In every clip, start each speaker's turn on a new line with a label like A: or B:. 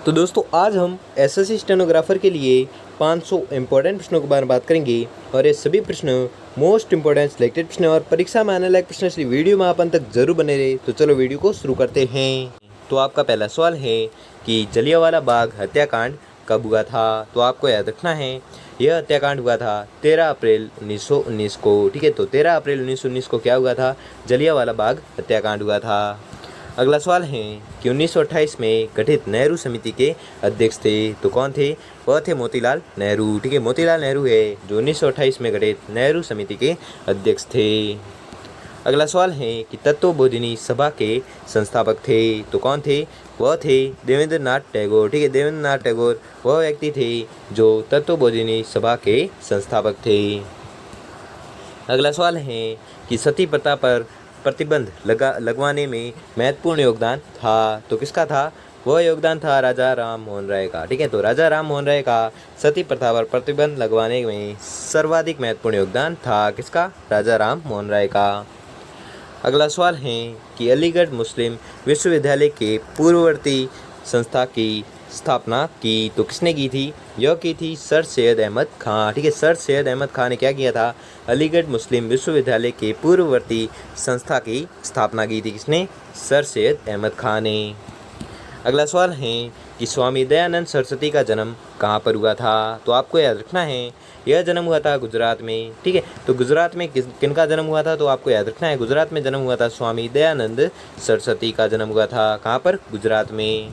A: तो दोस्तों आज हम एसएससी स्टेनोग्राफर के लिए 500 इम्पोर्टेंट प्रश्नों के बारे में बात करेंगे और ये सभी प्रश्न मोस्ट इम्पोर्टेंट सिलेक्टेड प्रश्न और परीक्षा में आने लायक प्रश्न, इसलिए वीडियो में आप अंत तक जरूर बने रहे। तो चलो वीडियो को शुरू करते हैं। तो आपका पहला सवाल है कि जलियांवाला बाग हत्याकांड कब हुआ था। तो आपको याद रखना है यह हत्याकांड हुआ था 13 अप्रैल 1919 को। ठीक है, तो 13 अप्रैल 1919 को क्या हुआ था, जलियांवाला बाग हत्याकांड हुआ था। अगला सवाल है कि 1928 में गठित नेहरू समिति के अध्यक्ष थे। तो कौन थे, वह थे मोतीलाल नेहरू। ठीक है, मोतीलाल नेहरू है जो 1928 में गठित नेहरू समिति के अध्यक्ष थे। अगला सवाल है कि तत्वबोधिनी सभा के संस्थापक थे। तो कौन थे, वह थे देवेंद्र नाथ टैगोर। ठीक है, देवेंद्र नाथ टैगोर वह व्यक्ति थे जो तत्वबोधिनी सभा के संस्थापक थे। अगला सवाल है कि सती प्रथा पर प्रतिबंध लगवाने में महत्वपूर्ण योगदान था। तो किसका था, वह योगदान था राजा राम मोहन राय का। ठीक है, तो राजा राम मोहन राय का सती प्रथा पर प्रतिबंध लगवाने में सर्वाधिक महत्वपूर्ण योगदान था। किसका, राजा राम मोहन राय का। अगला सवाल है कि अलीगढ़ मुस्लिम विश्वविद्यालय के पूर्ववर्ती संस्था की स्थापना की तो किसने की थी, यह की थी सर सैयद अहमद खां। ठीक है, सर सैयद अहमद खां ने क्या किया था, अलीगढ़ मुस्लिम विश्वविद्यालय के पूर्ववर्ती संस्था की स्थापना की थी। किसने, सर सैयद अहमद खां ने। अगला सवाल है कि स्वामी दयानंद सरस्वती का जन्म कहाँ पर हुआ था। तो आपको याद रखना है यह जन्म हुआ था गुजरात में। ठीक है, तो गुजरात में किनका जन्म हुआ था, तो आपको याद रखना है गुजरात में जन्म हुआ था स्वामी दयानंद सरस्वती का जन्म हुआ था। कहाँ पर, गुजरात में।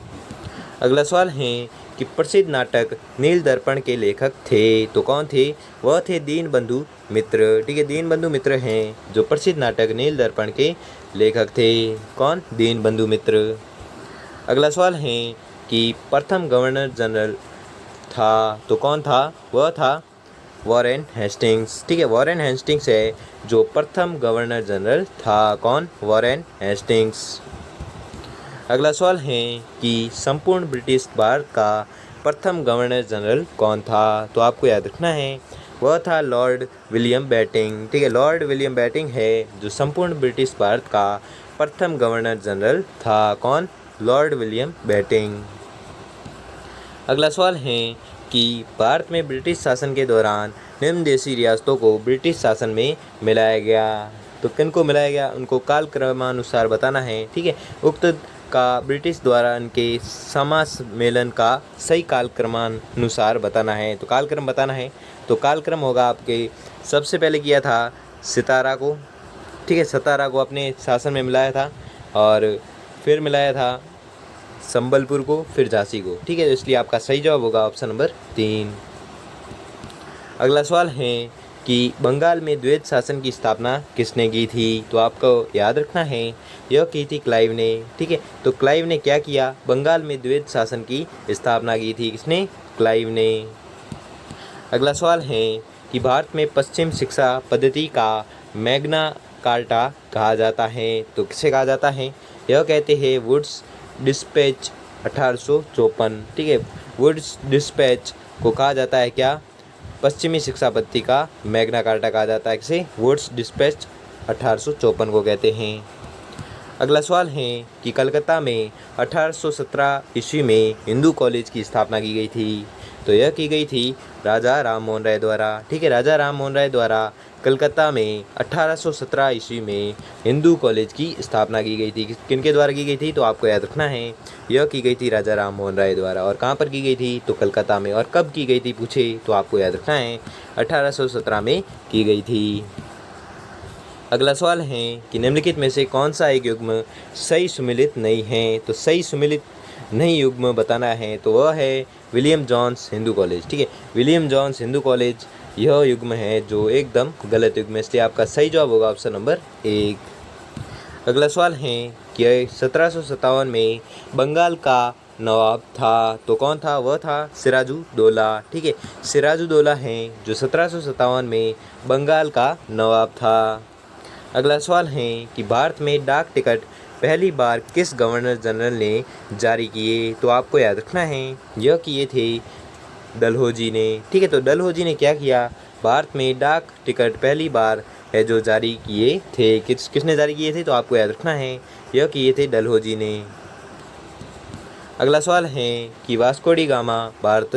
A: अगला सवाल है कि प्रसिद्ध नाटक नील दर्पण के लेखक थे। तो कौन थे, वह थे दीनबंधु मित्र। ठीक है, दीनबंधु मित्र हैं जो प्रसिद्ध नाटक नील दर्पण के लेखक थे। कौन, दीनबंधु मित्र। अगला सवाल है कि प्रथम गवर्नर जनरल था। तो कौन था, वह था वॉरेन हेस्टिंग्स। ठीक है, वॉरेन हेस्टिंग्स है जो प्रथम गवर्नर जनरल था। कौन, वॉरेन हेस्टिंग्स। अगला सवाल है कि संपूर्ण ब्रिटिश भारत का प्रथम गवर्नर जनरल कौन था। तो आपको याद रखना है वह था लॉर्ड विलियम बेटिंग। ठीक है, लॉर्ड विलियम बेटिंग है जो संपूर्ण ब्रिटिश भारत का प्रथम गवर्नर जनरल था। कौन, लॉर्ड विलियम बेटिंग। अगला सवाल है कि भारत में ब्रिटिश शासन के दौरान निम्न देशी रियासतों को ब्रिटिश शासन में मिलाया गया। तो किन को मिलाया गया, उनको कालक्रमानुसार बताना है। ठीक है, उक्त का ब्रिटिश द्वारा इनके समासमेलन का सही कालक्रमानुसार बताना है। तो कालक्रम बताना है, तो कालक्रम होगा आपके सबसे पहले किया था सितारा को। ठीक है, सतारा को अपने शासन में मिलाया था और फिर मिलाया था संबलपुर को, फिर झांसी को। ठीक है, इसलिए आपका सही जवाब होगा ऑप्शन नंबर 3। अगला सवाल है कि बंगाल में द्वैध शासन की स्थापना किसने की थी। तो आपको याद रखना है यह की थी क्लाइव ने। ठीक है, तो क्लाइव ने क्या किया, बंगाल में द्वैध शासन की स्थापना की थी। किसने, क्लाइव ने। अगला सवाल है कि भारत में पश्चिम शिक्षा पद्धति का मैग्ना कार्टा कहा जाता है। तो किसे कहा जाता है, यह कहते हैं वुड्स डिस्पैच 1854। ठीक है, वुड्स डिस्पैच को कहा जाता है क्या, पश्चिमी शिक्षा पद्धति का मैग्ना कार्टा कहा जाता है। किसे, वुड्स डिस्पैच 1854 को कहते हैं। अगला सवाल है कि कलकत्ता में 1817 ईस्वी में हिंदू कॉलेज की स्थापना की गई थी। तो यह की गई थी राजा राम मोहन राय द्वारा। ठीक है, राजा राम मोहन राय द्वारा कलकत्ता में 1817 ईस्वी में हिंदू कॉलेज की स्थापना की गई थी। किनके द्वारा की गई थी, तो आपको याद रखना है यह की गई थी राजा राम मोहन राय द्वारा। और कहाँ पर की गई थी, तो कलकत्ता में। और कब की गई थी पूछे, तो आपको याद रखना है 1817 में की गई थी। अगला सवाल है कि निम्नलिखित में से कौन सा एक युग्म सही सुमेलित नहीं है। तो सही सुमेलित नहीं युग्म बताना है, तो वह है विलियम जॉन्स हिंदू कॉलेज। ठीक है, विलियम जॉन्स हिंदू कॉलेज यह युग्म है जो एकदम गलत युग्म है, इसलिए आपका सही जवाब होगा ऑप्शन नंबर 1। अगला सवाल है कि 1757 में बंगाल का नवाब था। तो कौन था, वह था सिराजुद्दौला। ठीक है, सिराजुद्दौला हैं जो 1757 में बंगाल का नवाब था। अगला सवाल है कि भारत में डाक टिकट पहली बार किस गवर्नर जनरल ने जारी किए। तो आपको याद रखना है यह किए थे डलहौजी ने। ठीक है, तो डलहौजी ने क्या किया, भारत में डाक टिकट पहली बार है जो जारी किए थे। किसने जारी किए थे, तो आपको याद रखना है यह किए थे डलहौजी ने। अगला सवाल है कि वास्को डी गामा भारत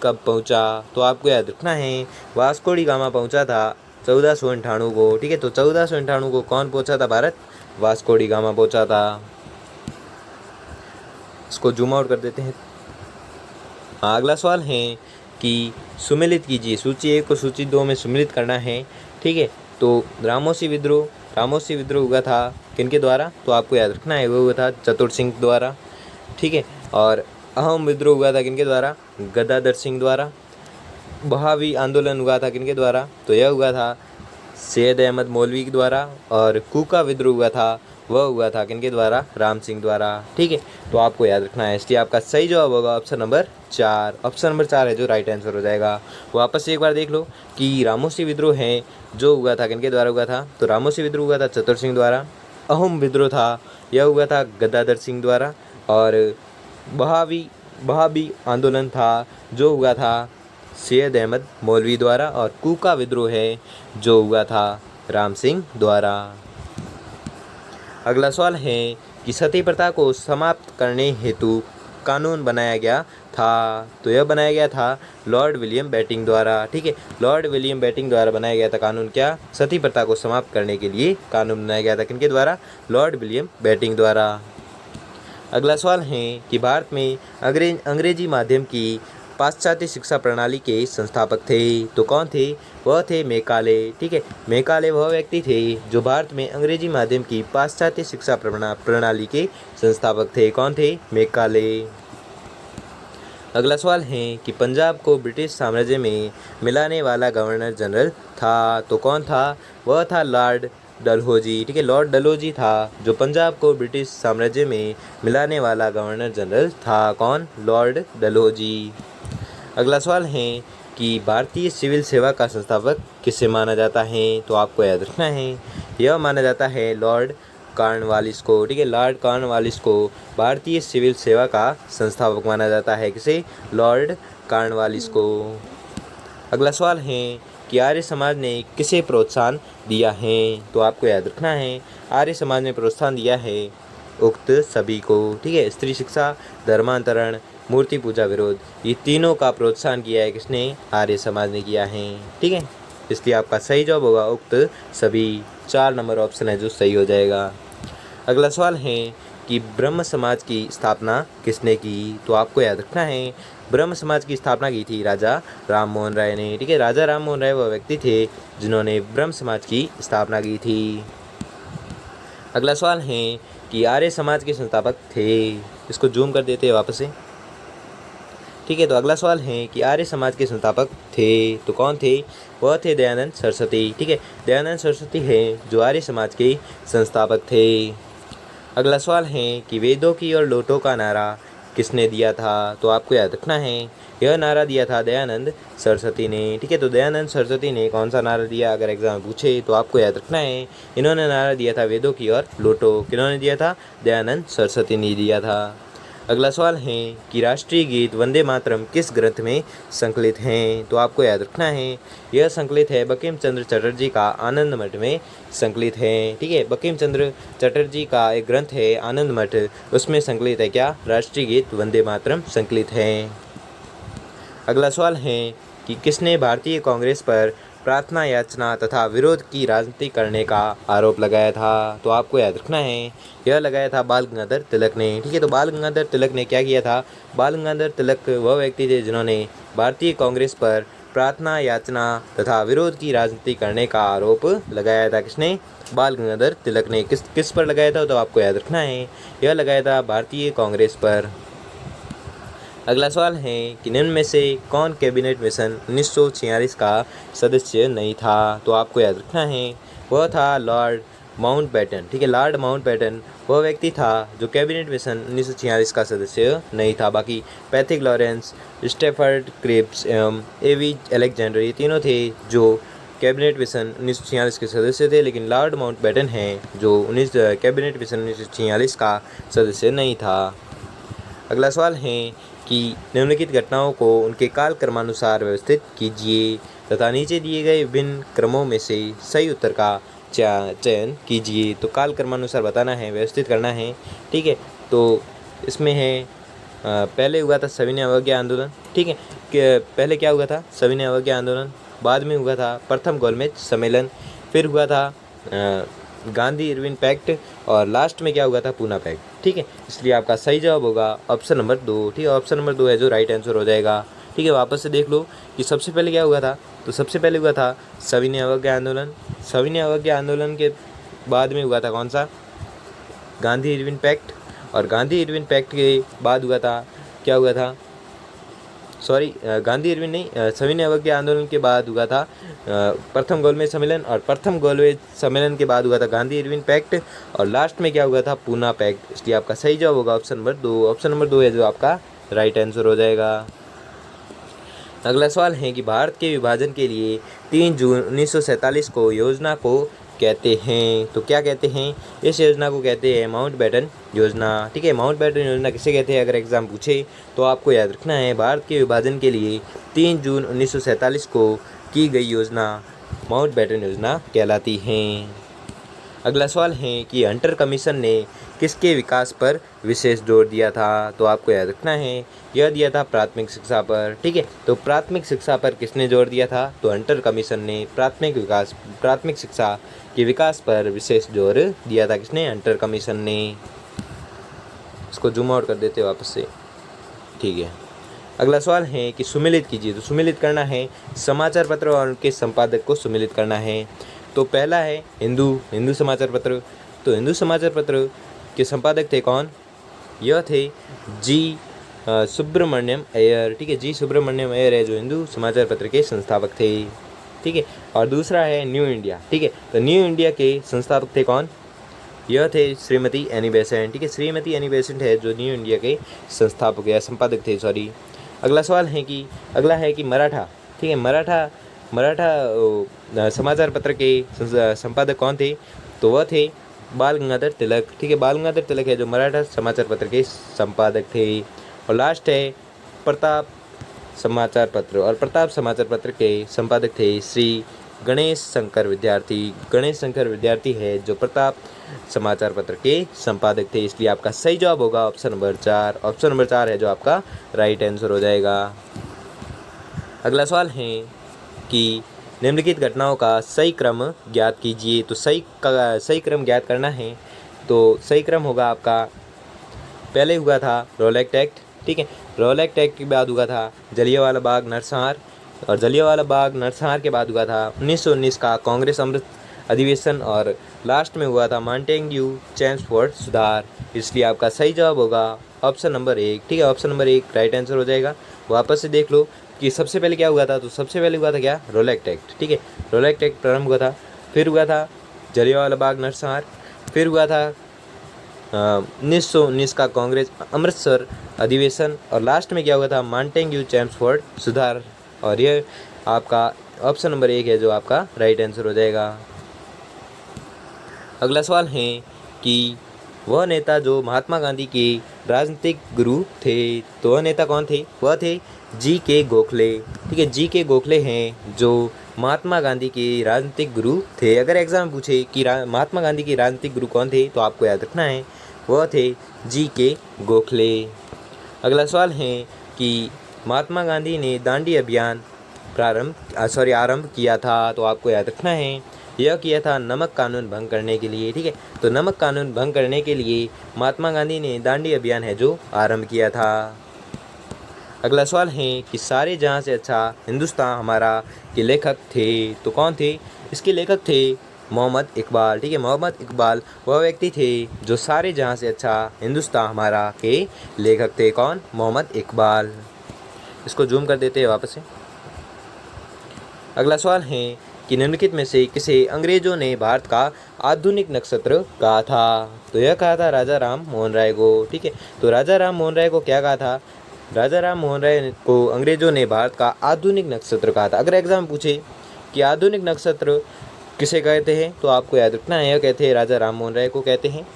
A: कब पहुंचा? तो आपको याद रखना है वास्को डी गामा पहुंचा था 1498 को। ठीक है, तो 1498 को कौन पहुंचा था भारत? वास्को डी गामा पहुंचा था। इसको जूम आउट कर देते हैं। हाँ, अगला सवाल है कि सुमेलित कीजिए, सूची 1 को सूची 2 में सुमेलित करना है। ठीक है, तो रामोसी विद्रोह हुआ था किनके द्वारा? तो आपको याद रखना है वो हुआ था चतुर सिंह द्वारा। ठीक है, और अहम विद्रोह हुआ था किनके द्वारा? गदाधर सिंह द्वारा। बहावी आंदोलन हुआ था किनके द्वारा? तो यह हुआ था सैयद अहमद मौलवी के द्वारा। और कूका विद्रोह हुआ था, वह हुआ था किनके द्वारा? राम सिंह द्वारा। ठीक है, तो आपको याद रखना है। इसलिए आपका सही जवाब होगा ऑप्शन नंबर 4। ऑप्शन नंबर 4 है जो राइट आंसर हो जाएगा। वापस से एक बार देख लो कि रामोसी विद्रोह है जो हुआ था किनके द्वारा हुआ था? तो रामोसी विद्रोह हुआ था चतुर सिंह द्वारा। अहम विद्रोह था, यह हुआ था गदाधर सिंह द्वारा। और बहावी आंदोलन था जो हुआ था सैयद अहमद मौलवी द्वारा। और कूका विद्रोह है जो हुआ था राम सिंह द्वारा। अगला सवाल है कि सती प्रथा को समाप्त करने हेतु कानून बनाया गया था। तो यह बनाया गया था लॉर्ड विलियम बेटिंग द्वारा। ठीक है, लॉर्ड विलियम बेटिंग द्वारा बनाया गया था कानून। क्या? सती प्रथा को समाप्त करने के लिए कानून बनाया गया था किनके द्वारा? लॉर्ड विलियम बेटिंग द्वारा। अगला सवाल है कि भारत में अंग्रेजी माध्यम की पाश्चात्य शिक्षा प्रणाली के संस्थापक थे। तो कौन थे? वह थे मैकाले। ठीक है, मैकाले वह व्यक्ति थे जो भारत में अंग्रेजी माध्यम की पाश्चात्य शिक्षा प्रणाली के संस्थापक थे। कौन थे? मैकाले। अगला सवाल है कि पंजाब को ब्रिटिश साम्राज्य में मिलाने वाला गवर्नर जनरल था। तो कौन था? वह था लॉर्ड डलहौजी। ठीक है, लॉर्ड डलहौजी था जो पंजाब को ब्रिटिश साम्राज्य में मिलाने वाला गवर्नर जनरल था। कौन? लॉर्ड डलहौजी। अगला सवाल है कि भारतीय सिविल सेवा का संस्थापक किसे माना जाता है? तो आपको याद रखना है यह माना जाता है लॉर्ड कॉर्नवालिस को। ठीक है, लॉर्ड कॉर्नवालिस को भारतीय सिविल सेवा का संस्थापक माना जाता है। किसे? लॉर्ड कॉर्नवालिस को। अगला सवाल है कि आर्य समाज ने किसे प्रोत्साहन दिया है? तो आपको याद रखना है आर्य समाज ने प्रोत्साहन दिया है उक्त सभी को। ठीक है, स्त्री शिक्षा, धर्मांतरण, मूर्ति पूजा विरोध, ये तीनों का प्रोत्साहन किया है किसने? आर्य समाज ने किया है। ठीक है, इसलिए आपका सही जवाब होगा उक्त सभी। 4 नंबर ऑप्शन है जो सही हो जाएगा। अगला सवाल है कि ब्रह्म समाज की स्थापना किसने की? तो आपको याद रखना है ब्रह्म समाज की स्थापना की थी राजा राम मोहन राय ने। ठीक है, राजा राम मोहन राय वह व्यक्ति थे जिन्होंने ब्रह्म समाज की स्थापना की थी। अगला सवाल है कि आर्य समाज के संस्थापक थे। इसको जूम कर देते हैं वापस से। ठीक है, तो अगला सवाल है कि आर्य समाज के संस्थापक थे। तो कौन थे? वह थे दयानंद सरस्वती। ठीक है, दयानंद सरस्वती है जो आर्य समाज के संस्थापक थे। अगला सवाल है कि वेदों की और लोटों का नारा किसने दिया था? तो आपको याद रखना है यह नारा दिया था दयानंद सरस्वती ने। ठीक है, तो दयानंद सरस्वती ने कौन सा नारा दिया? अगर एग्जाम पूछे तो आपको याद रखना है इन्होंने नारा दिया था वेदों की और लोटो। किन्होंने दिया था? दयानंद सरस्वती ने दिया था। अगला सवाल है कि राष्ट्रीय गीत वंदे मातरम किस ग्रंथ में संकलित हैं? तो आपको याद रखना है यह संकलित है बंकिम चंद्र चटर्जी का आनंद मठ में संकलित है। ठीक है, बंकिम चंद्र चटर्जी का एक ग्रंथ है आनंद मठ, उसमें संकलित है क्या? राष्ट्रीय गीत वंदे मातरम संकलित है। अगला सवाल है कि किसने भारतीय कांग्रेस पर प्रार्थना याचना तथा विरोध की राजनीति करने का आरोप लगाया था? तो आपको याद रखना है यह लगाया था बाल गंगाधर तिलक ने। ठीक है, तो बाल गंगाधर तिलक ने क्या किया था? बाल गंगाधर तिलक वह व्यक्ति थे जिन्होंने भारतीय कांग्रेस पर प्रार्थना याचना तथा विरोध की राजनीति करने का आरोप लगाया था। किसने? बाल गंगाधर तिलक ने। किस पर लगाया था? तो आपको याद रखना है यह लगाया था भारतीय कांग्रेस पर। अगला सवाल है कि निम्न में से कौन कैबिनेट मिशन 1946 का सदस्य नहीं था? तो आपको याद रखना है वह था लॉर्ड माउंटबेटन। ठीक है, लॉर्ड माउंटबेटन वह व्यक्ति था जो कैबिनेट मिशन 1946 का सदस्य नहीं था। बाकी पैथिक लॉरेंस, स्टेफर्ड क्रिप्स एवं एवी अलेक्जेंडर ये तीनों थे जो कैबिनेट मिशन 1946 के सदस्य थे, लेकिन लॉर्ड माउंटबेटन हैं जो कैबिनेट मिशन 1946 का सदस्य नहीं था। अगला सवाल है कि निम्नलिखित घटनाओं को उनके काल क्रमानुसार व्यवस्थित कीजिए तथा नीचे दिए गए विभिन्न क्रमों में से सही उत्तर का चयन कीजिए। तो काल क्रमानुसार बताना है, व्यवस्थित करना है। ठीक है, तो इसमें है पहले हुआ था सविनय अवज्ञा आंदोलन, ठीक है। कि पहले क्या हुआ था, सविनय अवज्ञा आंदोलन, बाद में हुआ था प्रथम गोलमेज सम्मेलन, फिर हुआ था गांधी इरविन पैक्ट, और लास्ट में क्या हुआ था, पूना पैक्ट, ठीक है। इसलिए आपका सही जवाब होगा ऑप्शन नंबर 2, ठीक है। ऑप्शन नंबर 2 है जो राइट आंसर हो जाएगा, ठीक है। वापस से देख लो कि सबसे पहले क्या हुआ था, तो सबसे पहले हुआ था सविनय अवज्ञा आंदोलन, सविनय अवज्ञा आंदोलन के बाद में हुआ था कौन सा, गांधी इरविन पैक्ट, और गांधी इरविन पैक्ट के बाद हुआ था, क्या हुआ था, सॉरी गांधी इरविन नहीं, सविनय अवज्ञा आंदोलन के बाद हुआ था प्रथम गोलमेज सम्मेलन, और प्रथम गोलमेज सम्मेलन के बाद हुआ था गांधी इरविन पैक्ट, और लास्ट में क्या हुआ था, पूना पैक्ट। इसलिए आपका सही जवाब होगा ऑप्शन नंबर 2, ऑप्शन नंबर 2 है जो आपका राइट आंसर हो जाएगा। अगला सवाल है कि भारत के विभाजन के लिए 3 जून 1947 को योजना को कहते हैं, तो क्या कहते हैं, इस योजना को कहते हैं माउंटबेटन योजना, ठीक है। माउंटबेटन योजना किसे कहते हैं, अगर एग्जाम पूछे तो आपको याद रखना है, भारत के विभाजन के लिए 3 जून 1947 को की गई योजना माउंटबेटन योजना कहलाती है। अगला सवाल है कि हंटर कमीशन ने किसके विकास पर विशेष जोर दिया था, तो आपको याद रखना है, यह दिया था प्राथमिक शिक्षा पर, ठीक है। तो प्राथमिक शिक्षा पर किसने जोर दिया था, तो हंटर कमीशन ने प्राथमिक शिक्षा के विकास पर विशेष जोर दिया था, किसने, हंटर कमीशन ने। इसको जूम आउट कर देते वापस से, ठीक है। अगला सवाल है कि सुमेलित कीजिए, तो सुमेलित करना है समाचार पत्र और उनके संपादक को सुमेलित करना है। तो पहला है हिंदू समाचार पत्र, तो हिंदू समाचार पत्र के संपादक थे कौन, यह थे जी सुब्रमण्यम अय्यर, ठीक है। जी सुब्रमण्यम अय्यर है जो हिंदू समाचार पत्र के संस्थापक थे, ठीक है। और दूसरा है न्यू इंडिया, ठीक है। तो न्यू इंडिया के संस्थापक थे कौन, यह थे श्रीमती एनी बेसेंट, ठीक है। श्रीमती एनी बेसेंट है जो न्यू इंडिया के संस्थापक या संपादक थे, सॉरी। अगला सवाल है कि मराठा, ठीक है, मराठा समाचार पत्र के संपादक कौन थे, तो वह थे बाल गंगाधर तिलक, ठीक है। बाल गंगाधर तिलक है जो मराठा समाचार पत्र के संपादक थे। और लास्ट है प्रताप समाचार पत्र, और प्रताप समाचार पत्र के संपादक थे श्री गणेश शंकर विद्यार्थी है जो प्रताप समाचार पत्र के संपादक थे। इसलिए आपका सही जवाब होगा ऑप्शन नंबर 4, ऑप्शन नंबर 4 है जो आपका राइट आंसर हो जाएगा। अगला सवाल है कि निम्नलिखित घटनाओं का सही क्रम ज्ञात कीजिए, तो सही क्रम ज्ञात करना है, तो सही क्रम होगा आपका, पहले हुआ था रोलैक्ट एक्ट, ठीक है। रोलैक्ट एक्ट के बाद हुआ था जलियांवाला बाग नरसंहार, और जलियांवाला बाग नरसंहार के बाद हुआ था 1919 का कांग्रेस अमृत अधिवेशन, और लास्ट में हुआ था मॉन्टेग्यू चेम्सफोर्ड सुधार। इसलिए आपका सही जवाब होगा ऑप्शन नंबर 1, ठीक है। ऑप्शन नंबर 1 राइट आंसर हो जाएगा। वापस से देख लो कि सबसे पहले क्या हुआ था, तो सबसे पहले हुआ था क्या, रोलैक्ट एक्ट, ठीक है। रोलैक्ट एक्ट प्रारंभ हुआ था, फिर हुआ था जलियांवाला बाग नरसंहार, फिर हुआ था 1919 का कांग्रेस अमृतसर अधिवेशन, और लास्ट में क्या हुआ था, मॉन्टेग्यू चेम्सफोर्ड सुधार। और यह आपका ऑप्शन नंबर 1 है जो आपका राइट आंसर हो जाएगा। अगला सवाल है कि वह नेता जो महात्मा गांधी के राजनीतिक गुरु थे, तो वह नेता कौन थे, वह थे जी.के. गोखले, ठीक है। जी.के. गोखले हैं जो महात्मा गांधी के राजनीतिक गुरु थे। अगर एग्जाम में पूछे कि महात्मा गांधी के राजनीतिक गुरु कौन थे, तो आपको याद रखना है वह थे जी.के. गोखले। अगला सवाल है कि महात्मा गांधी ने दांडी अभियान आरंभ किया था, तो आपको याद रखना है यह किया था नमक कानून भंग करने के लिए, ठीक है। तो नमक कानून भंग करने के लिए महात्मा गांधी ने दांडी अभियान है जो आरंभ किया था। अगला सवाल है कि सारे जहां से अच्छा हिंदुस्तान हमारा के लेखक थे, तो कौन थे, इसके लेखक थे मोहम्मद इकबाल, ठीक है। मोहम्मद इकबाल वह व्यक्ति थे जो सारे जहां से अच्छा हिंदुस्तान हमारा के लेखक थे, कौन, मोहम्मद इकबाल। इसको जूम कर देते हैं वापस से। अगला सवाल है कि निम्नलिखित में से किसे अंग्रेजों ने भारत का आधुनिक नक्षत्र कहा था, तो यह कहा था राजा राम मोहन राय को, ठीक है। तो राजा राम मोहन राय को क्या कहा था, राजा राम मोहन राय को अंग्रेजों ने भारत का आधुनिक नक्षत्र कहा था। अगर एग्जाम पूछे कि आधुनिक नक्षत्र किसे कहते हैं, तो आपको याद रखना है यह कहते हैं राजा राम मोहन राय को कहते हैं।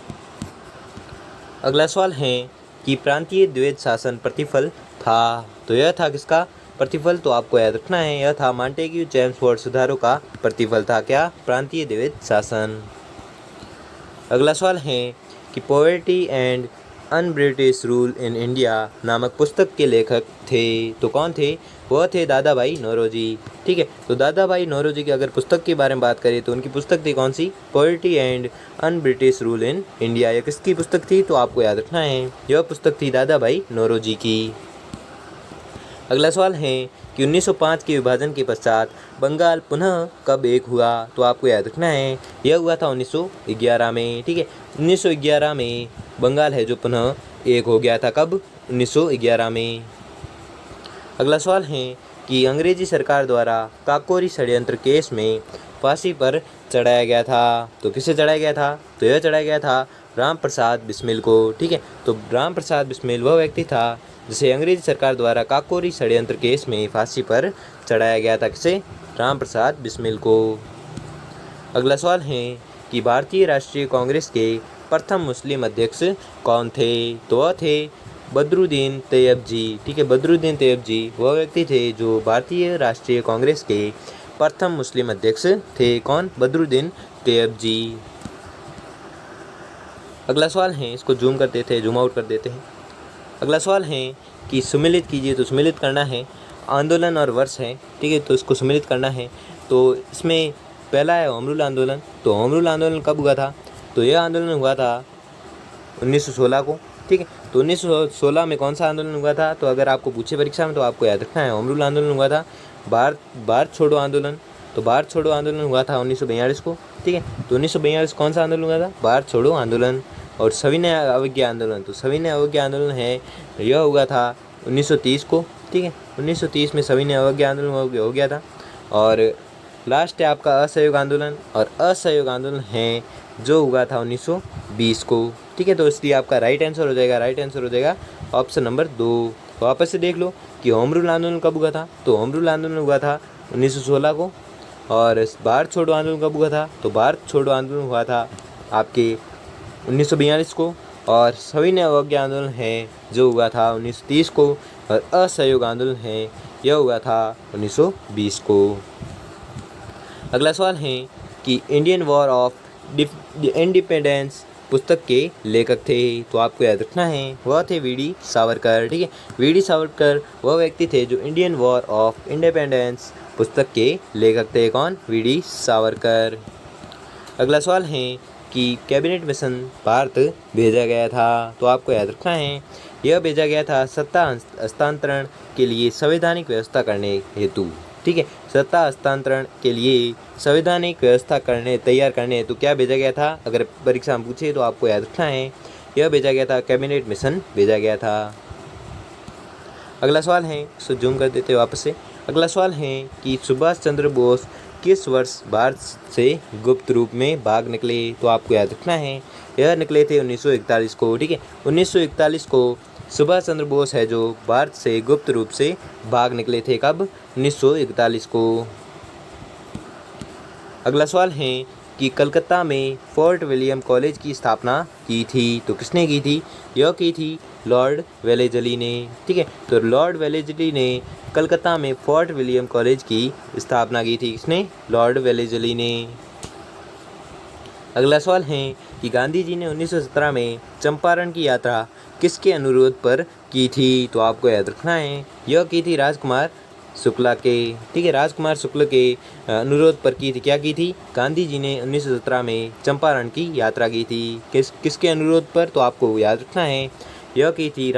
A: अगला सवाल है कि प्रांतीय द्वैध शासन प्रतिफल था, तो यह था किसका प्रतिफल, तो आपको याद रखना है यह था मॉन्टेग्यू चेम्सफोर्ड सुधारों का प्रतिफल था, क्या, प्रांतीय द्वैध शासन। अगला सवाल है कि poverty and unBritish rule in India नामक पुस्तक के लेखक थे। तो कौन थे? वह थे दादा भाई नौरोजी। ठीक है, तो दादा भाई नौरोजी की अगर पुस्तक के बारे में बात करें तो उनकी पुस्तक थी कौन सी? Polity and unBritish rule in India. यह किसकी पुस्तक थी? तो आपको याद रखना है, यह पुस्तक थी दादा भाई नौरोजी की। अगला सवाल है कि 1905 के विभाजन के पश्चात बंगाल पुनः कब एक हुआ? तो आपको याद रखना है, यह हुआ था 1911 में। ठीक है, 1911 में बंगाल है जो पुनः एक हो गया था। कब? 1911 में। अगला सवाल है कि अंग्रेजी सरकार द्वारा काकोरी षड्यंत्र केस में फांसी पर चढ़ाया गया था। तो किसे चढ़ाया गया था? तो यह चढ़ाया गया था राम प्रसाद बिस्मिल को। ठीक है, तो राम प्रसाद बिस्मिल वह व्यक्ति था जिसे अंग्रेजी सरकार द्वारा काकोरी षड्यंत्र केस में फांसी पर चढ़ाया गया था। किसे? राम प्रसाद बिस्मिल को। अगला सवाल है कि भारतीय राष्ट्रीय कांग्रेस के प्रथम मुस्लिम अध्यक्ष कौन थे? तो वह थे बदरुद्दीन तैयब जी। ठीक है, बदरुद्दीन तैयब जी वह व्यक्ति थे जो भारतीय राष्ट्रीय कांग्रेस के प्रथम मुस्लिम अध्यक्ष थे। कौन? बदरुद्दीन तैयब जी। अगला सवाल है, इसको जूम कर देते हैं, जूम आउट कर देते हैं। अगला सवाल है कि सुमेलित कीजिए। तो सुमेलित करना है, आंदोलन और वर्ष है। ठीक है, तो इसको सुमेलित करना है। तो इसमें पहला है होम रूल आंदोलन। तो होम रूल आंदोलन कब हुआ था? तो यह आंदोलन हुआ था 1916 को। ठीक है, तो 1916 में कौन सा आंदोलन हुआ था? तो अगर आपको पूछे परीक्षा में तो आपको याद रखना है, होम रूल आंदोलन हुआ था। भारत छोड़ो आंदोलन, तो भारत छोड़ो आंदोलन हुआ था 1942 को। ठीक है, तो 1942 कौन सा आंदोलन हुआ था? भारत छोड़ो आंदोलन। और सविनय अवज्ञा आंदोलन, तो सविनय अवज्ञा आंदोलन है, यह हुआ था 1930 को। ठीक है, 1930 में सविनय अवज्ञा आंदोलन हो गया था। और लास्ट है आपका असहयोग आंदोलन, और असहयोग आंदोलन है जो हुआ था 1920 को। ठीक है, तो इसलिए आपका राइट आंसर हो जाएगा ऑप्शन नंबर 2। वापस से देख लो कि होम रूल आंदोलन कब हुआ था? तो होम रूल आंदोलन हुआ था 1916 को। और भारत छोड़ो आंदोलन कब हुआ था? तो भारत छोड़ो आंदोलन हुआ था आपके 1942 को। और सविनय अवज्ञा आंदोलन है जो हुआ था 1930 को। और असहयोग आंदोलन है यह हुआ था 1920 को। अगला सवाल है कि इंडियन वॉर ऑफ इंडिपेंडेंस पुस्तक के लेखक थे। तो आपको याद रखना है, वह थे वी.डी. सावरकर। ठीक है, वी.डी. सावरकर वह व्यक्ति थे जो इंडियन वॉर ऑफ इंडिपेंडेंस पुस्तक के लेखक थे। कौन? वी.डी. सावरकर। अगला सवाल है कि कैबिनेट मिशन भारत भेजा गया था। तो आपको याद रखना है, यह भेजा गया था सत्ता हस्तांतरण के लिए संवैधानिक व्यवस्था करने हेतु। ठीक है, सत्ता हस्तांतरण के लिए संवैधानिक व्यवस्था तैयार करने हेतु क्या भेजा गया था? अगर परीक्षा में पूछे तो आपको याद रखना है, यह भेजा गया था कैबिनेट मिशन भेजा गया था। अगला सवाल है, इसको जूम कर देते हैं वापस से। अगला सवाल है कि सुभाष चंद्र बोस किस वर्ष भारत से गुप्त रूप में भाग निकले? तो आपको याद रखना है, यह निकले थे 1941 को। ठीक है, 1941 को सुभाष चंद्र बोस है जो भारत से गुप्त रूप से भाग निकले थे। कब? 1941 को। अगला सवाल है कि कलकत्ता में फोर्ट विलियम कॉलेज की स्थापना की थी। तो किसने की थी? यह की थी लॉर्ड वेलेजली ने। ठीक है, तो लॉर्ड वेलेजली ने कलकत्ता में फोर्ट विलियम कॉलेज की स्थापना की थी। किसने? लॉर्ड वेलेजली ने। अगला सवाल है कि गांधी जी ने 1917 में चंपारण की यात्रा किसके अनुरोध पर की थी? तो आपको याद रखना है, यह की थी राजकुमार शुक्ला के। ठीक है, राजकुमार शुक्ल के अनुरोध पर की थी। क्या की थी? गांधी जी ने 1917 में चंपारण की यात्रा की थी। किसके अनुरोध पर? तो आपको याद रखना है, यह की थी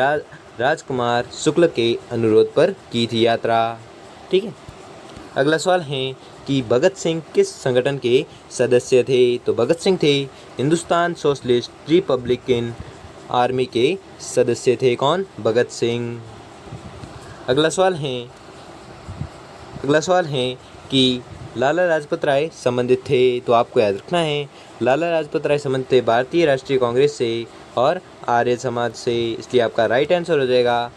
A: राजकुमार शुक्ल के अनुरोध पर की थी यात्रा। ठीक है, अगला सवाल है कि भगत सिंह किस संगठन के सदस्य थे? तो भगत सिंह थे हिंदुस्तान सोशलिस्ट रिपब्लिकन आर्मी के सदस्य थे। कौन? भगत सिंह। अगला सवाल है कि लाला लाजपत राय संबंधित थे। तो आपको याद रखना है, लाला लाजपत राय संबंधित थे भारतीय राष्ट्रीय कांग्रेस से और आर्य समाज से। इसलिए आपका राइट आंसर हो जाएगा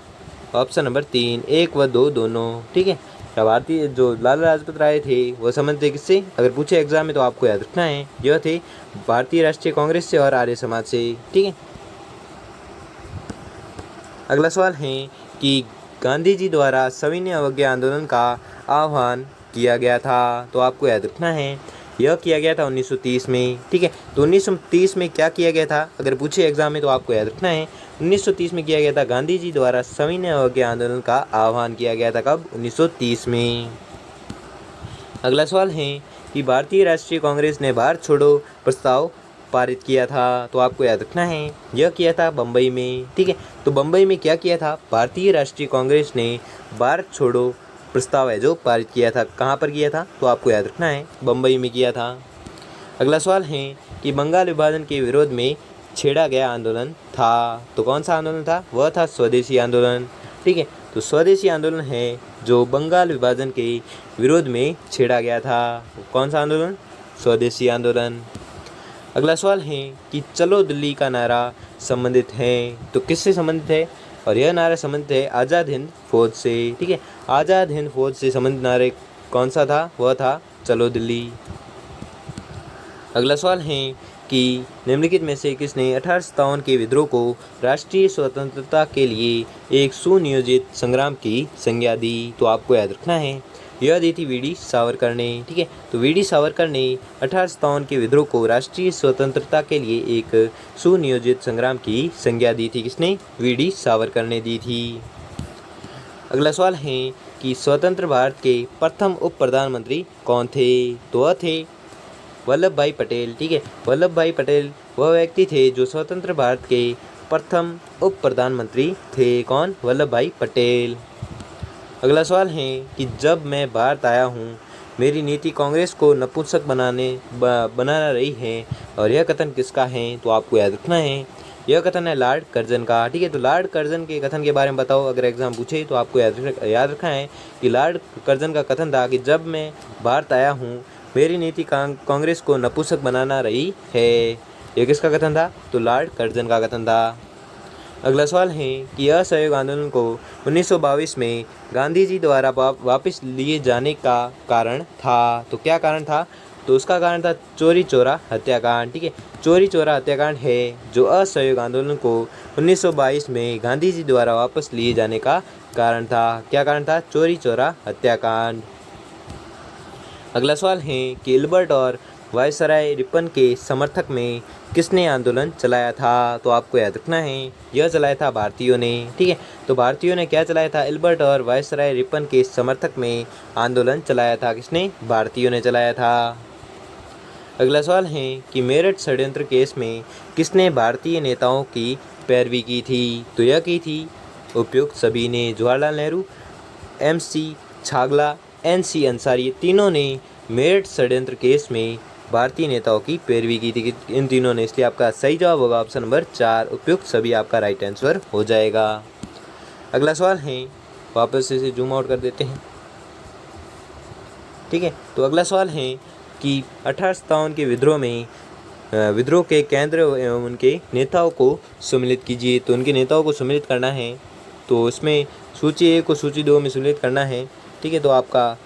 A: ऑप्शन नंबर 3, 1 व 2 दोनों। ठीक है, भारतीय जो लाला लाजपत राय थे वह संबंधित थे किससे? अगर पूछे एग्जाम में तो आपको याद रखना है, यह थे भारतीय राष्ट्रीय कांग्रेस से और आर्य समाज से। ठीक है, अगला सवाल है कि गांधी जी द्वारा सविनय अवज्ञा आंदोलन का आह्वान किया गया था। तो आपको याद रखना है, यह किया गया था 1930 में। ठीक है, तो 1930 में क्या किया गया था? अगर पूछे एग्जाम में तो आपको याद रखना है, 1930 में किया गया था। गांधी जी द्वारा सविनय अवज्ञा आंदोलन का आह्वान किया गया था कब? 1930 में। अगला सवाल है कि भारतीय राष्ट्रीय कांग्रेस ने भारत छोड़ो प्रस्ताव पारित किया था, तो आपको याद रखना है यह किया था बम्बई में। ठीक है, तो बम्बई में क्या किया था? भारतीय राष्ट्रीय कांग्रेस ने भारत छोड़ो प्रस्ताव है जो पारित किया था। कहाँ पर किया था? तो आपको याद रखना है बम्बई में किया था। अगला सवाल है कि बंगाल विभाजन के विरोध में छेड़ा गया आंदोलन था, तो कौन सा आंदोलन था? वह था स्वदेशी आंदोलन। ठीक है, तो स्वदेशी आंदोलन है जो बंगाल विभाजन के विरोध में छेड़ा गया था। कौन सा आंदोलन? स्वदेशी आंदोलन। अगला सवाल है कि चलो दिल्ली का नारा संबंधित है, तो किससे संबंधित है? और यह नारा संबंधित है आज़ाद हिंद फौज से। ठीक है, आज़ाद हिंद फौज से संबंधित नारे कौन सा था? वह था चलो दिल्ली। अगला सवाल है कि निम्नलिखित में से किसने 1857 के विद्रोह को राष्ट्रीय स्वतंत्रता के लिए एक सुनियोजित संग्राम की संज्ञा दी? तो आपको याद रखना है यह दी थी वी.डी. सावरकर ने। ठीक है, तो वी.डी. सावरकर ने 1857 के विद्रोह को राष्ट्रीय स्वतंत्रता के लिए एक सुनियोजित संग्राम की संज्ञा दी थी। किसने? वी.डी. सावरकर ने दी थी। अगला सवाल है कि स्वतंत्र भारत के प्रथम उप प्रधानमंत्री कौन थे? तो वह थे वल्लभ भाई पटेल। ठीक है, वल्लभ भाई पटेल वह व्यक्ति थे जो स्वतंत्र भारत के प्रथम उप प्रधानमंत्री थे। कौन? वल्लभ भाई पटेल। अगला सवाल है कि जब मैं भारत आया हूँ मेरी नीति कांग्रेस को नपुंसक बनाना रही है, और यह कथन किसका है? तो आपको याद रखना है यह कथन है लॉर्ड कर्जन का। ठीक है, तो लॉर्ड कर्जन के कथन के बारे में बताओ अगर एग्जाम पूछे तो आपको याद रखना है कि लॉर्ड कर्जन का कथन था कि जब मैं भारत आया हूँ मेरी नीति कांग्रेस को नपुंसक बनाना रही है। यह किसका कथन था? तो लॉर्ड कर्जन का कथन था। अगला सवाल है कि असहयोग आंदोलन को 1922 में गांधी जी द्वारा वापस लिए जाने का कारण था, तो क्या कारण था? तो उसका कारण था चोरी चौरा हत्याकांड। ठीक है, चोरी चौरा हत्याकांड है जो असहयोग आंदोलन को 1922 में गांधी जी द्वारा वापस लिए जाने का कारण था। क्या कारण था? चोरी चौरा हत्याकांड। अगला सवाल है कि इल्बर्ट और वायसराय रिपन के समर्थक में किसने आंदोलन चलाया था? तो आपको याद रखना है यह चलाया था भारतीयों ने। ठीक है, तो भारतीयों ने क्या चलाया था? इल्बर्ट और वायसराय रिपन के समर्थक में आंदोलन चलाया था। किसने? भारतीयों ने चलाया था। अगला सवाल है कि मेरठ षड्यंत्र केस में किसने भारतीय नेताओं की पैरवी की थी? तो यह की थी उपयुक्त सभी ने। जवाहरलाल नेहरू, MC छागला, NC अंसारी, तीनों ने मेरठ षड्यंत्र केस में भारतीय नेताओं की पैरवी की थी इन तीनों ने। इसलिए आपका सही जवाब होगा ऑप्शन नंबर 4, उपयुक्त सभी आपका राइट आंसर हो जाएगा। अगला सवाल है, वापस इसे जूम आउट कर देते हैं। ठीक है, तो अगला सवाल है कि 1857 के विद्रोह के केंद्र एवं उनके नेताओं को सम्मिलित कीजिए। तो उनके नेताओं को सम्मिलित करना है, तो इसमें सूची 1 को सूची 2 में सम्मिलित करना है। ठीक है, तो आपका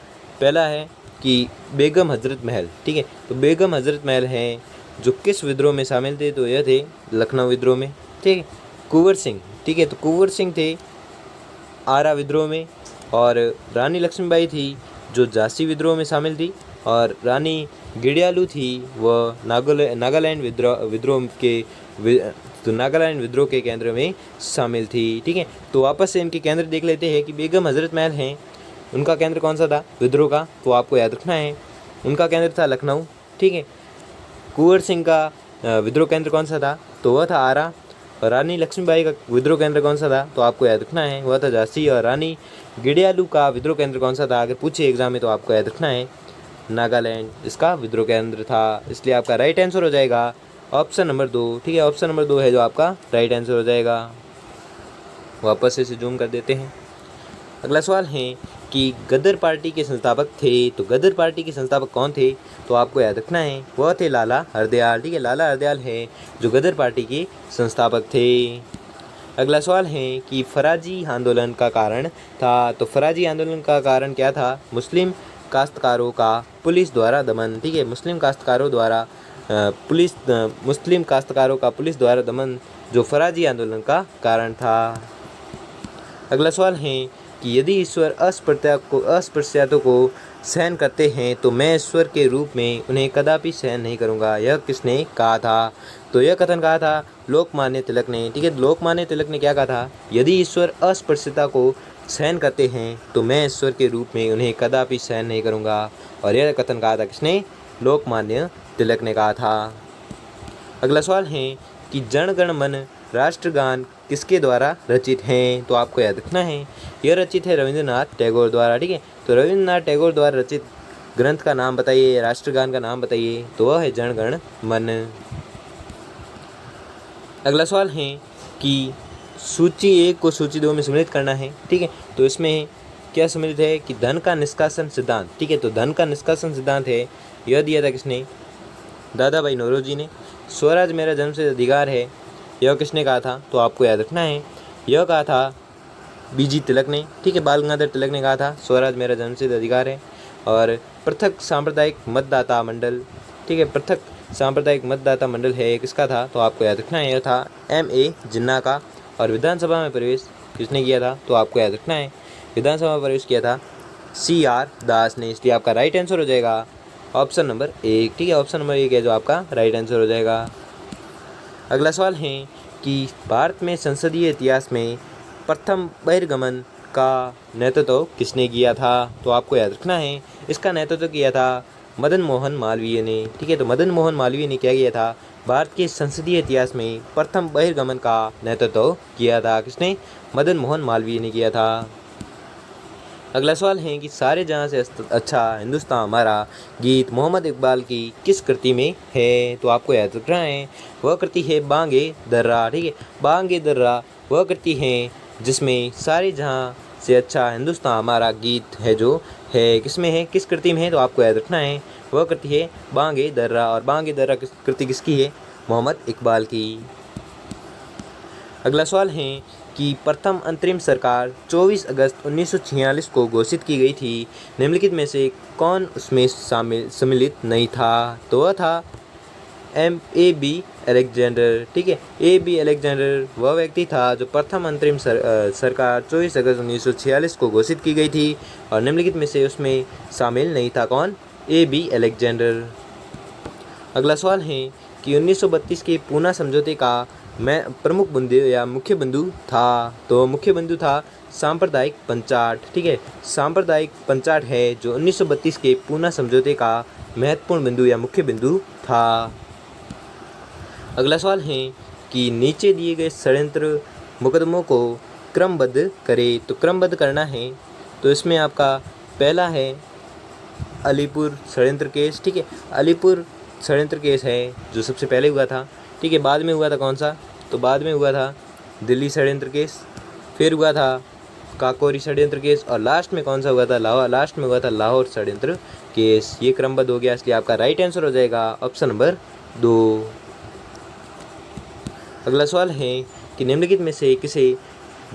A: पहला है कि बेगम हजरत महल। ठीक है, तो बेगम हजरत महल हैं जो किस विद्रोह में शामिल थे? तो यह थे लखनऊ विद्रोह में। ठीक है, कुंवर सिंह। ठीक है, तो कुंवर सिंह थे आरा विद्रोह में, और रानी लक्ष्मीबाई थी जो झांसी विद्रोह में शामिल थी, और रानी गिडियालू थी वह नागालैंड विद्रोह के केंद्र में शामिल थी। ठीक है, तो वापस से इनके केंद्र देख लेते हैं कि बेगम हजरत महल हैं उनका केंद्र कौन सा था विद्रोह का? तो आपको याद रखना है उनका केंद्र था लखनऊ। ठीक है, कुंवर सिंह का विद्रोह केंद्र कौन सा था? तो वह था आरा। और रानी लक्ष्मीबाई का विद्रोह केंद्र कौन सा था? तो आपको याद रखना है वह था झांसी। और रानी गिडियालू का विद्रोह केंद्र कौन सा था? अगर पूछे एग्जाम में तो आपको याद रखना है नागालैंड इसका विद्रोह केंद्र था। इसलिए आपका राइट आंसर हो जाएगा ऑप्शन नंबर 2। ठीक है, ऑप्शन नंबर 2 है जो आपका राइट आंसर हो जाएगा। वापस इसे जूम कर देते हैं। अगला सवाल है कि गदर पार्टी के संस्थापक थे, तो गदर पार्टी के संस्थापक कौन थे? तो आपको याद रखना है वह थे लाला हरदयाल। ठीक है, लाला हरदयाल है जो गदर पार्टी के संस्थापक थे। अगला सवाल है कि फराजी आंदोलन का कारण था, तो फराजी आंदोलन का कारण क्या था? मुस्लिम काश्तकारों का पुलिस द्वारा दमन। ठीक है, मुस्लिम काश्तकारों का पुलिस द्वारा दमन जो फराजी आंदोलन का कारण था। अगला सवाल है कि यदि ईश्वर अस्पृश्यता को सहन करते हैं तो मैं ईश्वर के रूप में उन्हें कदापि सहन नहीं करूँगा। यह किसने कहा था? तो यह कथन कहा था लोकमान्य तिलक ने। ठीक है, लोकमान्य तिलक ने क्या कहा था? यदि ईश्वर अस्पृश्यता को सहन करते हैं तो मैं ईश्वर के रूप में उन्हें कदापि सहन नहीं करूँगा। और यह कथन कहा था किसने? लोकमान्य तिलक ने कहा था। अगला सवाल है कि जन गण मन राष्ट्रगान किसके द्वारा रचित हैं? तो आपको याद रखना है यह रचित है रविंद्रनाथ टैगोर द्वारा। ठीक है, तो रविंद्रनाथ टैगोर द्वारा रचित ग्रंथ का नाम बताइए, राष्ट्रगान का नाम बताइए। तो वह है जन गण मन। अगला सवाल है कि सूची 1 को सूची 2 में सम्मिलित करना है। ठीक है, तो इसमें क्या सम्मिलित है कि धन का निष्कासन सिद्धांत। ठीक है, तो धन का निष्कासन सिद्धांत है, यह दिया था किसने? दादा भाई नौरोजी ने। स्वराज मेरा जन्मसिद्ध अधिकार है, यह किसने कहा था? तो आपको याद रखना है यह कहा था बीजी तिलक ने। ठीक है, बाल गंगाधर तिलक ने कहा था स्वराज मेरा जन्मसिद्ध अधिकार है। और पृथक सांप्रदायिक मतदाता मंडल, ठीक है, पृथक सांप्रदायिक मतदाता मंडल है, किसका था? तो आपको याद रखना है यह था M.A. जिन्ना का। और विधानसभा में प्रवेश किसने किया था? तो आपको याद रखना है विधानसभा में प्रवेश किया था C.R. दास ने। इसलिए आपका राइट आंसर हो जाएगा ऑप्शन नंबर 1। ठीक है, ऑप्शन नंबर 1 है जो आपका राइट आंसर हो जाएगा। अगला सवाल है कि भारत में संसदीय इतिहास में प्रथम बहिर्गमन का नेतृत्व किसने किया था? तो आपको याद रखना है इसका नेतृत्व किया था मदन मोहन मालवीय ने। ठीक है, तो मदन मोहन मालवीय ने क्या किया था? भारत के संसदीय इतिहास में प्रथम बहिर्गमन का नेतृत्व किया था। किसने? मदन मोहन मालवीय ने किया था। अगला सवाल है कि सारे जहाँ से अच्छा हिंदुस्तान हमारा गीत मोहम्मद इकबाल की किस कृति में है? तो आपको याद रखना है वह कृति है बांगे दर्रा। ठीक है, बांगे दर्रा वह कृति है जिसमें सारे जहाँ से अच्छा हिंदुस्तान हमारा गीत है जो है किसमें है, किस कृति में है? तो आपको याद रखना है वह कृति है बांगे दर्रा। और बांगे दर्रा कृति किसकी है? मोहम्मद इकबाल की। अगला सवाल है कि प्रथम अंतरिम सरकार 24 अगस्त 1946 को घोषित की गई थी, निम्नलिखित में से कौन उसमें सम्मिलित नहीं था? तो वह था A.B. अलेक्जेंडर। ठीक है, A.B. अलेक्जेंडर वह व्यक्ति था जो प्रथम अंतरिम सरकार 24 अगस्त 1946 को घोषित की गई थी और निम्नलिखित में से उसमें शामिल नहीं था। कौन? A.B. अलेक्जेंडर। अगला सवाल है कि 1932 के पूना समझौते का मैं प्रमुख बिंदु या मुख्य बिंदु था? तो मुख्य बिंदु था सांप्रदायिक पंचाट। ठीक है, सांप्रदायिक पंचाट है जो 1932 के पूना समझौते का महत्वपूर्ण बिंदु या मुख्य बिंदु था। अगला सवाल है कि नीचे दिए गए षड्यंत्र मुकदमों को क्रमबद्ध करें। तो क्रमबद्ध करना है तो इसमें आपका पहला है अलीपुर षड्यंत्र केस। ठीक है, अलीपुर षड्यंत्र केस है जो सबसे पहले हुआ था। ठीक है, बाद में हुआ था कौन सा? तो बाद में हुआ था दिल्ली षड्यंत्र केस, फिर हुआ था काकोरी षड्यंत्र केस और लास्ट में कौन सा हुआ था? लास्ट में हुआ था लाहौर षड्यंत्र केस। ये क्रमबद्ध हो गया, इसलिए आपका राइट आंसर हो जाएगा ऑप्शन नंबर 2। अगला सवाल है कि निम्नलिखित में से किसे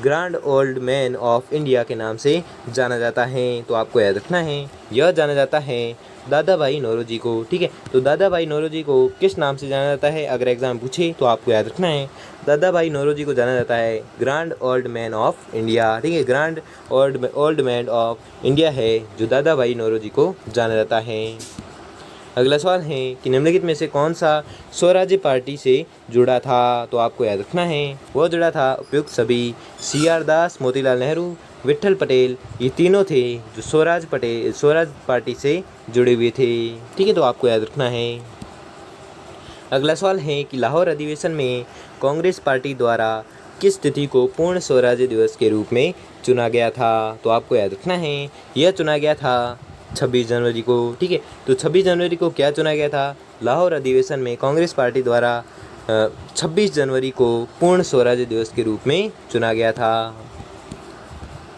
A: grand old man of India के नाम से जाना जाता है? तो आपको याद रखना है यह जाना जाता है दादा भाई नौरोजी को। ठीक है, तो दादा भाई नौरोजी को किस नाम से जाना जाता है? अगर एग्जाम पूछे तो आपको याद रखना है दादा भाई नौरोजी को जाना जाता है grand old man of India. ठीक है, grand old man of India है जो दादा भाई नौरोजी को जाना जाता है। अगला सवाल है कि निम्नलिखित में से कौन सा स्वराज्य पार्टी से जुड़ा था? तो आपको याद रखना है वह जुड़ा था उपयुक्त सभी C.R. दास, मोतीलाल नेहरू, विट्ठल पटेल, ये तीनों थे जो स्वराज पार्टी से जुड़े हुए थे। ठीक है, तो आपको याद रखना है। अगला सवाल है कि लाहौर अधिवेशन में कांग्रेस पार्टी द्वारा किस तिथि को पूर्ण स्वराज्य दिवस के रूप में चुना गया था? तो आपको याद रखना है यह चुना गया था 26 जनवरी को। ठीक है, तो 26 जनवरी को क्या चुना गया था? लाहौर अधिवेशन में कांग्रेस पार्टी द्वारा 26 जनवरी को पूर्ण स्वराज्य दिवस के रूप में चुना गया था।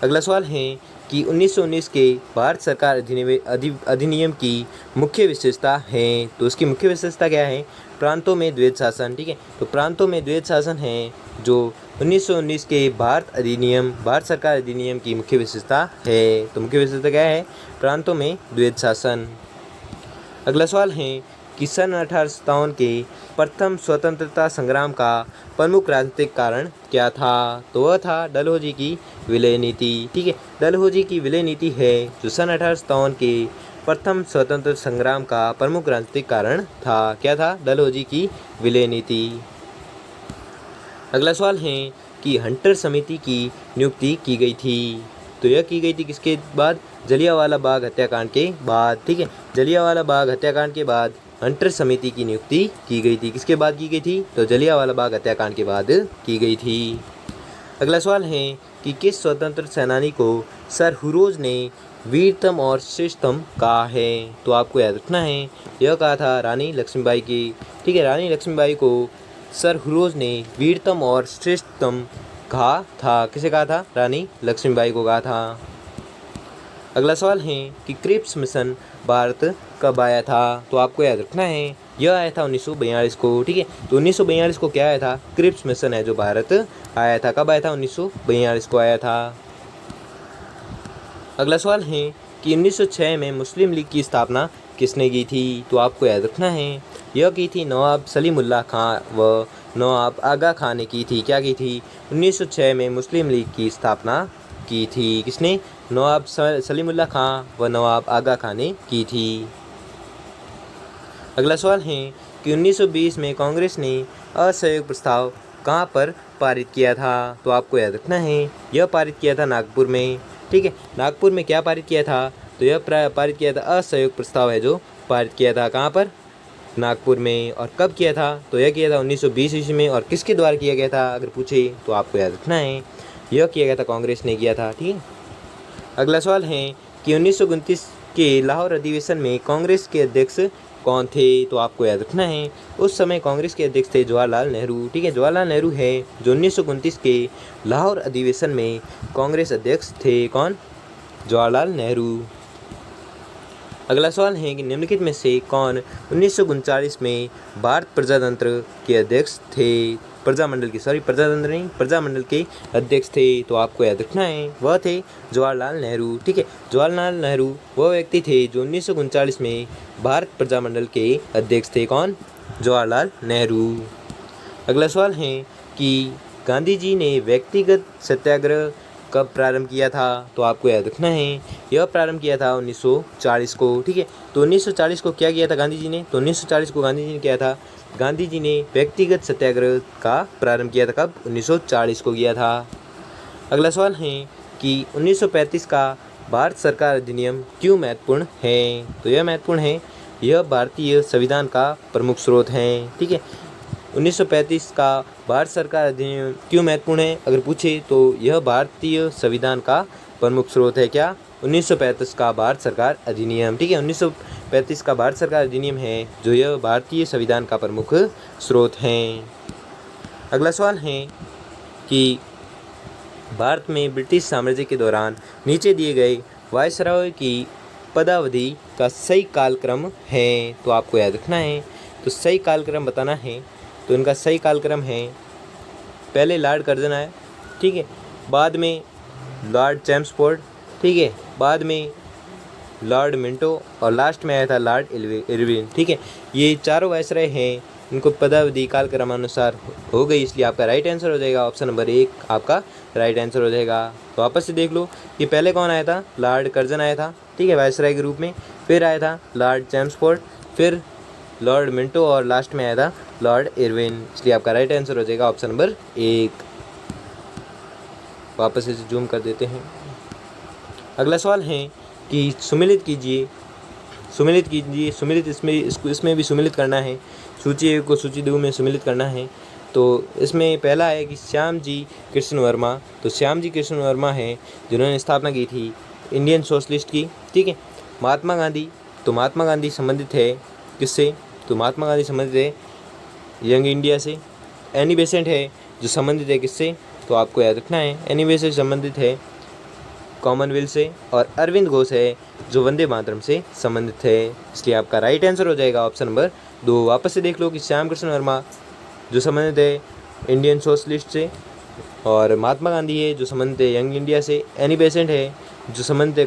A: अगला सवाल है कि 1919 के भारत सरकार अधिनियम की मुख्य विशेषता है। तो उसकी मुख्य विशेषता क्या है? प्रांतों में द्वैध शासन। ठीक है, तो प्रांतों में द्वैध शासन है जो 1919 के भारत सरकार अधिनियम की मुख्य विशेषता है। तो मुख्य विशेषता क्या है? प्रांतों में द्वैध शासन। अगला सवाल है कि सन 1857 के प्रथम स्वतंत्रता संग्राम का प्रमुख राजनीतिक कारण क्या था? तो वह था डलहौजी की विलय नीति। ठीक है, डलहौजी की विलय नीति है जो सन 1857 के प्रथम स्वतंत्र संग्राम का प्रमुख राजनीतिक कारण था। क्या था? डलहौजी की विलय नीति। अगला सवाल है कि हंटर समिति की नियुक्ति की गई थी। तो यह की गई थी किसके बाद? जलियांवाला बाग हत्याकांड के बाद। ठीक है, जलियांवाला बाग हत्याकांड के बाद हंटर समिति की नियुक्ति की गई थी। किसके बाद की गई थी? तो जलियांवाला बाग हत्याकांड के बाद की गई थी। अगला सवाल है कि किस स्वतंत्र सेनानी को सर हुरोज ने वीरतम और श्रेष्ठतम कहा है? तो आपको याद रखना है, यह कहा था रानी लक्ष्मीबाई की। ठीक है, रानी लक्ष्मीबाई को सर हुरोज ने वीरतम और श्रेष्ठतम कहा था। किसे कहा था? रानी लक्ष्मीबाई को कहा था। अगला सवाल है कि क्रिप्स मिशन भारत कब आया था? तो आपको याद रखना है, यह आया था 1942 को। ठीक है, तो 1942 को क्या आया था? क्रिप्स मिशन है जो भारत आया था। कब आया था? 1942 को आया था। अगला सवाल है कि 1906 में मुस्लिम लीग की स्थापना किसने की थी? तो आपको याद रखना है, यह की थी नवाब सलीमुल्लाह खां व नवाब आगा खां ने की थी। क्या की थी? 1906 में मुस्लिम लीग की स्थापना की थी। किसने? नवाब सलीमुल्लाह खां व नवाब आगा खां ने की थी। अगला सवाल है कि 1920 में कांग्रेस ने असहयोग प्रस्ताव कहाँ पर पारित किया था? तो आपको याद रखना है, यह पारित किया था नागपुर में। ठीक है, नागपुर में क्या पारित किया था? तो यह पारित किया था असहयोग प्रस्ताव है जो पारित किया था। कहाँ पर? नागपुर में। और कब किया था? तो यह किया था 1920 ईस्वी में। और किसके द्वारा किया गया था अगर पूछे तो आपको याद रखना है, यह किया गया था कांग्रेस ने किया था। ठीक है, अगला सवाल है कि 1929 के लाहौर अधिवेशन में कांग्रेस के अध्यक्ष कौन थे? तो आपको याद रखना है, उस समय कांग्रेस के अध्यक्ष थे जवाहरलाल नेहरू। ठीक है, जवाहरलाल नेहरू है जो 1929 के लाहौर अधिवेशन में कांग्रेस अध्यक्ष थे। कौन? जवाहरलाल नेहरू। अगला सवाल है कि निम्नलिखित में से कौन 1939 में भारत प्रजातंत्र के अध्यक्ष थे? प्रजामंडल के अध्यक्ष थे। तो आपको याद रखना है, वह थे जवाहरलाल नेहरू। ठीक है, जवाहरलाल नेहरू वह व्यक्ति थे जो 1939 में भारत प्रजामंडल के अध्यक्ष थे। कौन? जवाहरलाल नेहरू। अगला सवाल है कि गांधी जी ने व्यक्तिगत सत्याग्रह कब प्रारंभ किया था? तो आपको याद रखना है, यह प्रारंभ किया था 1940 को। ठीक है, तो 1940 को क्या किया था गांधी जी ने? तो 1940 को गांधी जी ने किया था, गांधी जी ने व्यक्तिगत सत्याग्रह का प्रारंभ किया था। कब? 1940 को किया था। अगला सवाल है कि 1935 का भारत सरकार अधिनियम क्यों महत्वपूर्ण है? तो यह महत्वपूर्ण है, यह भारतीय संविधान का प्रमुख स्रोत है। ठीक है, 1935 का भारत सरकार अधिनियम क्यों महत्वपूर्ण है अगर पूछे तो यह भारतीय संविधान का प्रमुख स्रोत है। क्या? 1935 का भारत सरकार अधिनियम। ठीक है, 1935 का भारत सरकार अधिनियम है जो यह भारतीय संविधान का प्रमुख स्रोत है। अगला सवाल है कि भारत में ब्रिटिश साम्राज्य के दौरान नीचे दिए गए वायसराय की पदावधि का सही कालक्रम है। तो आपको याद रखना है, तो सही कालक्रम बताना है। तो इनका सही कालक्रम है, पहले लॉर्ड कर्जन आया। ठीक है, बाद में लॉर्ड चैम्सफोर्ड। ठीक है, बाद में लॉर्ड मिंटो और लास्ट में आया था लॉर्ड इरविन। ठीक है, ये चारों वायसराय हैं, इनको पदावधि कालक्रमानुसार हो गई, इसलिए आपका राइट आंसर हो जाएगा ऑप्शन नंबर 1 आपका राइट आंसर हो जाएगा। तो वापस से देख लो कि पहले कौन आया था? लॉर्ड कर्जन आया था। ठीक है, वायसराय के रूप में। फिर आया था लॉर्ड चैम्सफोर्ड, फिर लॉर्ड मिंटो और लास्ट में आया था लॉर्ड इरविन, इसलिए आपका राइट आंसर हो जाएगा ऑप्शन नंबर 1। वापस से जूम कर देते हैं। अगला सवाल है कि सुमिलित कीजिए, इसमें भी सुमिलित करना है, सूची 1 को सूची 2 में सुमिलित करना है। तो इसमें पहला है कि श्याम जी कृष्ण वर्मा। तो श्याम जी कृष्ण वर्मा है जिन्होंने स्थापना की थी इंडियन सोशलिस्ट की। ठीक है, महात्मा गांधी, तो महात्मा गांधी संबंधित है किससे? तो महात्मा गांधी संबंधित है यंग इंडिया से। एनी बेसेंट है जो संबंधित है किससे? तो आपको याद रखना है, एनी बेसेंट संबंधित है कॉमनवेल्थ से। और अरविंद घोष है जो वंदे मातरम से संबंधित है, इसलिए आपका राइट आंसर हो जाएगा ऑप्शन नंबर 2। वापस से देख लो कि श्याम कृष्ण वर्मा जो संबंधित है इंडियन सोशलिस्ट से, और महात्मा गांधी है जो संबंधित है यंग इंडिया से। एनी बेसेंट है जो संबंधित है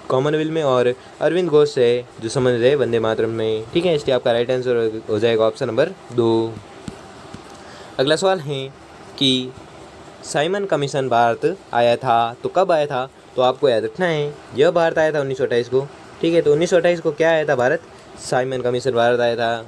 A: कॉमनवेल्थ में, और अरविंद घोष है जो संबंधित है वंदे मातरम में। ठीक है, इसलिए आपका राइट आंसर हो जाएगा ऑप्शन नंबर 2। अगला सवाल है कि साइमन कमीशन भारत आया था तो कब आया था, तो आपको याद रखना है यह भारत आया था 1928 को। ठीक है, तो 1928 को क्या आया था भारत, साइमन कमीशन भारत आया था।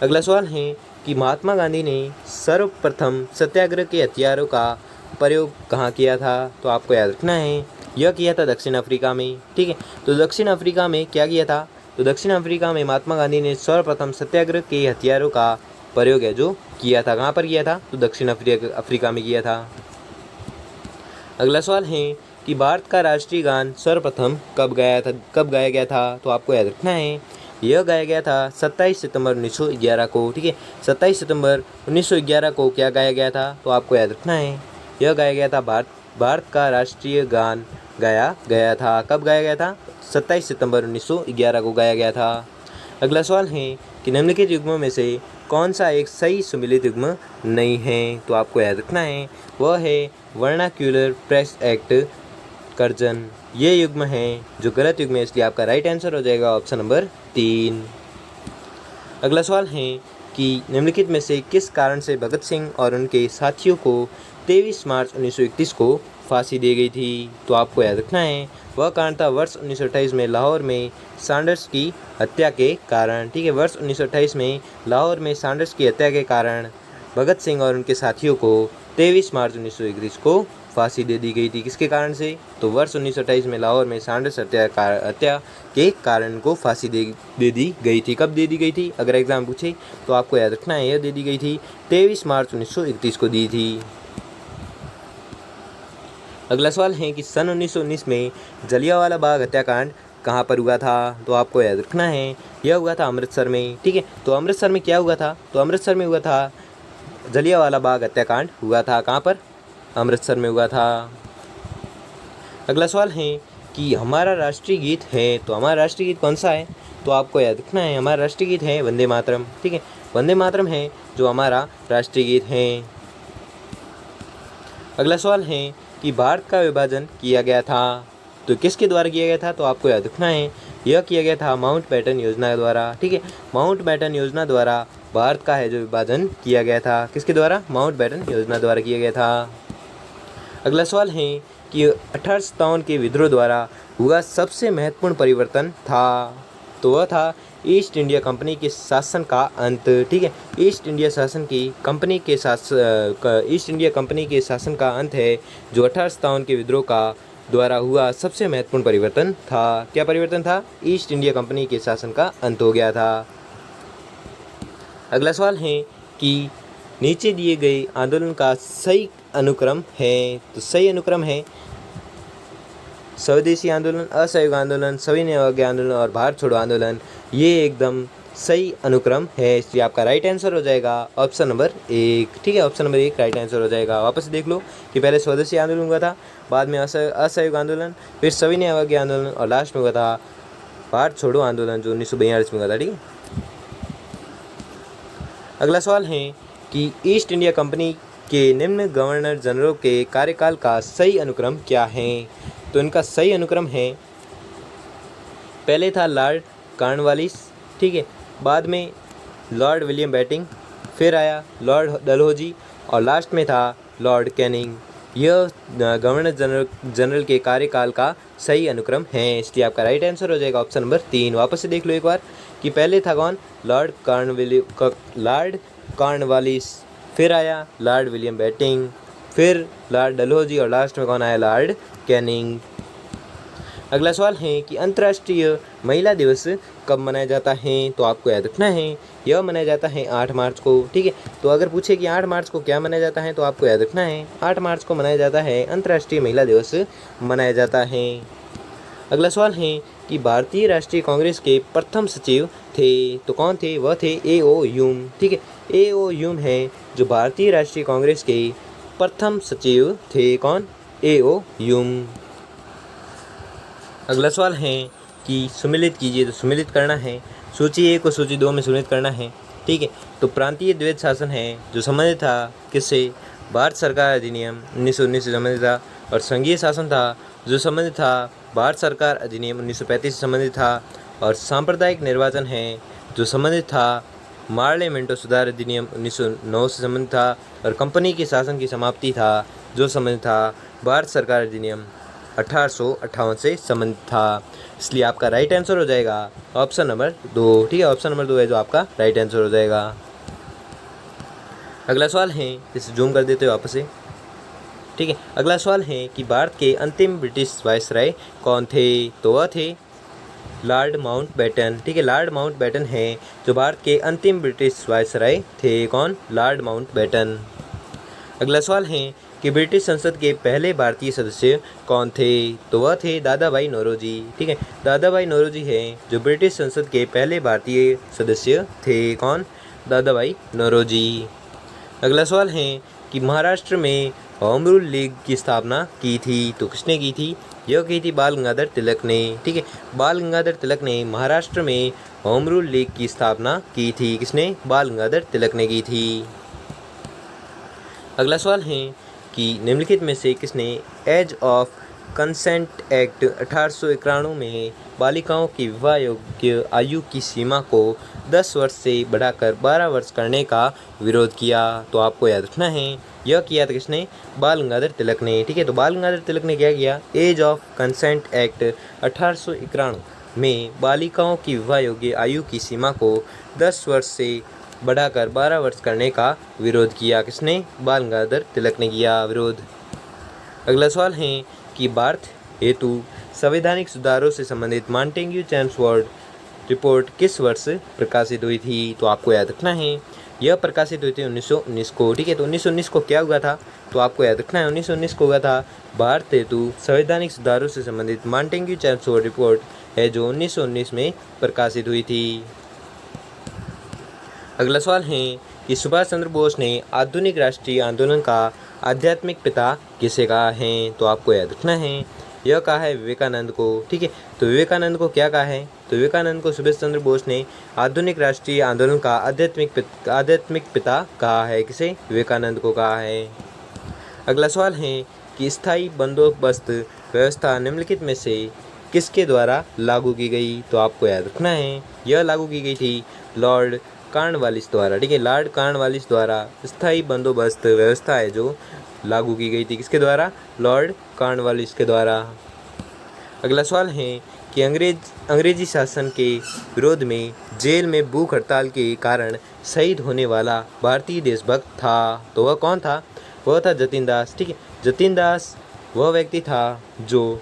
A: अगला सवाल है कि महात्मा गांधी ने सर्वप्रथम सत्याग्रह के हथियारों का प्रयोग कहाँ किया था, तो आपको याद रखना है यह किया था दक्षिण अफ्रीका में। ठीक है, तो दक्षिण अफ्रीका में क्या किया था, तो दक्षिण अफ्रीका में महात्मा गांधी ने सर्वप्रथम सत्याग्रह के हथियारों का प्रयोग है जो किया था। कहाँ पर किया था, तो दक्षिण अफ्रीका में किया था। अगला सवाल है कि भारत का राष्ट्रीय गान सर्वप्रथम कब गाया गया था, तो आपको याद रखना है यह गाया गया था 27 सितंबर 1911 को। ठीक है, 27 सितंबर 1911 को क्या गाया गया था, तो आपको याद रखना है यह गाया गया था भारत का राष्ट्रीय गान गाया गया था। कब गाया गया था, 27 सितंबर 1911 को गाया गया था। अगला सवाल है कि निम्नलिखित युग्मों में से कौन सा एक सही सुमेलित युग्म नहीं है, तो आपको याद रखना है वह है वर्नाक्यूलर प्रेस एक्ट कर्जन। ये युग्म है जो गलत युग्म है, इसलिए आपका राइट आंसर हो जाएगा ऑप्शन नंबर 3। अगला सवाल है कि निम्नलिखित में से किस कारण से भगत सिंह और उनके साथियों को 23 मार्च 1931 को फांसी दी गई थी, तो आपको याद रखना है वह कारण था वर्ष 1928 में लाहौर में सैंडर्स की हत्या के कारण। ठीक है, वर्ष 1928 में लाहौर में सैंडर्स की हत्या के कारण भगत सिंह और उनके साथियों को 23 मार्च 1931 को फांसी दे दी गई थी। किसके कारण से, तो वर्ष 1928 में लाहौर में सैंडर्स हत्या के कारण को फांसी दे दी गई थी। कब दे दी गई थी, अगर एग्जाम पूछे तो आपको याद रखना है यह दे दी गई थी 23 मार्च 1931 को दी थी। अगला सवाल है कि सन 1919 में जलियांवाला बाग हत्याकांड कहाँ पर हुआ था, तो आपको याद रखना है यह हुआ था अमृतसर में। ठीक है, तो अमृतसर में क्या हुआ था, तो अमृतसर में हुआ था जलियांवाला बाग हत्याकांड हुआ था। कहाँ पर, अमृतसर में हुआ था। अगला सवाल है कि हमारा राष्ट्रीय गीत है, तो हमारा राष्ट्रीय गीत कौन सा है, तो आपको याद रखना है हमारा राष्ट्रीय गीत है वंदे मातरम। ठीक है, वंदे मातरम है जो हमारा राष्ट्रीय गीत है। अगला सवाल है कि भारत का विभाजन किया गया था, तो किसके द्वारा किया गया था, तो आपको याद रखना है यह किया गया था माउंटबेटन योजना द्वारा। ठीक है, माउंटबेटन योजना द्वारा भारत का है जो विभाजन किया गया था। किसके द्वारा, माउंटबेटन योजना द्वारा किया गया था। अगला सवाल है कि 1857 के विद्रोह द्वारा हुआ सबसे महत्वपूर्ण परिवर्तन था, तो वह था ईस्ट इंडिया कंपनी के शासन का अंत। ठीक है, ईस्ट इंडिया कंपनी के शासन का अंत है जो 1857 के विद्रोह का द्वारा हुआ सबसे महत्वपूर्ण परिवर्तन था। क्या परिवर्तन था, ईस्ट इंडिया कंपनी के शासन का अंत हो गया था। अगला सवाल है कि नीचे दिए गए आंदोलन का सही अनुक्रम है, तो सही अनुक्रम है स्वदेशी आंदोलन, असहयोग आंदोलन, सविनय अवज्ञा आंदोलन और भारत छोड़ो आंदोलन। ये एकदम सही अनुक्रम है, इसलिए आपका राइट आंसर हो जाएगा ऑप्शन नंबर 1। ठीक है, ऑप्शन नंबर 1 राइट आंसर हो जाएगा। वापस देख लो कि पहले स्वदेशी आंदोलन हुआ था, बाद में असहयोग आंदोलन, फिर सविनय अवज्ञा आंदोलन और लास्ट में हुआ था भारत छोड़ो आंदोलन जो 1942 में हुआ था। ठीक है, अगला सवाल है कि ईस्ट इंडिया कंपनी के निम्न गवर्नर जनरल के कार्यकाल का सही अनुक्रम क्या है, तो इनका सही अनुक्रम है, पहले था लॉर्ड कॉर्नवालिस। ठीक है, बाद में लॉर्ड विलियम बेंटिंक, फिर आया लॉर्ड डलहौजी और लास्ट में था लॉर्ड कैनिंग। यह गवर्नर जनरल के कार्यकाल का सही अनुक्रम है, इसलिए आपका राइट आंसर हो जाएगा ऑप्शन नंबर 3। वापस से देख लो एक बार कि पहले था कौन, लॉर्ड कॉर्नवालिस, फिर आया लॉर्ड विलियम बेंटिंक, फिर लॉर्ड डलहौजी और लास्ट में कौन आया, लॉर्ड कैनिंग। अगला सवाल है कि अंतर्राष्ट्रीय महिला दिवस कब मनाया जाता है, तो आपको याद रखना है यह मनाया जाता है 8 मार्च को। ठीक है, तो अगर पूछे कि 8 मार्च को क्या मनाया जाता है, तो आपको याद रखना है 8 मार्च को मनाया जाता है अंतर्राष्ट्रीय महिला दिवस मनाया जाता है। अगला सवाल है कि भारतीय राष्ट्रीय कांग्रेस के प्रथम सचिव थे, तो कौन थे, वह थे A.O. ह्यूम। ठीक है, A.O. ह्यूम है जो भारतीय राष्ट्रीय कांग्रेस के प्रथम सचिव थे, कौन, A.O. ह्यूम। अगला सवाल है कि सुमेलित कीजिए, तो सुमेलित करना है सूची 1 को सूची 2 में सुमेलित करना है। ठीक है, तो प्रांतीय द्वैध शासन है जो संबंधित था किससे, भारत सरकार अधिनियम 1919 से संबंधित था, और संघीय शासन था जो संबंधित था भारत सरकार अधिनियम 1935 से संबंधित था। और सांप्रदायिक निर्वाचन है जो संबंधित था पार्लियामेंटो सुधार अधिनियम 1909 से संबंधित था। और कंपनी के शासन की समाप्ति था जो संबंधित था भारत सरकार अधिनियम 1858 से संबंधित था। इसलिए आपका राइट आंसर हो जाएगा ऑप्शन नंबर 2। ठीक है, ऑप्शन नंबर 2 है जो आपका राइट आंसर हो जाएगा। अगला सवाल है, इसे जूम कर देते हो वापस से। ठीक है, अगला सवाल है कि भारत के अंतिम ब्रिटिश वायसराय कौन थे? तो वह थे लॉर्ड माउंटबेटन। ठीक है, लॉर्ड माउंटबेटन है जो भारत के अंतिम ब्रिटिश वायसराय थे। कौन? Lord Mountbatten. अगला सवाल है कि ब्रिटिश संसद के पहले भारतीय सदस्य कौन थे? तो वह थे दादा भाई नौरोजी। ठीक है, दादा भाई नौरोजी है जो ब्रिटिश संसद के पहले भारतीय सदस्य थे। कौन? दादा भाई नौरोजी। अगला सवाल है कि महाराष्ट्र में होम रूल लीग की स्थापना की थी। तो किसने की थी? यह की थी बाल गंगाधर तिलक ने। ठीक है, बाल गंगाधर तिलक ने महाराष्ट्र में होम रूल लीग की स्थापना की थी। किसने? बाल गंगाधर तिलक ने की थी। अगला सवाल है कि निम्नलिखित में से किसने एज ऑफ कंसेंट एक्ट 1891 में बालिकाओं की विवाह योग्य आयु की सीमा को 10 वर्ष से बढ़ाकर 12 वर्ष करने का विरोध किया? तो आपको याद रखना है यह किया था किसने? बाल गंगाधर तिलक ने। ठीक है, तो बाल गंगाधर तिलक ने क्या किया? एज ऑफ कंसेंट एक्ट 1891 में बालिकाओं की विवाह योग्य आयु की सीमा को 10 वर्ष से बढ़ाकर 12 वर्ष करने का विरोध किया। किसने? बाल गंगाधर तिलक ने किया विरोध। अगला सवाल है कि भारत हेतु संवैधानिक सुधारों से संबंधित मॉन्टेग्यू चैम्सफोर्ड रिपोर्ट किस वर्ष प्रकाशित हुई थी? तो आपको याद रखना है यह प्रकाशित हुई थी 1919 को। ठीक है, तो 1919 को क्या हुआ था? तो आपको याद रखना है 1919 को हुआ था भारत हेतु संवैधानिक सुधारों से संबंधित मॉन्टेग्यू चैम्सफोर्ड रिपोर्ट है जो 1919 में प्रकाशित हुई थी। अगला सवाल है कि सुभाष चंद्र बोस ने आधुनिक राष्ट्रीय आंदोलन का आध्यात्मिक पिता किसे कहा है? तो आपको याद रखना है यह कहा है विवेकानंद को। ठीक है, तो विवेकानंद को क्या कहा है? तो विवेकानंद को सुभाष चंद्र बोस ने आधुनिक राष्ट्रीय आंदोलन का आध्यात्मिक पिता कहा है। किसे? विवेकानंद को कहा है। अगला सवाल है कि स्थायी बंदोबस्त व्यवस्था निम्नलिखित में से किसके द्वारा लागू की गई? तो आपको याद रखना है यह लागू की गई थी लॉर्ड कॉर्नवालिस द्वारा। ठीक है, लॉर्ड कॉर्नवालिस द्वारा स्थायी बंदोबस्त व्यवस्था है जो लागू की गई थी। किसके द्वारा? लॉर्ड कॉर्नवालिस के द्वारा। अगला सवाल है कि अंग्रेजी शासन के विरोध में जेल में भूख हड़ताल के कारण शहीद होने वाला भारतीय देशभक्त था। तो वह कौन था? वह था जतिन दास। ठीक है, जतिन दास वह व्यक्ति था जो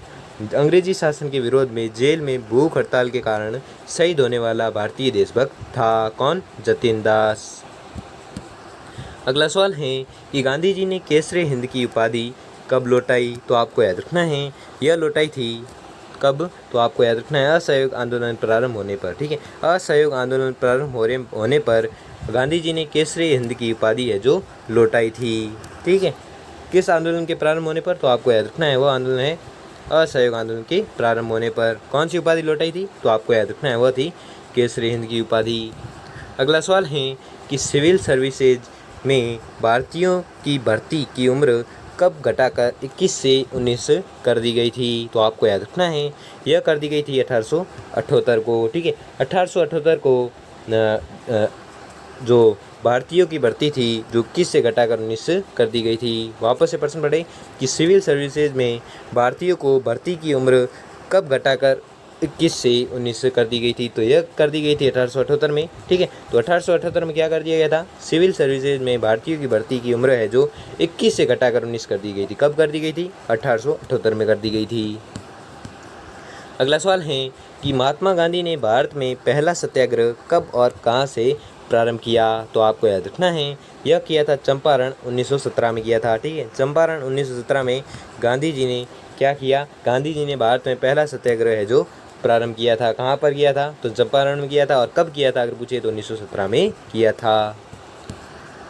A: अंग्रेजी शासन के विरोध में जेल में भूख हड़ताल के कारण शहीद होने वाला भारतीय देशभक्त था। कौन? जतिन दास। अगला सवाल है कि गांधी जी ने केसरे हिंद की उपाधि कब लौटाई? तो आपको याद रखना है यह लौटाई थी कब? तो आपको याद रखना है असहयोग आंदोलन प्रारंभ होने पर। ठीक है, असहयोग आंदोलन प्रारंभ होने पर गांधी जी ने केसरे हिंद की उपाधि है जो लौटाई थी। ठीक है, किस आंदोलन के प्रारंभ होने पर? तो आपको याद रखना है वह आंदोलन है असहयोग आंदोलन के प्रारंभ होने पर। कौन सी उपाधि लौटाई थी? तो आपको याद रखना है वह थी केसरी हिंद की उपाधि। अगला सवाल है कि सिविल सर्विसेज में भारतीयों की भर्ती की उम्र कब घटाकर 21 से 19 कर दी गई थी? तो आपको याद रखना है यह कर दी गई थी 1878 को। ठीक है, 1878 को जो भारतीयों की भर्ती थी जो 21 से घटाकर 19 कर दी गई थी। वापस से प्रश्न पढ़े कि सिविल सर्विसेज में भारतीयों को भर्ती की उम्र कब घटाकर 21 से 19 कर दी गई थी? तो यह कर दी गई थी 1878 में। ठीक है, तो 1878 में क्या कर दिया गया था? सिविल सर्विसेज में भारतीयों की भर्ती की उम्र है जो 21 से घटाकर 19 कर दी गई थी। कब कर दी गई थी? 1878 में कर दी गई थी। अगला सवाल है कि महात्मा गांधी ने भारत में पहला सत्याग्रह कब और कहाँ से प्रारंभ किया? तो आपको याद रखना है यह किया था चंपारण 1917 में किया था। ठीक है, चंपारण 1917 में गांधी जी ने क्या किया? गांधी जी ने भारत में पहला सत्याग्रह है जो प्रारंभ किया था। कहाँ पर किया था? तो चंपारण में किया था। और कब किया था अगर पूछे तो 1917 में किया था।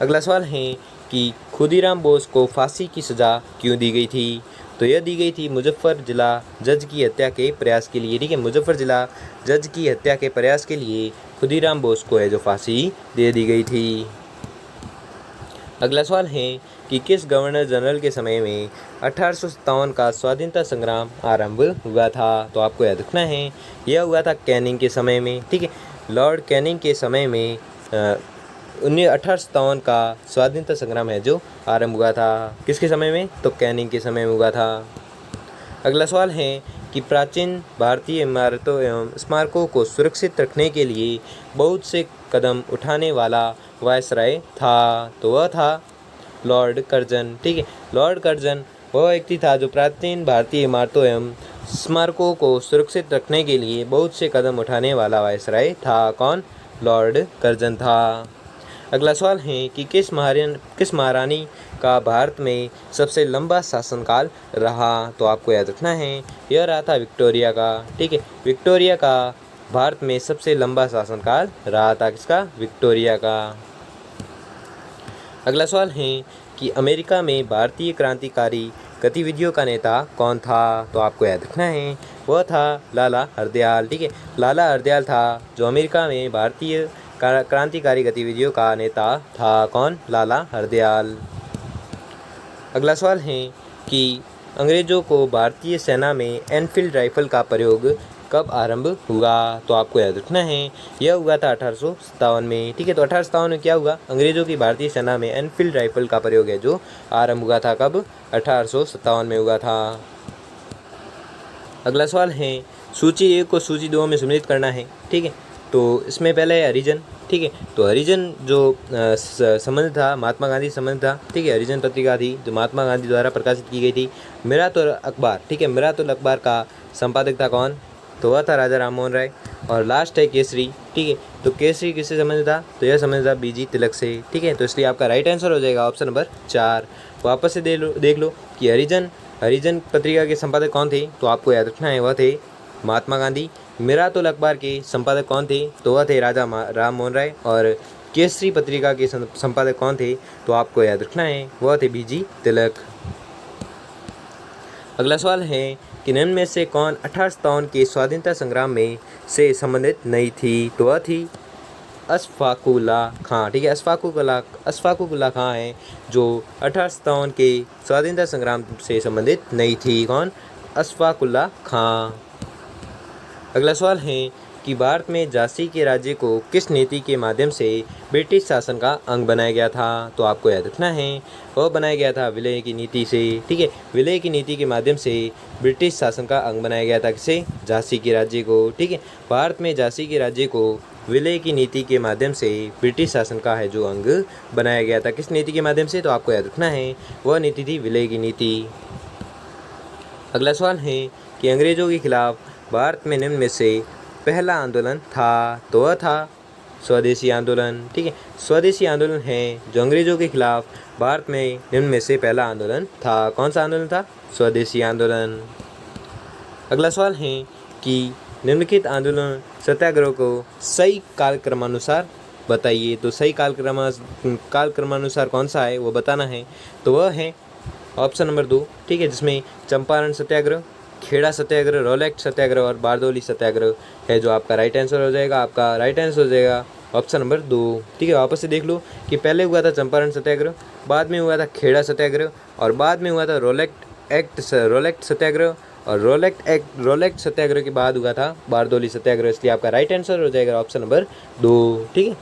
A: अगला सवाल है कि खुदीराम बोस को फांसी की सज़ा क्यों दी गई थी? तो यह दी गई थी मुजफ्फर जिला जज की हत्या के प्रयास के लिए। ठीक है, मुजफ्फर जिला जज की हत्या के प्रयास के लिए खुदीराम बोस को है जो फांसी दे दी गई थी। अगला सवाल है कि किस गवर्नर जनरल के समय में 1857 का स्वाधीनता संग्राम आरंभ हुआ था? तो आपको याद रखना है यह हुआ था कैनिंग के समय में, ठीक है। लॉर्ड कैनिंग के समय में 1857 का स्वाधीनता संग्राम है जो आरंभ हुआ था। किसके समय में? तो कैनिंग के समय में हुआ था। अगला सवाल है कि प्राचीन भारतीय इमारतों एवं स्मारकों को सुरक्षित रखने के लिए बहुत से कदम उठाने वाला वायसराय था? तो वह था लॉर्ड कर्जन, ठीक है। लॉर्ड कर्जन वह व्यक्ति था जो प्राचीन भारतीय इमारतों एवं स्मारकों को सुरक्षित रखने के लिए बहुत से कदम उठाने वाला वायसराय था। कौन? लॉर्ड कर्जन था। अगला सवाल है कि किस महारानी का भारत में सबसे लंबा शासनकाल रहा? तो आपको याद रखना है यह रहा था विक्टोरिया का, ठीक है। विक्टोरिया का भारत में सबसे लंबा शासनकाल रहा था। किसका? विक्टोरिया का। अगला सवाल है कि अमेरिका में भारतीय क्रांतिकारी गतिविधियों का नेता कौन था? तो आपको याद रखना है वह था लाला हरदयाल, ठीक है। लाला हरदयाल था जो अमेरिका में भारतीय क्रांतिकारी गतिविधियों का नेता था। कौन? लाला हरदयाल। अगला सवाल है कि अंग्रेज़ों को भारतीय सेना में एनफील्ड राइफल का प्रयोग कब आरंभ हुआ? तो आपको याद रखना है यह हुआ था 1857 में, ठीक है। तो 1857 में क्या हुआ? अंग्रेज़ों की भारतीय सेना में एनफील्ड राइफल का प्रयोग है जो आरंभ हुआ था। कब? 1857 में हुआ था। अगला सवाल है सूची 1 को सूची 2 में सम्मिलित करना है, ठीक है। तो इसमें पहले है हरिजन, ठीक है। तो हरिजन जो संबंध था महात्मा गांधी संबंध था, ठीक है। हरिजन पत्रिका थी जो महात्मा गांधी द्वारा प्रकाशित की गई थी। मिरातुल अखबार, ठीक है। मिरातुल अखबार का संपादक था कौन? तो वह था राजा राम मोहन राय। और लास्ट है केसरी, ठीक है। तो केसरी किससे संबंधित था? तो यह संबंधित था बीजी तिलक से, ठीक है। तो इसलिए आपका राइट आंसर हो जाएगा ऑप्शन नंबर 4। वापस से देख लो कि हरिजन पत्रिका के संपादक कौन थे? तो आपको याद रखना है वह थे महात्मा गांधी। मिरातुल अखबार के संपादक कौन थे? तो वह थे राजा राम मोहन राय। और केसरी पत्रिका के संपादक कौन थे? तो आपको याद रखना है वह थे बीजी तिलक। अगला सवाल है कि निम्न में से कौन 1857 के स्वाधीनता संग्राम में से संबंधित नहीं थी? तो वह थी अशफाकुल्ला खां, ठीक है। अशफाकुल्ला खां है जो 1857 के स्वाधीनता संग्राम से संबंधित नहीं थी। कौन? अशफाकुल्ला खां। अगला सवाल है कि भारत में झांसी के राज्य को किस नीति के माध्यम से ब्रिटिश शासन का अंग बनाया गया था? तो आपको याद रखना है वह बनाया गया था विलय की नीति से, ठीक है। विलय की नीति के माध्यम से ब्रिटिश शासन का अंग बनाया गया था। किसे? झांसी के राज्य को, ठीक है। भारत में झांसी के राज्य को विलय की नीति के माध्यम से ब्रिटिश शासन का है जो अंग बनाया गया था। किस नीति के माध्यम से? तो आपको याद रखना है वह नीति थी विलय की नीति। अगला सवाल है कि अंग्रेजों के खिलाफ भारत में निम्न में से पहला आंदोलन था? तो वह था स्वदेशी आंदोलन, ठीक है। स्वदेशी आंदोलन है जो अंग्रेजों के खिलाफ भारत में निम्न में से पहला आंदोलन था। कौन सा आंदोलन था? स्वदेशी आंदोलन। अगला सवाल है कि निम्नलिखित आंदोलन सत्याग्रह को सही कालक्रमानुसार बताइए। तो सही कालक्रमानुसार कौन सा है वो बताना है। तो वह है ऑप्शन नंबर 2, ठीक है। जिसमें चंपारण सत्याग्रह, खेड़ा सत्याग्रह, रोलेक्ट सत्याग्रह और बारदौली सत्याग्रह है जो आपका राइट आंसर हो जाएगा। आपका राइट आंसर हो जाएगा ऑप्शन नंबर 2, ठीक है। वापस से देख लो कि पहले हुआ था चंपारण सत्याग्रह, बाद में हुआ था खेड़ा सत्याग्रह और बाद में हुआ था रोलेक्ट सत्याग्रह और रोलेक्ट सत्याग्रह के बाद हुआ था बारदौली सत्याग्रह। इसलिए आपका राइट आंसर हो जाएगा ऑप्शन नंबर 2, ठीक है।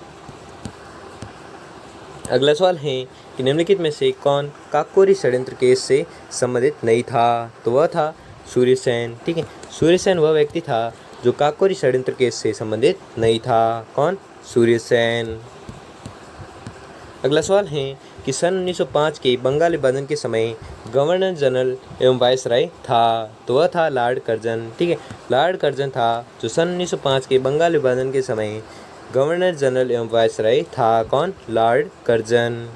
A: अगला सवाल है कि निम्नलिखित में से कौन काकोरी षड्यंत्र केस से संबंधित नहीं था? तो वह था सूर्यसेन, ठीक है। सूर्यसेन वह व्यक्ति था जो काकोरी षड्यंत्र केस से संबंधित नहीं था। कौन? सूर्यसेन। अगला सवाल है कि सन 1905 के बंगाल विभाजन के समय गवर्नर जनरल एवं वायसराय था? तो वह था लॉर्ड कर्जन, ठीक है। लॉर्ड कर्जन था जो सन 1905 के बंगाल विभाजन के समय गवर्नर जनरल एवं वायसराय था। कौन? Lord Curzon.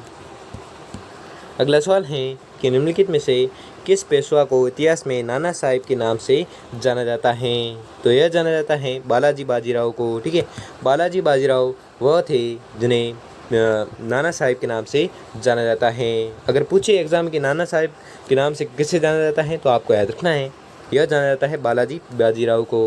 A: अगला सवाल है कि निम्नलिखित में से किस पेशवा को इतिहास में नाना साहिब के नाम से जाना जाता है? तो यह जाना जाता है बालाजी बाजीराव को, ठीक है। बालाजी बाजीराव वह थे जिन्हें नाना साहिब के नाम से जाना जाता है। अगर पूछे एग्जाम के नाना साहिब के नाम से किससे जाना जाता है तो आपको याद रखना है यह जाना जाता है बालाजी बाजीराव को।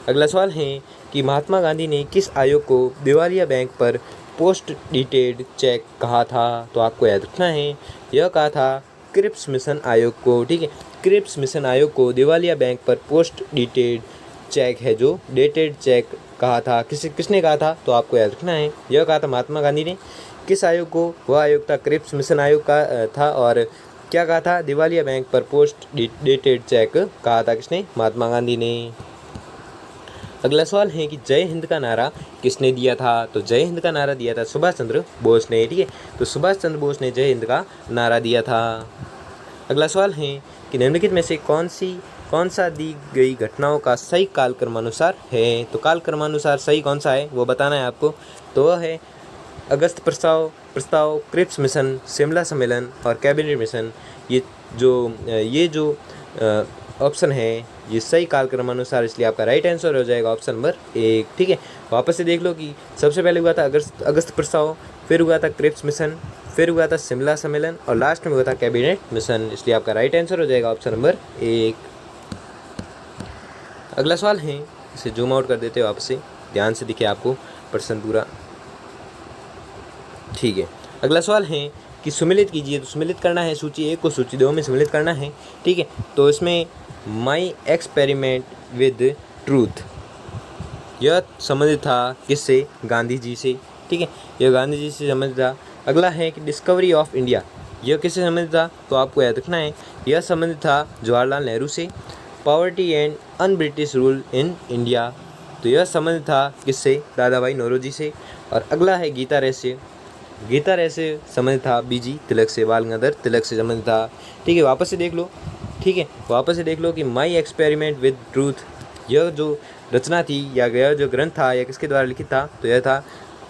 A: अगला सवाल है कि महात्मा गांधी ने किस आयोग को दिवालिया बैंक पर पोस्ट डेटेड चेक कहा था? तो आपको याद रखना है, यह कहा था क्रिप्स मिशन आयोग को। ठीक है, क्रिप्स मिशन आयोग को दिवालिया बैंक पर पोस्ट डेटेड चेक है जो डेटेड चेक कहा था। किसने कहा था? तो आपको याद रखना है, यह कहा था महात्मा गांधी ने। किस आयोग को? वह आयोग था क्रिप्स मिशन आयोग का था। और क्या कहा था? दिवालिया बैंक पर पोस्ट डेटेड चेक कहा था किसने? महात्मा गांधी ने। अगला सवाल है कि जय हिंद का नारा किसने दिया था? तो जय हिंद का नारा दिया था सुभाष चंद्र बोस ने। ठीक है, तो सुभाष चंद्र बोस ने जय हिंद का नारा दिया था। अगला सवाल है कि निम्नलिखित में से कौन सा दी गई घटनाओं का सही कालक्रमानुसार है? तो कालक्रमानुसार सही कौन सा है वो बताना है आपको। तो वह है अगस्त प्रस्ताव, क्रिप्स मिशन, शिमला सम्मेलन और कैबिनेट मिशन। ये जो ऑप्शन है ये सही कालक्रमानुसार, इसलिए आपका राइट आंसर हो जाएगा ऑप्शन नंबर 1। ठीक है, वापस से देख लो कि सबसे पहले हुआ था अगस्त प्रस्ताव, फिर हुआ था क्रिप्स मिशन, फिर हुआ था शिमला सम्मेलन और लास्ट में हुआ था कैबिनेट मिशन, इसलिए आपका राइट आंसर हो जाएगा ऑप्शन नंबर 1। अगला सवाल है, इसे जूम आउट कर देते हो वापस से, ध्यान से दिखे आपको प्रश्न पूरा। ठीक है, अगला सवाल है कि सम्मिलित कीजिए। तो सम्मिलित करना है सूची 1 को सूची 2 में सम्मिलित करना है। ठीक है, तो इसमें माई एक्सपेरिमेंट विद ट्रूथ यह संबंधित था किससे? गांधी जी से। ठीक है, यह गांधी जी से संबंधित था। अगला है कि डिस्कवरी ऑफ इंडिया यह किससे संबंधित था? तो आपको याद रखना है, यह संबंधित था जवाहरलाल नेहरू से। Poverty and un British rule in India तो यह संबंधित था किससे? दादा भाई नौरोजी से। और अगला है गीता रहस्य संबंधित था बीजी तिलक से, बाल गंगाधर तिलक से संबंधित था। ठीक है, वापस से देख लो। ठीक है, वापस से देख लो कि माई एक्सपेरिमेंट विद ट्रूथ यह जो रचना थी या यह जो ग्रंथ था यह किसके द्वारा लिखित था? तो यह था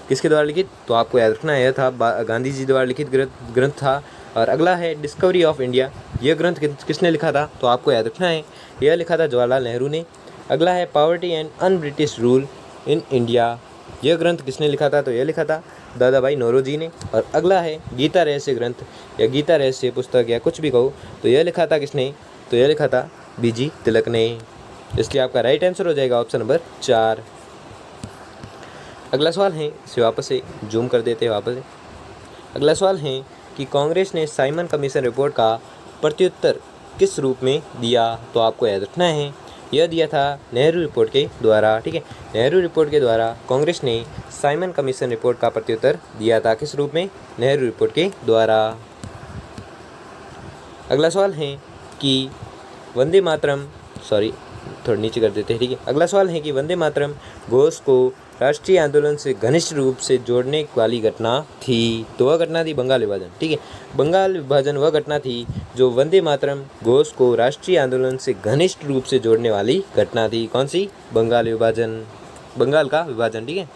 A: किसके द्वारा लिखित? तो आपको याद रखना है, यह था गांधी जी द्वारा लिखित ग्रंथ था। और अगला है डिस्कवरी ऑफ इंडिया यह ग्रंथ किसने लिखा था? तो आपको याद रखना है, यह लिखा था जवाहरलाल नेहरू ने। अगला है poverty and un British rule in India यह ग्रंथ किसने लिखा था? तो यह लिखा था दादा भाई नौरोजी ने। और अगला है गीता रहस्य ग्रंथ या गीता रहस्य पुस्तक या कुछ भी कहो, तो यह लिखा था किसने? तो यह लिखा था बीजी तिलक ने, इसलिए आपका राइट आंसर हो जाएगा ऑप्शन नंबर 4। अगला सवाल है, इसे वापस से जूम कर देते हैं वापस से। अगला सवाल है कि कांग्रेस ने साइमन कमीशन रिपोर्ट का प्रत्युत्तर किस रूप में दिया? तो आपको याद रखना है, यह दिया था नेहरू रिपोर्ट के द्वारा। ठीक है, नेहरू रिपोर्ट के द्वारा कांग्रेस ने साइमन कमीशन रिपोर्ट का प्रत्युत्तर दिया था किस रूप में? नेहरू रिपोर्ट के द्वारा। अगला सवाल है कि वंदे मातरम थोड़ा नीचे कर देते हैं। ठीक है, अगला सवाल है कि वंदे मातरम घोष को राष्ट्रीय आंदोलन से घनिष्ठ रूप से जोड़ने वाली घटना थी। तो वह घटना थी बंगाल विभाजन। ठीक है, बंगाल विभाजन वह घटना थी जो वंदे मातरम घोष को राष्ट्रीय आंदोलन से घनिष्ठ रूप से जोड़ने वाली घटना थी। कौन सी? बंगाल का विभाजन। ठीक है,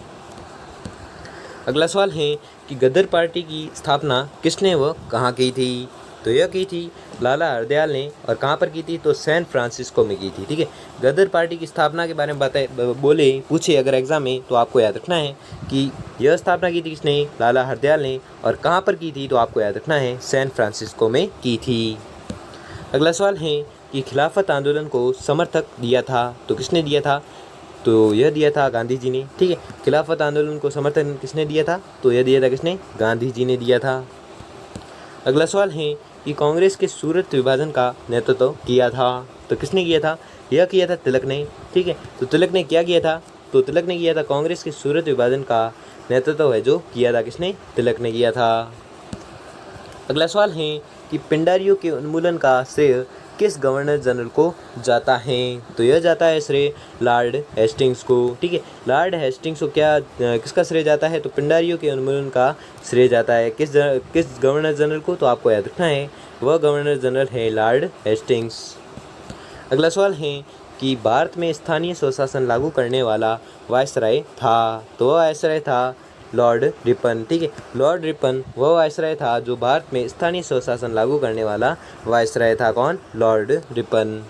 A: अगला सवाल है कि गदर पार्टी की स्थापना किसने व कहाँ की थी? तो यह की थी लाला हरदयाल ने। और कहाँ पर की थी? तो सैन फ्रांसिस्को में की थी। ठीक है, गदर पार्टी की स्थापना के बारे में पूछे अगर एग्जाम में, तो आपको याद रखना है कि यह स्थापना की थी किसने? लाला हरदयाल ने। और कहाँ पर की थी? तो आपको याद रखना है सैन फ्रांसिस्को में की थी। अगला सवाल है कि खिलाफत आंदोलन को समर्थक दिया था, तो किसने दिया था? तो यह दिया था गांधी जी ने। ठीक है, खिलाफत आंदोलन को समर्थन किसने दिया था? तो यह दिया था किसने? गांधी जी ने दिया था। अगला सवाल है कि कांग्रेस के सूरत विभाजन का नेतृत्व किया था, तो किसने किया था? यह किया था तिलक ने। ठीक है, तो तिलक ने क्या किया था? तो तिलक ने किया था कांग्रेस के सूरत विभाजन का नेतृत्व है जो किया था किसने? तिलक ने किया था। अगला सवाल है कि पिंडारियों के उन्मूलन का श्रेय किस गवर्नर जनरल को जाता है? तो यह जाता है श्रेय लॉर्ड हेस्टिंग्स को। ठीक है, लॉर्ड हेस्टिंग्स को किसका श्रेय जाता है? तो पिंडारियों के उन्मूलन का श्रेय जाता है किस गवर्नर जनरल को? तो आपको याद रखना है, वह गवर्नर जनरल है लॉर्ड हेस्टिंग्स। अगला सवाल है कि भारत में स्थानीय स्वशासन लागू करने वाला वायसराय था, तो वह वायसराय था लॉर्ड रिपन। ठीक है, लॉर्ड रिपन वह वायसराय था जो भारत में स्थानीय स्वशासन लागू करने वाला वायसराय था। कौन? Lord Ripon.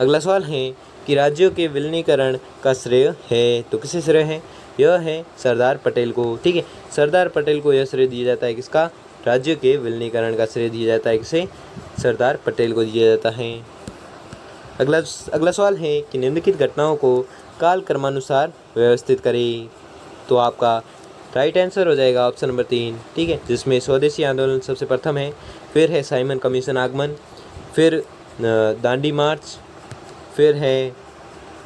A: अगला सवाल है कि राज्यों के विलीनीकरण का श्रेय है, तो किसे श्रेय है? यह है सरदार पटेल को। ठीक है, सरदार पटेल को यह श्रेय दिया जाता है किसका? राज्यों के विलीनीकरण का श्रेय दिया जाता है किसे? सरदार पटेल को दिया जाता है। अगला सवाल है कि निम्नलिखित घटनाओं को काल क्रमानुसार व्यवस्थित करें। तो आपका राइट आंसर हो जाएगा ऑप्शन नंबर 3, ठीक है, जिसमें स्वदेशी आंदोलन सबसे प्रथम है, फिर है साइमन कमीशन आगमन, फिर दांडी मार्च, फिर है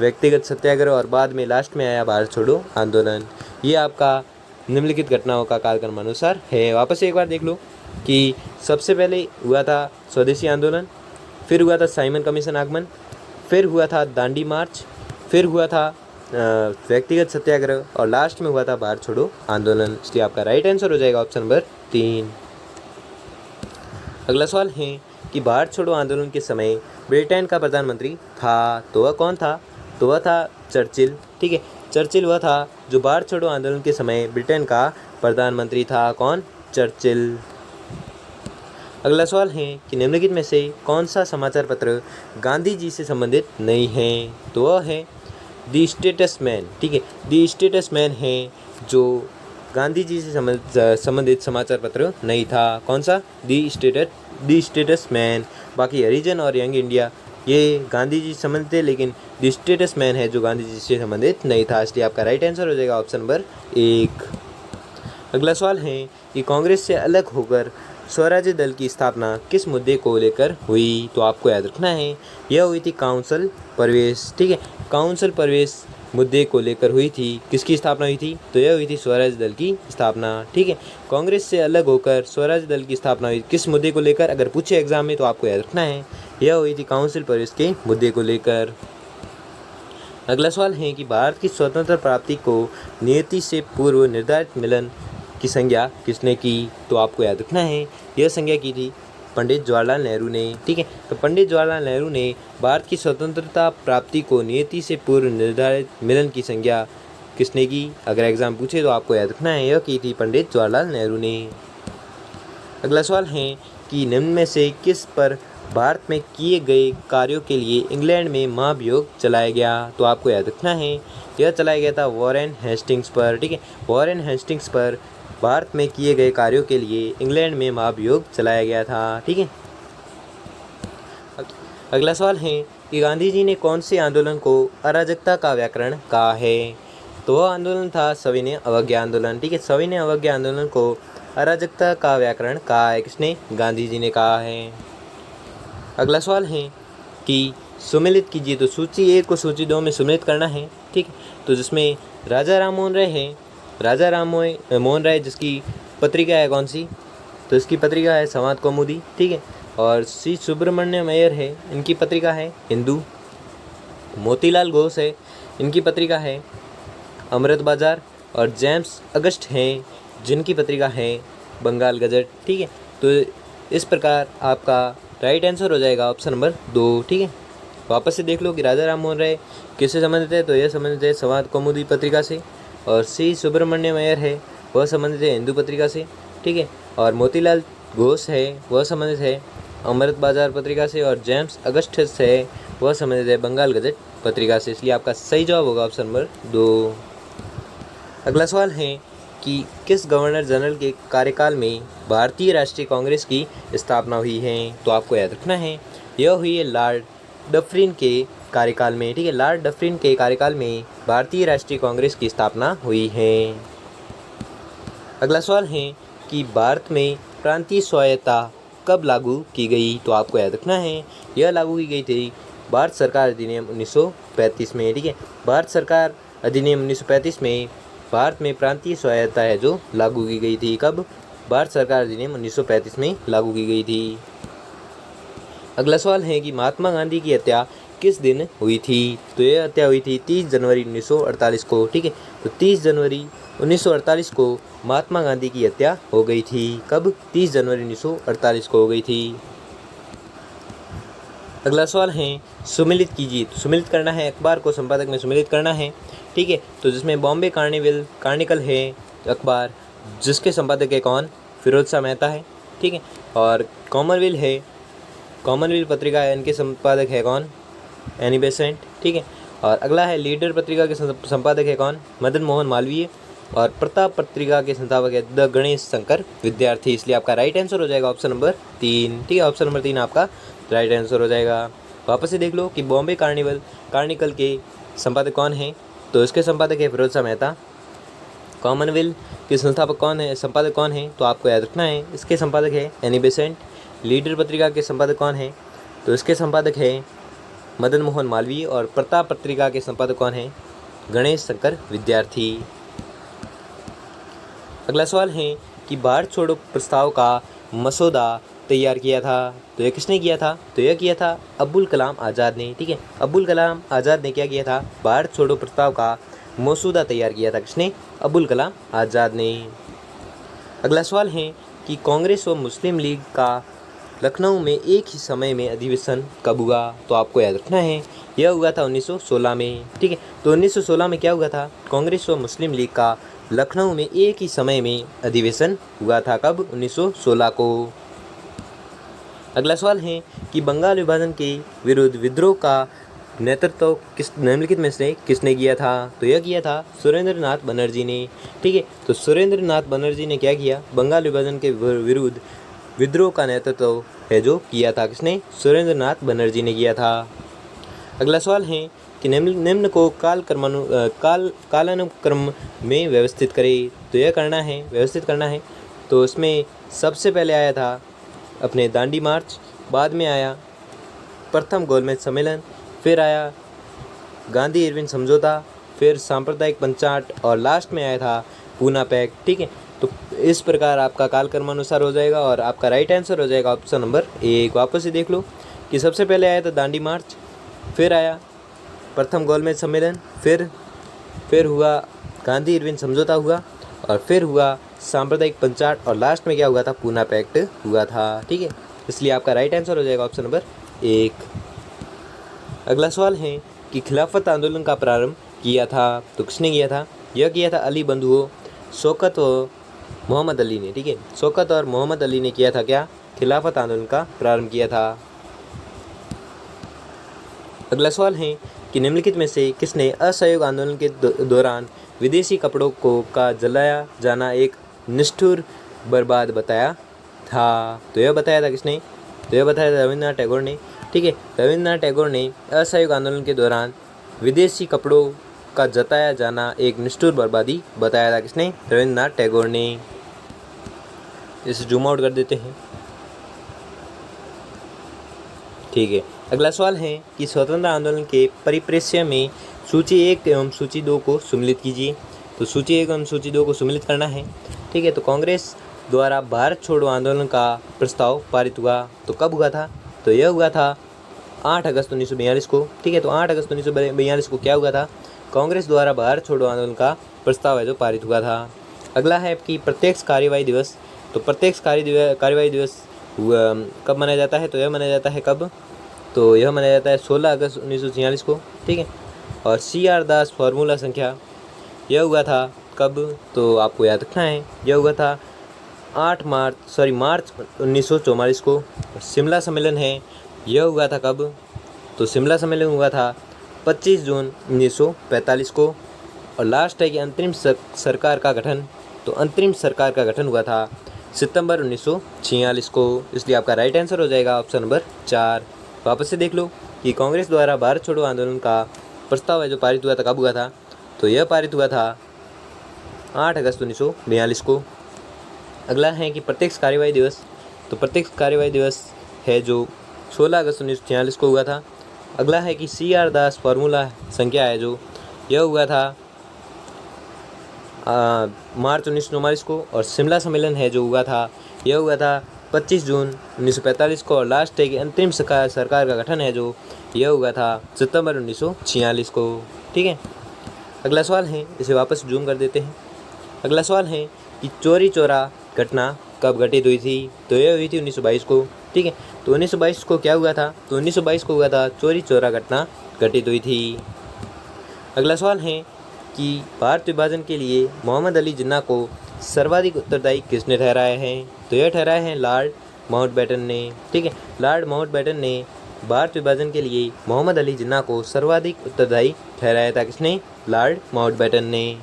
A: व्यक्तिगत सत्याग्रह और बाद में लास्ट में आया भारत छोड़ो आंदोलन। ये आपका निम्नलिखित घटनाओं का कालक्रम अनुसार है। वापस एक बार देख लो कि सबसे पहले हुआ था स्वदेशी आंदोलन, फिर हुआ था साइमन कमीशन आगमन, फिर हुआ था दांडी मार्च, फिर हुआ था व्यक्तिगत सत्याग्रह और लास्ट में हुआ था भारत छोड़ो आंदोलन। इसलिए आपका राइट आंसर हो जाएगा ऑप्शन नंबर 3। अगला सवाल है कि भारत छोड़ो आंदोलन के समय ब्रिटेन का प्रधानमंत्री था, तो वह कौन था? तो वह था चर्चिल, ठीक है, चर्चिल वह था जो भारत छोड़ो आंदोलन के समय ब्रिटेन का प्रधानमंत्री था। कौन? चर्चिल। अगला सवाल है कि निम्नलिखित में से कौन सा समाचार पत्र गांधी जी से संबंधित नहीं है? तो वह है दी स्टेटसमैन, ठीक है, दी स्टेटसमैन है जो गांधी जी से संबंधित समाचार पत्र नहीं था। कौन सा? दी स्टेटसमैन। बाकी हरिजन और यंग इंडिया ये गांधी जी से संबंधित थे, लेकिन दी स्टेटसमैन है जो गांधी जी से संबंधित नहीं था। इसलिए आपका राइट आंसर हो जाएगा ऑप्शन नंबर 1। अगला सवाल है कि कांग्रेस से अलग होकर स्वराज्य दल की स्थापना किस मुद्दे को लेकर हुई? तो आपको याद रखना है यह हुई थी काउंसिल प्रवेश, ठीक है, काउंसिल प्रवेश मुद्दे को लेकर हुई थी। किसकी स्थापना हुई थी? तो यह हुई थी स्वराज्य दल की स्थापना, ठीक है, कांग्रेस से अलग होकर स्वराज्य दल की स्थापना हुई किस मुद्दे को लेकर? अगर पूछे एग्जाम में तो आपको याद रखना है यह हुई थी काउंसिल प्रवेश के मुद्दे को लेकर। अगला सवाल है कि भारत की स्वतंत्र प्राप्ति को नियति से पूर्व निर्धारित मिलन की संज्ञा किसने की? तो आपको याद रखना है यह संज्ञा की थी पंडित जवाहरलाल नेहरू ने, ठीक है, तो पंडित जवाहरलाल नेहरू ने भारत की स्वतंत्रता प्राप्ति को नियति से पूर्व निर्धारित मिलन की संज्ञा किसने की? अगर एग्जाम पूछे तो आपको याद रखना है यह की थी पंडित जवाहरलाल नेहरू ने। अगला सवाल है कि निम्न में से किस पर भारत में किए गए कार्यों के लिए इंग्लैंड में महाभियोग चलाया गया? तो आपको याद रखना है यह चलाया गया था वॉरेन हेस्टिंग्स पर, ठीक है, वॉरेन हेस्टिंग्स पर भारत में किए गए कार्यों के लिए इंग्लैंड में महाभियोग चलाया गया था, ठीक है। अगला सवाल है कि गांधी जी ने कौन से आंदोलन को अराजकता का व्याकरण कहा है? तो वह आंदोलन था सविनय अवज्ञा आंदोलन, ठीक है, सविनय अवज्ञा आंदोलन को अराजकता का व्याकरण कहा है किसने? गांधी जी ने कहा है। अगला सवाल है कि सुमेलित कीजिए, तो सूची 1 को सूची 2 में सुमेलित करना है, ठीक, तो जिसमें राजा राम मोहन राय है, राजा राम मोहन राय जिसकी पत्रिका है कौन सी? तो इसकी पत्रिका है संवाद कौमुदी, ठीक है, और सी सुब्रमण्यम अय्यर है, इनकी पत्रिका है हिंदू। मोतीलाल घोष है, इनकी पत्रिका है अमृत बाजार, और जेम्स अगस्ट हैं जिनकी पत्रिका है बंगाल गजट, ठीक है। तो इस प्रकार आपका राइट आंसर हो जाएगा ऑप्शन नंबर 2, ठीक है। वापस से देख लो कि राजा राम मोहन राय किससे संबंधित है? तो यह संबंधित है संवाद कौमुदी पत्रिका से, और सी सुब्रमण्यम अय्यर है वह संबंधित है हिंदू पत्रिका से, ठीक है, और मोतीलाल घोष है वह संबंधित है अमृत बाजार पत्रिका से, और जेम्स अगस्ट है वह संबंधित है बंगाल गजट पत्रिका से। इसलिए आपका सही जवाब होगा ऑप्शन नंबर 2। अगला सवाल है कि किस गवर्नर जनरल के कार्यकाल में भारतीय राष्ट्रीय कांग्रेस की स्थापना हुई है? तो आपको याद रखना है यह हुई है लॉर्ड डफरिन के कार्यकाल में, ठीक है, लॉर्ड डफरिन के कार्यकाल में भारतीय राष्ट्रीय कांग्रेस की स्थापना हुई है। अगला सवाल है कि भारत में प्रांतीय स्वायत्तता कब लागू की गई? तो आपको याद रखना है यह लागू की गई थी भारत सरकार अधिनियम 1935 में, ठीक है, भारत सरकार अधिनियम 1935 में भारत में प्रांतीय स्वायत्तता है जो लागू की गई थी। कब? भारत सरकार अधिनियम 1935 में लागू की गई थी। अगला सवाल है कि महात्मा गांधी की हत्या किस दिन हुई थी? तो यह हत्या हुई थी 30 जनवरी 1948 को, ठीक है, तो 30 जनवरी 1948 को महात्मा गांधी की हत्या हो गई थी। कब? 30 जनवरी 1948 को हो गई थी। अगला सवाल है सुमेलित कीजिए, तो सुमेलित करना है अखबार को संपादक में सुमेलित करना है, ठीक है, तो जिसमें बॉम्बे कार्निकल है अखबार जिसके संपादक है कौन? फिरोज शाह मेहता है, ठीक है, और कॉमनवेल्थ है, कॉमनवेल्थ पत्रिका है, इनके संपादक है कौन? एनी बेसेंट, ठीक है, और अगला है लीडर पत्रिका के संपादक है कौन? मदन मोहन मालवीय, और प्रताप पत्रिका के संपादक है द गणेश शंकर विद्यार्थी। इसलिए आपका राइट आंसर हो जाएगा ऑप्शन नंबर 3, ठीक है, ऑप्शन नंबर 3 आपका राइट आंसर हो जाएगा। वापस से देख लो कि बॉम्बे कार्निकल के संपादक कौन है? तो इसके संपादक है फिरोज शाह मेहता, कॉमनवेल्थ के संस्थापक कौन है, संपादक कौन है, तो आपको याद रखना है इसके संपादक है एनी बेसेंट। लीडर पत्रिका के संपादक कौन है, तो इसके संपादक है मदन मोहन मालवीय। और प्रताप पत्रिका के संपादक कौन है, गणेश शंकर विद्यार्थी। अगला सवाल है कि भारत छोड़ो प्रस्ताव का मसौदा तैयार किया था, तो यह किसने किया था, तो यह किया था अब्दुल कलाम आज़ाद ने। ठीक है, अब्दुल कलाम आज़ाद ने क्या किया था, भारत छोड़ो प्रस्ताव का मसौदा तैयार किया था, किसने, अब्दुल कलाम आज़ाद ने। अगला सवाल है कि कांग्रेस व मुस्लिम लीग का लखनऊ में एक ही समय में अधिवेशन कब हुआ, तो आपको याद रखना है यह हुआ था 1916 में। ठीक है, तो 1916 में क्या हुआ था, कांग्रेस व मुस्लिम लीग का लखनऊ में एक ही समय में अधिवेशन हुआ था, कब, 1916 को। अगला सवाल है कि बंगाल विभाजन के विरुद्ध विद्रोह का नेतृत्व किस निम्नलिखित में से किसने किया था, तो यह किया था सुरेंद्र नाथ बनर्जी ने। ठीक है, तो सुरेंद्र नाथ बनर्जी ने क्या किया, बंगाल विभाजन के विरुद्ध विद्रोह का नेतृत्व है जो किया था, किसने, सुरेंद्र नाथ बनर्जी ने किया था। अगला सवाल है कि निम्न को कालानुक्रम में व्यवस्थित करें, तो यह करना है, व्यवस्थित करना है। तो इसमें सबसे पहले आया था अपने दांडी मार्च, बाद में आया प्रथम गोलमेज सम्मेलन, फिर आया गांधी इरविन समझौता, फिर सांप्रदायिक पंचाट और लास्ट में आया था पूना पैक्ट। ठीक है, तो इस प्रकार आपका कालक्रमानुसार हो जाएगा और आपका राइट आंसर हो जाएगा ऑप्शन नंबर 1। वापस से देख लो कि सबसे पहले आया था दांडी मार्च, फिर आया प्रथम गोलमेज सम्मेलन, फिर हुआ गांधी इरविन समझौता हुआ, और फिर हुआ सांप्रदायिक पंचाट, और लास्ट में क्या हुआ था, पूना पैक्ट हुआ था। ठीक है, इसलिए आपका राइट आंसर हो जाएगा ऑप्शन नंबर 1। अगला सवाल है कि खिलाफत आंदोलन का प्रारंभ किया था, तो किसने किया था, यह किया था अली बंधुओं शौकत और मोहम्मद अली ने। ठीक है, शौकत और मोहम्मद अली ने किया था क्या, खिलाफत आंदोलन का प्रारंभ किया था। अगला सवाल है कि निम्नलिखित में से किसने असहयोग आंदोलन के दौरान विदेशी कपड़ों को का जलाया जाना एक निष्ठुर बर्बाद बताया था, तो यह बताया था किसने, तो यह बताया था रविन्द्रनाथ टैगोर ने। ठीक है, रविन्द्रनाथ टैगोर ने असहयोग आंदोलन के दौरान विदेशी कपड़ों का जताया जाना एक निष्ठुर बर्बादी बताया था, किसने, रविन्द्रनाथ टैगोर ने। इसे जूम आउट कर देते हैं। ठीक है, अगला सवाल है कि स्वतंत्रता आंदोलन के परिप्रेक्ष्य में सूची 1 एवं सूची 2 को सम्मिलित कीजिए, तो सूची 1 एवं सूची 2 को सम्मिलित करना है। ठीक है, तो कांग्रेस द्वारा भारत छोड़ो आंदोलन का प्रस्ताव पारित हुआ, तो कब हुआ था, तो यह हुआ था 8 अगस्त 1942 को। ठीक है, तो 8 अगस्त 1942 को क्या हुआ था, कांग्रेस द्वारा भारत छोड़ो आंदोलन का प्रस्ताव है जो पारित हुआ था। अगला है कि प्रत्यक्ष कार्यवाही दिवस, तो प्रत्यक्ष कार्यवाही दिवस कब मनाया जाता है, तो यह मनाया जाता है कब, तो यह मनाया जाता है 16 अगस्त 1946 को। ठीक है, और CR दास फार्मूला संख्या यह हुआ था कब, तो आपको याद रखना है यह हुआ था मार्च 1944 को। शिमला सम्मेलन है यह हुआ था कब, तो शिमला सम्मेलन हुआ था 25 जून 1945 को। और लास्ट है कि अंतरिम सरकार का गठन, तो अंतरिम सरकार का गठन हुआ था सितंबर 1946 को, इसलिए आपका राइट आंसर हो जाएगा ऑप्शन नंबर 4। वापस से देख लो कि कांग्रेस द्वारा भारत छोड़ो आंदोलन का प्रस्ताव है जो पारित हुआ था कब हुआ था, तो यह पारित हुआ था 8 अगस्त 1942 को। अगला है कि प्रत्यक्ष कार्यवाही दिवस, तो प्रत्यक्ष कार्यवाही दिवस है जो 16 अगस्त 1946 को हुआ था। अगला है कि CR दास फार्मूला संख्या है जो यह हुआ था मार्च 1949 को। और शिमला सम्मेलन है जो हुआ था यह हुआ था 25 जून 1945 को। और लास्ट है कि अंतरिम सरकार का गठन है जो यह हुआ था सितंबर 1946 को। ठीक है, अगला सवाल है, इसे वापस जूम कर देते हैं। अगला सवाल है कि चोरी चौरा घटना कब घटित हुई थी, तो यह हुई थी 1922 को। ठीक है, तो 1922 को क्या हुआ था, तो 1922 को हुआ था चोरी चौरा घटना घटित हुई थी। अगला सवाल है कि भारत विभाजन के लिए मोहम्मद अली जिन्ना को सर्वाधिक उत्तरदायी किसने ठहराया है, तो यह ठहराया है लॉर्ड माउंटबेटन ने। ठीक है, लॉर्ड माउंटबेटन ने भारत विभाजन के लिए मोहम्मद अली जिन्ना को सर्वाधिक उत्तरदायी ठहराया था, किसने, लॉर्ड माउंटबेटन ने।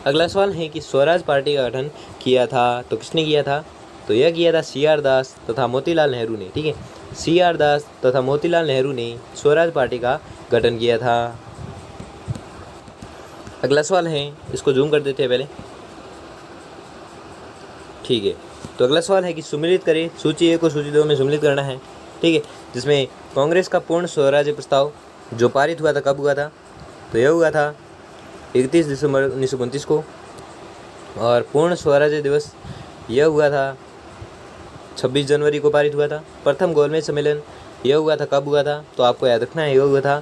A: अगला सवाल है कि स्वराज पार्टी का गठन किया था, तो किसने किया था, तो यह किया था CR दास तथा मोतीलाल नेहरू ने। ठीक है, CR दास तथा मोतीलाल नेहरू ने स्वराज पार्टी का गठन किया था। अगला सवाल है, इसको जूम कर देते हैं पहले, ठीक है। तो अगला सवाल है कि सुमेलित करें, सूची 1 को सूची 2 में सुमेलित करना है, ठीक है। जिसमें कांग्रेस का पूर्ण स्वराज्य प्रस्ताव जो पारित हुआ था कब हुआ था, तो यह हुआ था 31 दिसंबर 1929 को। और पूर्ण स्वराज्य दिवस यह हुआ था 26 जनवरी को पारित हुआ था। प्रथम गोलमेज सम्मेलन यह हुआ था कब हुआ था, तो आपको याद रखना है, यह हुआ था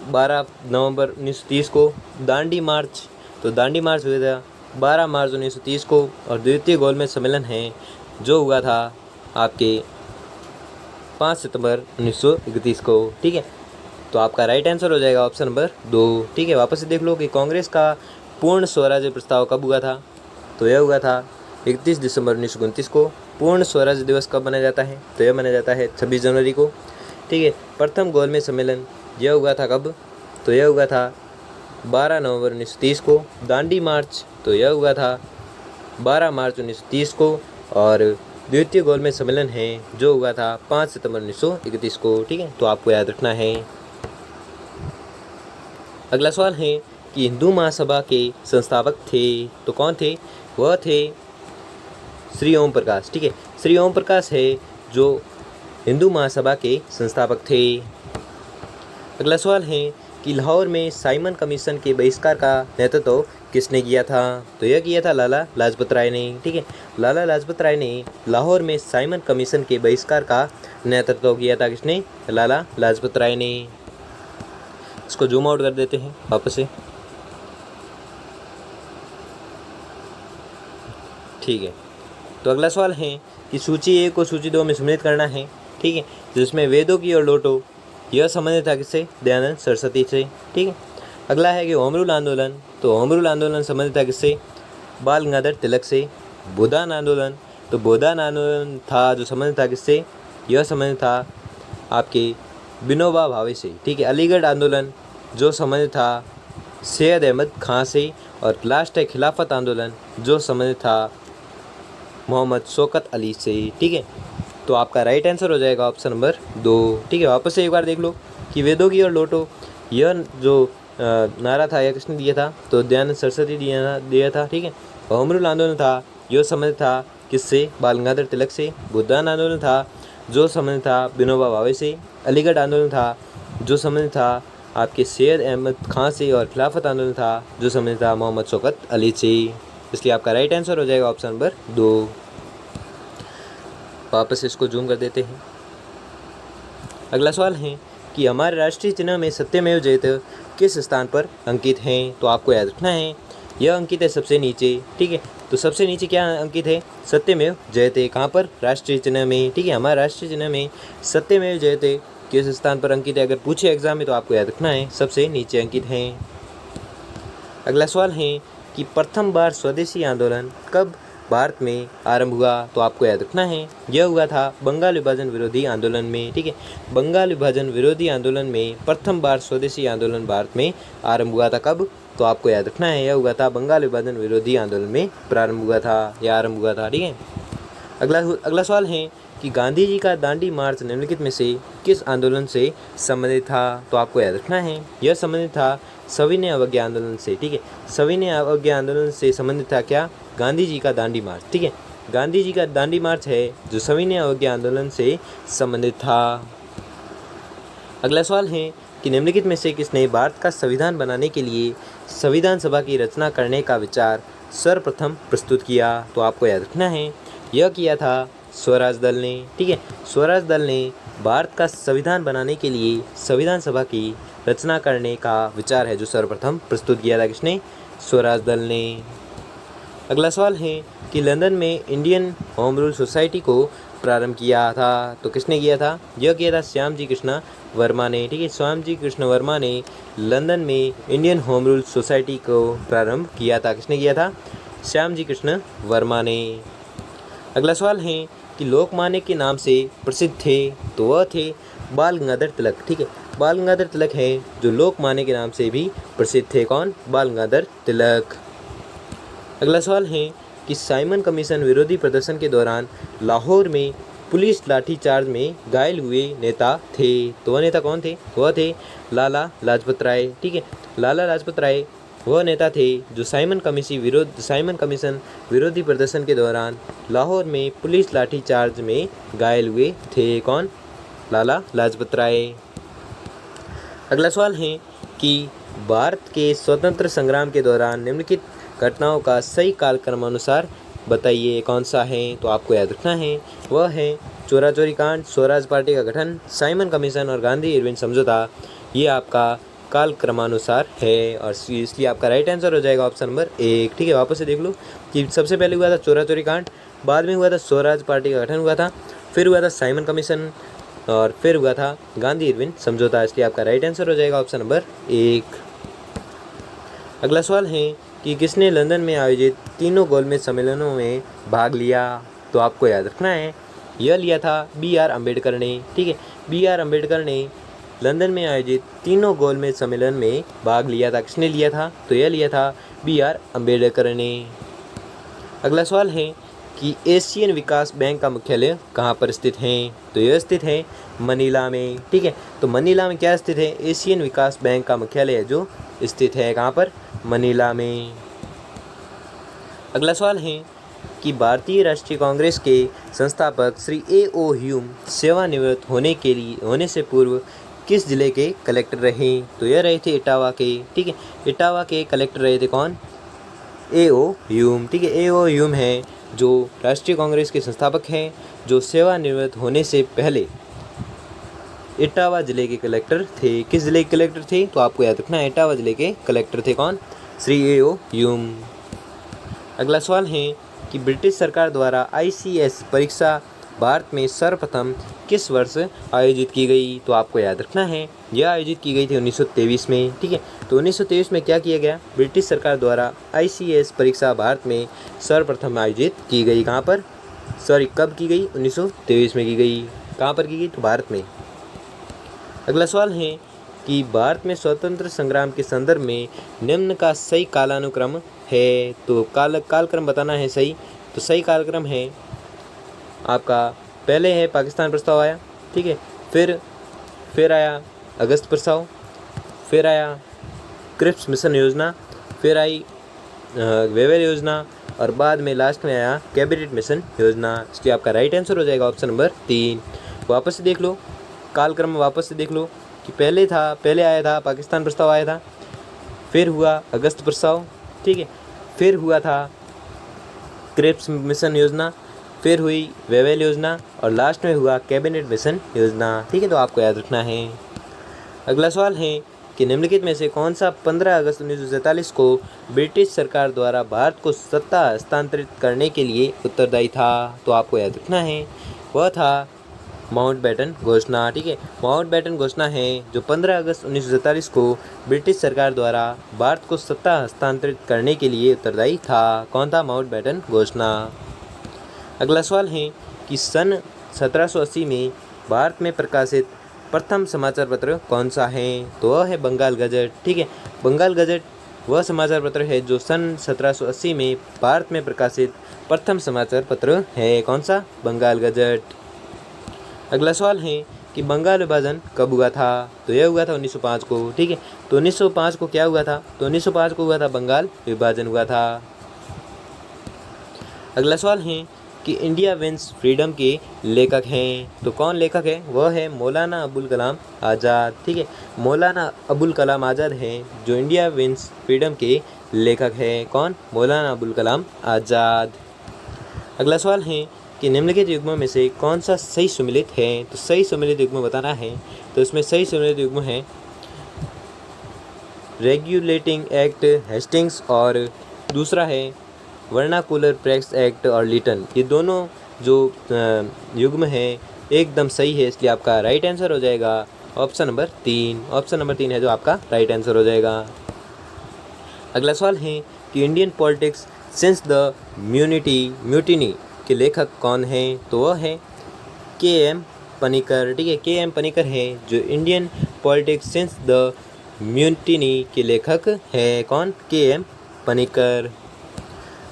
A: 12 नवंबर 1930 को। दांडी मार्च, तो दांडी मार्च हुआ था 12 मार्च 1930 को। और द्वितीय गोलमेज सम्मेलन है जो हुआ था आपके 5 सितंबर 1931 को, ठीक है। तो आपका राइट आंसर हो जाएगा ऑप्शन नंबर 2, ठीक है। वापस से देख लो कि कांग्रेस का पूर्ण स्वराज्य प्रस्ताव कब हुआ था, तो यह हुआ था 31 दिसंबर 1929 को। पूर्ण स्वराज्य दिवस कब मनाया जाता है, तो यह मनाया जाता है 26 जनवरी को, ठीक है। प्रथम गोलमेज सम्मेलन यह हुआ था कब, तो यह हुआ था 12 नवंबर 1930 को। दांडी मार्च तो यह हुआ था 12 मार्च 1930 को। और द्वितीय गोलमेज सम्मेलन है जो हुआ था 5 सितंबर 1931 को, ठीक है। तो आपको याद रखना है। अगला सवाल है कि हिंदू महासभा के संस्थापक थे, तो कौन थे, वह थे श्री ओम प्रकाश, ठीक है। श्री ओम प्रकाश है जो हिंदू महासभा के संस्थापक थे। अगला सवाल है कि लाहौर में साइमन कमीशन के बहिष्कार का नेतृत्व किसने किया था, तो यह किया था लाला लाजपत राय ने, ठीक है। लाला लाजपत राय ने लाहौर में साइमन कमीशन के बहिष्कार का नेतृत्व किया था, किसने, लाला लाजपत राय ने। इसको जूम आउट कर देते हैं वापस से, ठीक है। तो अगला सवाल है कि सूची 1 को सूची 2 में सम्मिलित करना है, ठीक है। जिसमें वेदों की और लोटो यह संबंधित था किससे, दयानंद सरस्वती से, ठीक है। अगला है कि होम रूल आंदोलन, तो होम रूल आंदोलन संबंधित था किससे, बाल गंगाधर तिलक से। बोधान आंदोलन, तो बोधान आंदोलन था जो संबंधित था किससे, यह संबंधित था आपके विनोबा भावे से, ठीक है। अलीगढ़ आंदोलन जो संबंधित था सैयद अहमद खां से। और लास्ट है खिलाफत आंदोलन जो संबंधित था मोहम्मद शौकत अली से, ठीक है। तो आपका राइट आंसर हो जाएगा ऑप्शन नंबर 2, ठीक है। वापस से एक बार देख लो कि वेदों की और लोटो यह जो नारा था यह किसने दिया था, तो दयानंद सरस्वती दिया था, ठीक है। होम रूल आंदोलन था यह संबंधित था किससे, बाल गंगाधर तिलक से। बुद्धान आंदोलन था जो संबंधित था विनोबा भावे से। अलीगढ़ आंदोलन था जो संबंधित था आपके सैयद अहमद खां से। और खिलाफत आंदोलन था जो संबंधित था मोहम्मद शौकत अली से। इसलिए आपका राइट आंसर हो जाएगा ऑप्शन नंबर 2। वापस इसको जूम कर देते हैं। अगला सवाल है कि हमारे राष्ट्रीय चिन्ह में सत्यमेव जयते किस स्थान पर अंकित हैं, तो आपको याद रखना है यह अंकित है सबसे नीचे, ठीक है। तो सबसे नीचे क्या अंकित है, सत्यमेव जयते, कहाँ पर, राष्ट्रीय चिन्ह में, ठीक है। हमारे राष्ट्रीय चिन्ह में सत्यमेव जयते किस स्थान पर अंकित है, अगर पूछे एग्जाम में तो आपको याद रखना है सबसे नीचे अंकित हैं। अगला सवाल है कि प्रथम बार स्वदेशी आंदोलन कब भारत में आरंभ हुआ, तो आपको याद रखना है यह हुआ था बंगाल विभाजन विरोधी आंदोलन में, ठीक है। बंगाल विभाजन विरोधी आंदोलन में प्रथम बार स्वदेशी आंदोलन भारत में आरंभ हुआ था कब, तो आपको याद रखना है यह हुआ था बंगाल विभाजन विरोधी आंदोलन में प्रारंभ हुआ था या आरंभ हुआ था, ठीक है। अगला सवाल है कि गांधी जी का दांडी मार्च निम्नलिखित में से किस आंदोलन से संबंधित था, तो आपको याद रखना है यह संबंधित था सविनय अवज्ञा आंदोलन से, ठीक है। सविनय अवज्ञा आंदोलन से संबंधित था क्या, गांधी जी का दांडी मार्च, ठीक है। गांधी जी का दांडी मार्च है जो सविनय अवज्ञा आंदोलन से संबंधित था। अगला सवाल है कि निम्नलिखित में से किसने भारत का संविधान बनाने के लिए संविधान सभा की रचना करने का विचार सर्वप्रथम प्रस्तुत किया, तो आपको याद रखना है यह किया था स्वराज दल ने, ठीक है। स्वराज दल ने भारत का संविधान बनाने के लिए संविधान सभा की रचना करने का विचार है जो सर्वप्रथम प्रस्तुत किया था किसने, स्वराज दल ने। अगला सवाल है कि लंदन में इंडियन होम रूल सोसाइटी को प्रारंभ किया था, तो किसने किया था, यह किया था श्याम जी कृष्ण वर्मा ने, ठीक है। श्याम जी कृष्ण वर्मा ने लंदन में इंडियन होम रूल सोसाइटी को प्रारंभ किया था, किसने किया था, श्याम जी कृष्ण वर्मा ने। अगला सवाल है कि लोकमान्य के नाम से प्रसिद्ध थे, तो वह थे बाल गंगाधर तिलक, ठीक है। बाल गंगाधर तिलक है जो लोकमान्य के नाम से भी प्रसिद्ध थे, कौन, बाल गंगाधर तिलक। अगला सवाल है कि साइमन कमीशन विरोधी प्रदर्शन के दौरान लाहौर में पुलिस लाठीचार्ज में घायल हुए नेता थे, तो वह नेता कौन थे, वह थे लाला लाजपत राय, ठीक है। लाला लाजपत राय वह नेता थे जो साइमन कमीशन विरोधी प्रदर्शन के दौरान लाहौर में पुलिस लाठीचार्ज में घायल हुए थे। कौन? लाला लाजपत राय। अगला सवाल है कि भारत के स्वतंत्र संग्राम के दौरान निम्नलिखित घटनाओं का सही कालक्रम अनुसार बताइए, कौन सा है? तो आपको याद रखना है, वह है चोरा चोरी कांड, स्वराज पार्टी का गठन, साइमन कमीशन और गांधी इरविन समझौता। ये आपका काल क्रमानुसार है और इसलिए आपका राइट आंसर हो जाएगा ऑप्शन नंबर 1। ठीक है, वापस से देख लो कि सबसे पहले हुआ था चोरा चोरी कांड, बाद में हुआ था स्वराज पार्टी का गठन हुआ था, फिर हुआ था साइमन कमीशन और फिर हुआ था गांधी इरविन समझौता। इसलिए आपका राइट आंसर हो जाएगा ऑप्शन नंबर 1। अगला सवाल है कि किसने लंदन में आयोजित तीनों गोलमेज सम्मेलनों में भाग लिया? तो आपको याद रखना है, यह लिया था B.R. अम्बेडकर ने। ठीक है, B.R. अम्बेडकर ने लंदन में आयोजित तीनों गोलमेज सम्मेलन में भाग लिया था। किसने लिया था? तो यह लिया था B.R. अम्बेडकर ने। अगला सवाल है कि एशियन विकास बैंक का मुख्यालय कहाँ पर स्थित है? तो यह स्थित है मनीला में। ठीक है, तो मनीला में क्या स्थित है? एशियन विकास बैंक का मुख्यालय जो स्थित है कहाँ पर? मनीला में। अगला सवाल है कि भारतीय राष्ट्रीय कांग्रेस के संस्थापक श्री A.O. ह्यूम सेवानिवृत्त होने से पूर्व किस जिले के कलेक्टर रहे? तो यह रहे थे इटावा के। ठीक है, इटावा के कलेक्टर रहे थे कौन? A.O. ह्यूम। ठीक है, A.O. ह्यूम है जो राष्ट्रीय कांग्रेस के संस्थापक हैं, जो सेवानिवृत्त होने से पहले इटावा जिले के कलेक्टर थे। किस जिले के कलेक्टर थे? तो आपको याद रखना है, इटावा जिले के कलेक्टर थे कौन? श्री A.O. ह्यूम। अगला सवाल है कि ब्रिटिश सरकार द्वारा ICS परीक्षा भारत में सर्वप्रथम किस वर्ष आयोजित की गई? तो आपको याद रखना है, यह आयोजित की गई थी 1923 में। ठीक है, तो 1923 में क्या किया गया? ब्रिटिश सरकार द्वारा ICS परीक्षा भारत में सर्वप्रथम आयोजित की गई। कहाँ पर? कब की गई? 1923 में की गई। कहाँ पर की गई? तो भारत में। अगला सवाल है कि भारत में स्वतंत्र संग्राम के संदर्भ में निम्न का सही कालानुक्रम है? तो कालक्रम बताना है सही। तो सही कालक्रम है आपका, पहले है पाकिस्तान प्रस्ताव आया। ठीक है, फिर आया अगस्त प्रस्ताव, फिर आया क्रिप्स मिशन योजना, फिर आई वेवेल योजना और बाद में लास्ट में आया कैबिनेट मिशन योजना। इसलिए आपका राइट आंसर हो जाएगा ऑप्शन नंबर 3। वापस से देख लो कालक्रम, वापस से देख लो कि पहले आया था पाकिस्तान प्रस्ताव आया था, फिर हुआ अगस्त प्रस्ताव। ठीक है, फिर हुआ था क्रिप्स मिशन योजना, फिर हुई वेवेल योजना और लास्ट में हुआ कैबिनेट मिशन योजना। ठीक है, तो आपको याद रखना है। अगला सवाल है कि निम्नलिखित में से कौन सा 15 अगस्त 1947 को ब्रिटिश सरकार द्वारा भारत को सत्ता हस्तांतरित करने के लिए उत्तरदायी था? तो आपको याद रखना है, वह था माउंटबेटन घोषणा। ठीक है, माउंटबेटन घोषणा है जो 15 अगस्त 1947 को ब्रिटिश सरकार द्वारा भारत को सत्ता हस्तांतरित करने के लिए उत्तरदायी था। कौन था? माउंटबेटन घोषणा। अगला सवाल है कि सन 1780 में भारत में प्रकाशित प्रथम समाचार पत्र कौन सा है? तो वह है बंगाल गजट। ठीक है, बंगाल गजट वह समाचार पत्र है जो सन 1780 में भारत में प्रकाशित प्रथम समाचार पत्र है। कौन सा? बंगाल गजट। अगला सवाल है कि बंगाल विभाजन कब हुआ था? तो यह हुआ था 1905 को। ठीक है, तो 1905 को क्या हुआ था? तो 1905 को हुआ था बंगाल विभाजन हुआ था। अगला सवाल है कि इंडिया विंस फ्रीडम के लेखक हैं। तो कौन लेखक है? वह है मौलाना अबुल कलाम आज़ाद। ठीक है, मौलाना अबुल कलाम आज़ाद हैं जो इंडिया विंस फ्रीडम के लेखक हैं। कौन? मौलाना अबुल कलाम आज़ाद। अगला सवाल है कि निम्नलिखित युग्मों में से कौन सा सही सुमेलित है? तो सही सुमेलित युग्म बताना है। तो इसमें सही सुमेलित युग्म है रेगुलेटिंग एक्ट हेस्टिंग्स और दूसरा है वर्नाकुलर प्रेस एक्ट और लिटन। ये दोनों जो युग्म है एकदम सही है, इसलिए आपका राइट आंसर हो जाएगा ऑप्शन नंबर 3। ऑप्शन नंबर 3 है जो आपका राइट आंसर हो जाएगा। अगला सवाल है कि Indian politics since the mutiny के लेखक कौन हैं? तो वह है K.M. पनिकर। ठीक है, K.M. पनिकर है जो Indian politics since the mutiny के लेखक है। कौन? K.M. पनिकर।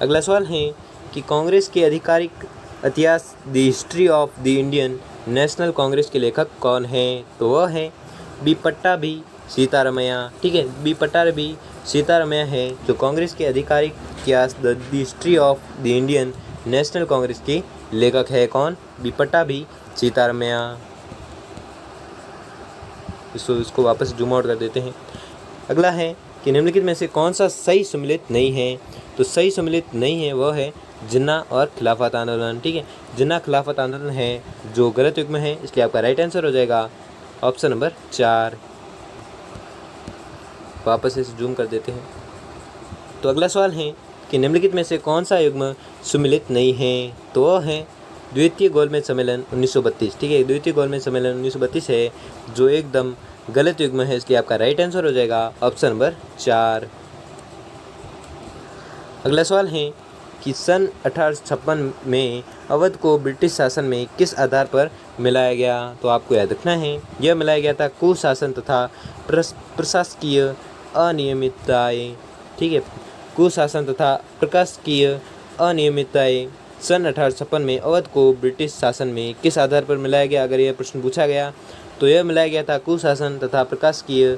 A: अगला सवाल है कि कांग्रेस के आधिकारिक इतिहास the history of the Indian national Congress के लेखक कौन है? तो वह है बी. पट्टाभी सीतारमैया। ठीक है, बी. पट्टाभी सीतारमैया है जो कांग्रेस के आधिकारिक इतिहास the history of the Indian national Congress की लेखक है कौन? पट्टाभी सीतारमैया। इसको वापस जूम आउट कर देते हैं। अगला है कि निम्नलिखित में से कौन सा सही सम्मिलित नहीं है? तो सही सम्मिलित नहीं है वह है जिन्ना और खिलाफत आंदोलन। ठीक है, जिन्ना खिलाफत आंदोलन है जो गलत युग्म है, इसलिए आपका राइट आंसर हो जाएगा ऑप्शन नंबर 4। वापस इसे जूम कर देते हैं। तो अगला सवाल है कि निम्नलिखित में से कौन सा युग्म सम्मिलित नहीं है? तो वह है द्वितीय गोलमेज सम्मेलन 1932। ठीक है, द्वितीय गोलमेज सम्मेलन 1932 है जो एकदम गलत युग्म है, इसलिए आपका राइट आंसर हो जाएगा ऑप्शन नंबर 4। अगला सवाल है कि सन 1856 में अवध को ब्रिटिश शासन में किस आधार पर मिलाया गया? तो आपको याद रखना है यह मिलाया गया था कुशासन तथा प्रशासकीय अनियमितताएं। ठीक है, कुशासन तथा प्रशासकीय अनियमितताएं। सन 1856 में अवध को ब्रिटिश शासन में किस आधार पर मिलाया गया? अगर यह प्रश्न पूछा गया तो यह मिलाया गया था कुशासन तथा प्रशासकीय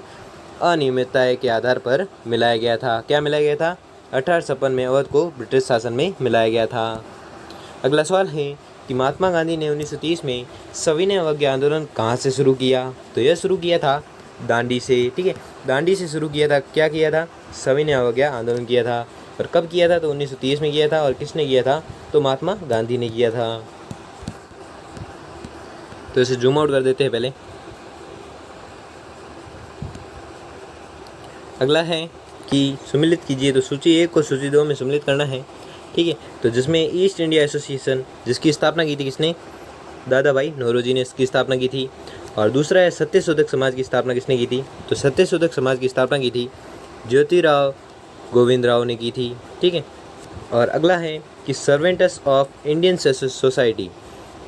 A: अनियमितताएं के आधार पर मिलाया गया था। क्या मिलाया गया था? 1856 में अवध को ब्रिटिश शासन में मिलाया गया था। अगला सवाल है कि महात्मा गांधी ने 1930 में सविनय अवज्ञा आंदोलन कहाँ से शुरू किया? तो यह शुरू किया था दांडी से। ठीक है, दांडी से शुरू किया था। क्या किया था? सविनय अवज्ञा आंदोलन किया था। और कब किया था? तो 1930 में किया था। और किसने किया था? तो महात्मा गांधी ने किया था। तो इसे जूम आउट कर देते हैं पहले। अगला है कि सम्मिलित कीजिए। तो सूची 1 को सूची 2 में सम्मिलित करना है। ठीक है, तो जिसमें ईस्ट इंडिया एसोसिएशन जिसकी स्थापना की थी किसने? दादा भाई नौरोजी ने इसकी स्थापना की थी। और दूसरा है सत्यशोधक समाज की स्थापना किसने की थी? तो सत्यशोधक समाज की स्थापना की थी ज्योतिराव गोविंद राव ने की थी। ठीक है, और अगला है कि सर्वेंट्स ऑफ इंडियन सोसाइटी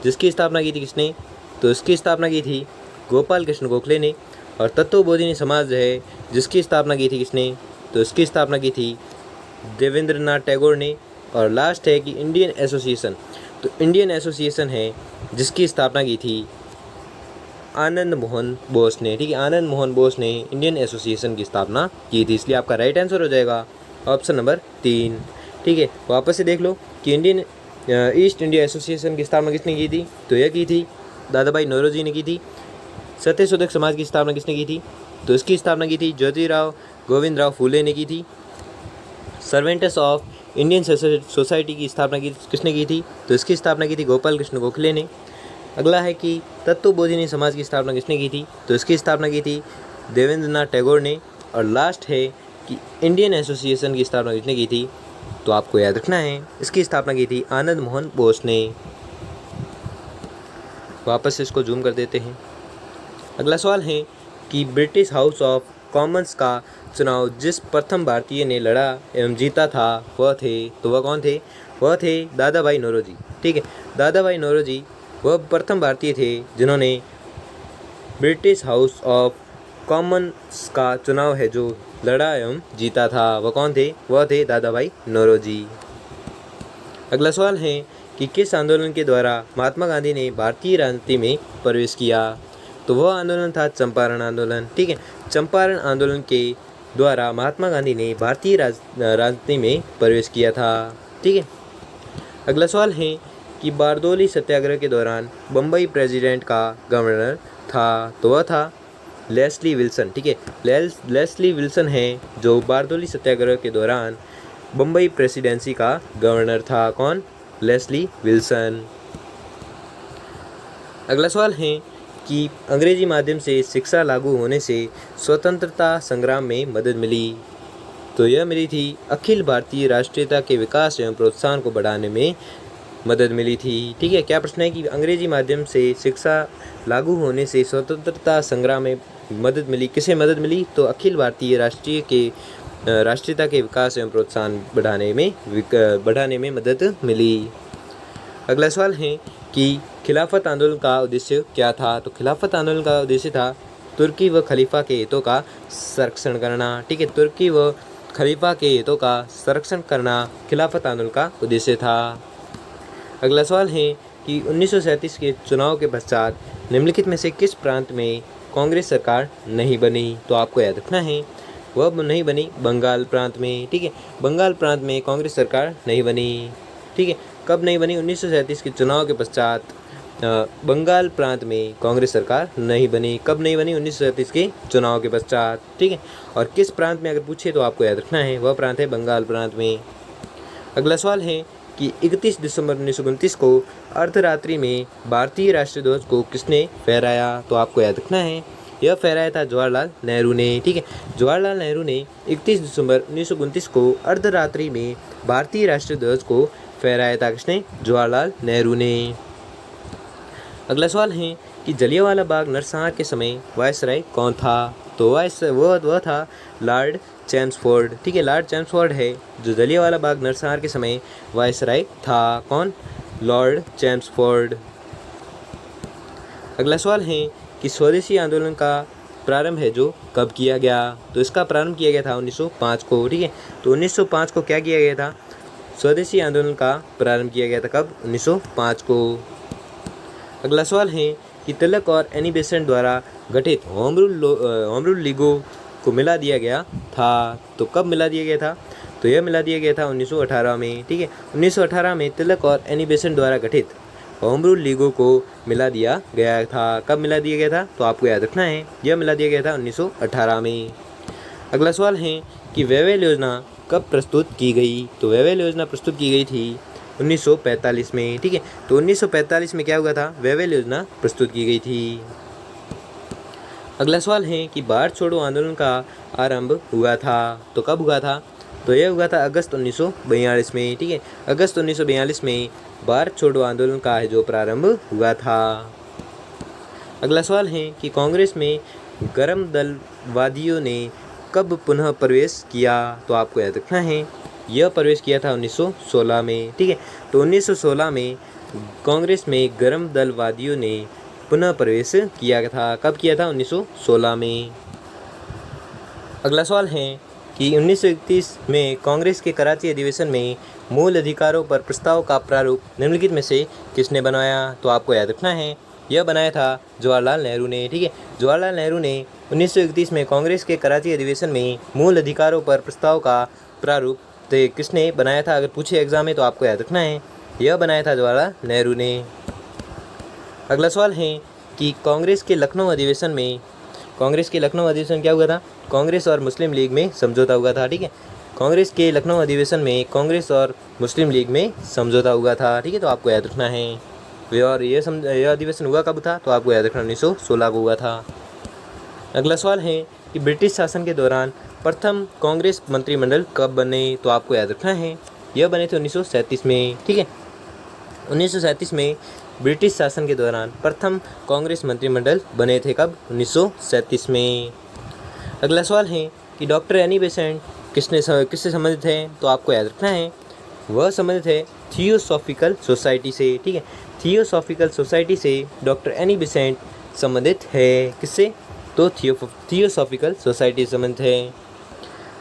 A: जिसकी स्थापना की थी किसने? तो इसकी स्थापना की थी गोपाल कृष्ण गोखले ने। और तत्वबोधिनी समाज है जिसकी स्थापना की थी किसने? तो इसकी स्थापना की थी देवेंद्रनाथ टैगोर ने। और लास्ट है कि इंडियन एसोसिएशन। तो इंडियन एसोसिएशन है जिसकी स्थापना की थी आनंद मोहन बोस ने। ठीक है, आनंद मोहन बोस ने इंडियन एसोसिएशन की स्थापना की थी, इसलिए आपका राइट आंसर हो जाएगा ऑप्शन नंबर 3। ठीक है, वापस से देख लो कि इंडियन ईस्ट इंडिया एसोसिएशन की स्थापना किसने की थी? तो यह की थी दादा भाई नौरोजी ने की थी। सत्यशोधक समाज की स्थापना किसने की थी? तो इसकी स्थापना की थी ज्योतिराव गोविंद राव फूले ने की थी। सर्वेंट्स ऑफ इंडियन सोसाइटी की स्थापना किसने की थी? तो इसकी स्थापना की थी गोपाल कृष्ण गोखले ने। अगला है कि तत्वबोधिनी समाज की स्थापना किसने की थी? तो इसकी स्थापना की थी देवेंद्रनाथ टैगोर ने। और लास्ट है कि इंडियन एसोसिएशन की स्थापना किसने की थी? तो आपको याद रखना है इसकी स्थापना की थी आनंद मोहन बोस ने। वापस इसको जूम कर देते हैं। अगला सवाल है कि ब्रिटिश हाउस ऑफ कॉमन्स का चुनाव जिस प्रथम भारतीय ने लड़ा एवं जीता था वह थे? तो वह कौन थे? वह थे दादा भाई नौरोजी। ठीक है, दादा भाई नौरोजी वह प्रथम भारतीय थे जिन्होंने ब्रिटिश हाउस ऑफ कॉमन्स का चुनाव है जो लड़ा एवं जीता था। वह कौन थे? वह थे दादा भाई नौरोजी। अगला सवाल है कि किस आंदोलन के द्वारा महात्मा गांधी ने भारतीय राजनीति में प्रवेश किया? तो वह आंदोलन था चंपारण आंदोलन। ठीक है, चंपारण आंदोलन के द्वारा महात्मा गांधी ने भारतीय राजनीति में प्रवेश किया था। ठीक है, अगला सवाल है कि बारदौली सत्याग्रह के दौरान बम्बई प्रेसिडेंट का गवर्नर था? तो वह था लेस्ली विल्सन। ठीक है, लेस्ली विल्सन है जो बारदौली सत्याग्रह के दौरान बम्बई प्रेसिडेंसी का गवर्नर था। कौन? Leslie Wilson. अगला सवाल है कि अंग्रेजी माध्यम से शिक्षा लागू होने से स्वतंत्रता संग्राम में मदद मिली? तो यह मिली थी अखिल भारतीय राष्ट्रीयता के विकास एवं प्रोत्साहन को बढ़ाने में मदद मिली थी। ठीक है, क्या प्रश्न है कि अंग्रेजी माध्यम से शिक्षा लागू होने से स्वतंत्रता संग्राम में मदद मिली? किसे मदद मिली? तो अखिल भारतीय राष्ट्रीयता के विकास एवं प्रोत्साहन बढ़ाने में मदद मिली। अगला सवाल है कि खिलाफत आंदोलन का उद्देश्य क्या था? तो खिलाफत आंदोलन का उद्देश्य था तुर्की व खलीफा के हितों का संरक्षण करना। ठीक है, तुर्की व खलीफा के हितों का संरक्षण करना खिलाफत आंदोलन का उद्देश्य था। अगला सवाल है कि 1937 के चुनाव के पश्चात निम्नलिखित में से किस प्रांत में कांग्रेस सरकार नहीं बनी? तो आपको याद रखना है वह नहीं बनी बंगाल प्रांत में, ठीक है। बंगाल प्रांत में कांग्रेस सरकार नहीं बनी, ठीक है। कब नहीं बनी? 1937 के चुनाव के पश्चात बंगाल प्रांत में कांग्रेस सरकार नहीं बनी। कब नहीं बनी? 1937 के चुनाव के पश्चात, ठीक है। और किस प्रांत में अगर पूछे तो आपको याद रखना है, वह प्रांत है बंगाल प्रांत में। अगला सवाल है कि 31 दिसंबर 1929 को अर्धरात्रि में भारतीय राष्ट्रीय ध्वज को किसने फहराया? तो आपको याद रखना है, यह फहराया था जवाहरलाल नेहरू ने, ठीक है। जवाहरलाल नेहरू ने 31 दिसंबर 1929 को अर्धरात्रि में भारतीय राष्ट्रीय ध्वज को फहराया था। किसने? जवाहरलाल नेहरू ने। अगला सवाल है कि जलियांवाला बाग नरसंहार के समय वायसराय कौन था? तो वह था लॉर्ड चैम्सफोर्ड, ठीक है। लॉर्ड चैम्सफोर्ड है जो जलियांवाला बाग नरसंहार के समय वायसराय था। कौन? Lord Chelmsford. अगला सवाल है कि स्वदेशी आंदोलन का प्रारंभ है जो कब किया गया? तो इसका प्रारंभ किया गया था 1905 को, ठीक है। तो 1905 को क्या किया गया था? स्वदेशी आंदोलन का प्रारंभ किया गया था। कब? 1905 को। अगला सवाल है कि तिलक और एनी बेसेंट द्वारा गठित होम रूल लीगों को मिला दिया गया था। तो कब मिला दिया गया था? तो यह मिला दिया गया था 1918 में, ठीक है। 1918 में तिलक और एनी बेसेंट द्वारा गठित होम रूल लीगों को मिला दिया गया था। कब मिला दिया गया था? तो आपको याद रखना है, यह मिला दिया गया था 1918 में। अगला सवाल है कि वेवेल योजना कब प्रस्तुत की गई? तो वेवेल योजना प्रस्तुत की गई थी 1945 में, ठीक है। तो 1945 में क्या हुआ था? वेवेल योजना प्रस्तुत की गई थी। अगला सवाल है कि भारत छोड़ो आंदोलन का आरंभ हुआ था। तो कब हुआ था? तो यह हुआ था अगस्त 1942 में, ठीक है। अगस्त 1942 में भारत छोड़ो आंदोलन का जो प्रारंभ हुआ था। अगला सवाल है कि कांग्रेस में गरम दलवादियों ने कब पुनः प्रवेश किया? तो आपको याद रखना है, यह प्रवेश किया था 1916 में, ठीक है। तो 1916 में कांग्रेस में गरम दलवादियों ने पुनः प्रवेश किया था। कब किया था? 1916 में। अगला सवाल है कि 1931 में कांग्रेस के कराची अधिवेशन में मूल अधिकारों पर प्रस्ताव का प्रारूप निम्नलिखित में से किसने बनाया? तो आपको याद रखना है, यह बनाया था जवाहरलाल नेहरू ने, ठीक है। जवाहरलाल नेहरू ने 1931 में कांग्रेस के कराची अधिवेशन में मूल अधिकारों पर प्रस्ताव का प्रारूप किसने बनाया था? अगर पूछे एग्जाम में तो आपको याद रखना है, यह बनाया था जवाहरलाल नेहरू ने। अगला सवाल है कि कांग्रेस के लखनऊ अधिवेशन क्या हुआ था? कांग्रेस और मुस्लिम लीग में समझौता हुआ था, ठीक है। कांग्रेस के लखनऊ अधिवेशन में कांग्रेस और मुस्लिम लीग में समझौता हुआ था, ठीक है। तो आपको याद रखना है, और यह अधिवेशन हुआ कब था? तो आपको याद रखना 1916 को हुआ था। अगला सवाल है कि ब्रिटिश शासन के दौरान प्रथम कांग्रेस मंत्रिमंडल कब बने? तो आपको याद रखना है, यह बने थे 1937 में, ठीक है। 1937 में ब्रिटिश शासन के दौरान प्रथम कांग्रेस मंत्रिमंडल बने थे। कब? 1937 में। अगला सवाल है कि डॉक्टर एनी बेसेंट किससे संबंधित है? तो आपको याद रखना है, वह संबंधित है थियोसॉफिकल सोसाइटी से, ठीक है। थियोसॉफिकल सोसाइटी से डॉक्टर एनी बेसेंट संबंधित है। किससे? तो थियोसॉफिकल सोसाइटी से संबंधित है।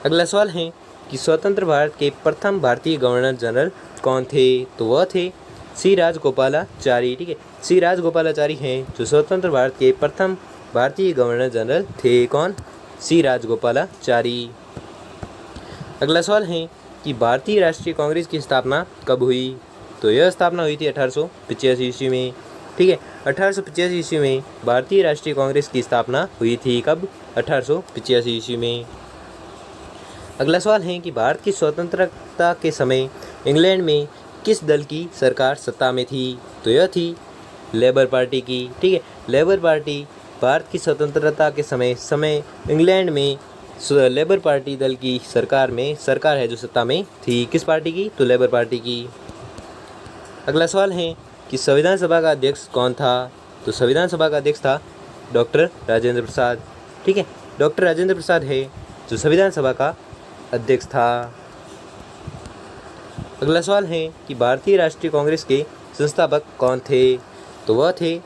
A: अगला सवाल है कि स्वतंत्र भारत के प्रथम भारतीय गवर्नर जनरल कौन थे? तो वह थे सी राजगोपालाचारी, ठीक है। सी राजगोपालाचारी हैं जो स्वतंत्र भारत के प्रथम भारतीय गवर्नर जनरल थे। कौन? सी राजगोपालाचारी। अगला सवाल है कि भारतीय राष्ट्रीय कांग्रेस की स्थापना कब हुई? तो यह स्थापना हुई थी 1885 ईस्वी में, ठीक है। 1885 ईस्वी में भारतीय राष्ट्रीय कांग्रेस की स्थापना हुई थी। कब? 1885 ईस्वी में। अगला सवाल है कि भारत की स्वतंत्रता के समय इंग्लैंड में किस दल की सरकार सत्ता में थी? तो यह थी लेबर पार्टी की, ठीक है। लेबर पार्टी भारत की स्वतंत्रता के समय इंग्लैंड में लेबर पार्टी दल की सरकार है जो सत्ता में थी। किस पार्टी की? तो लेबर पार्टी की। अगला सवाल है कि संविधान सभा का अध्यक्ष कौन था? तो संविधान सभा का अध्यक्ष था डॉक्टर राजेंद्र प्रसाद, ठीक है। डॉक्टर राजेंद्र प्रसाद है जो संविधान सभा का अध्यक्ष था। अगला सवाल है कि भारतीय राष्ट्रीय कांग्रेस के संस्थापक कौन थे? तो वह थे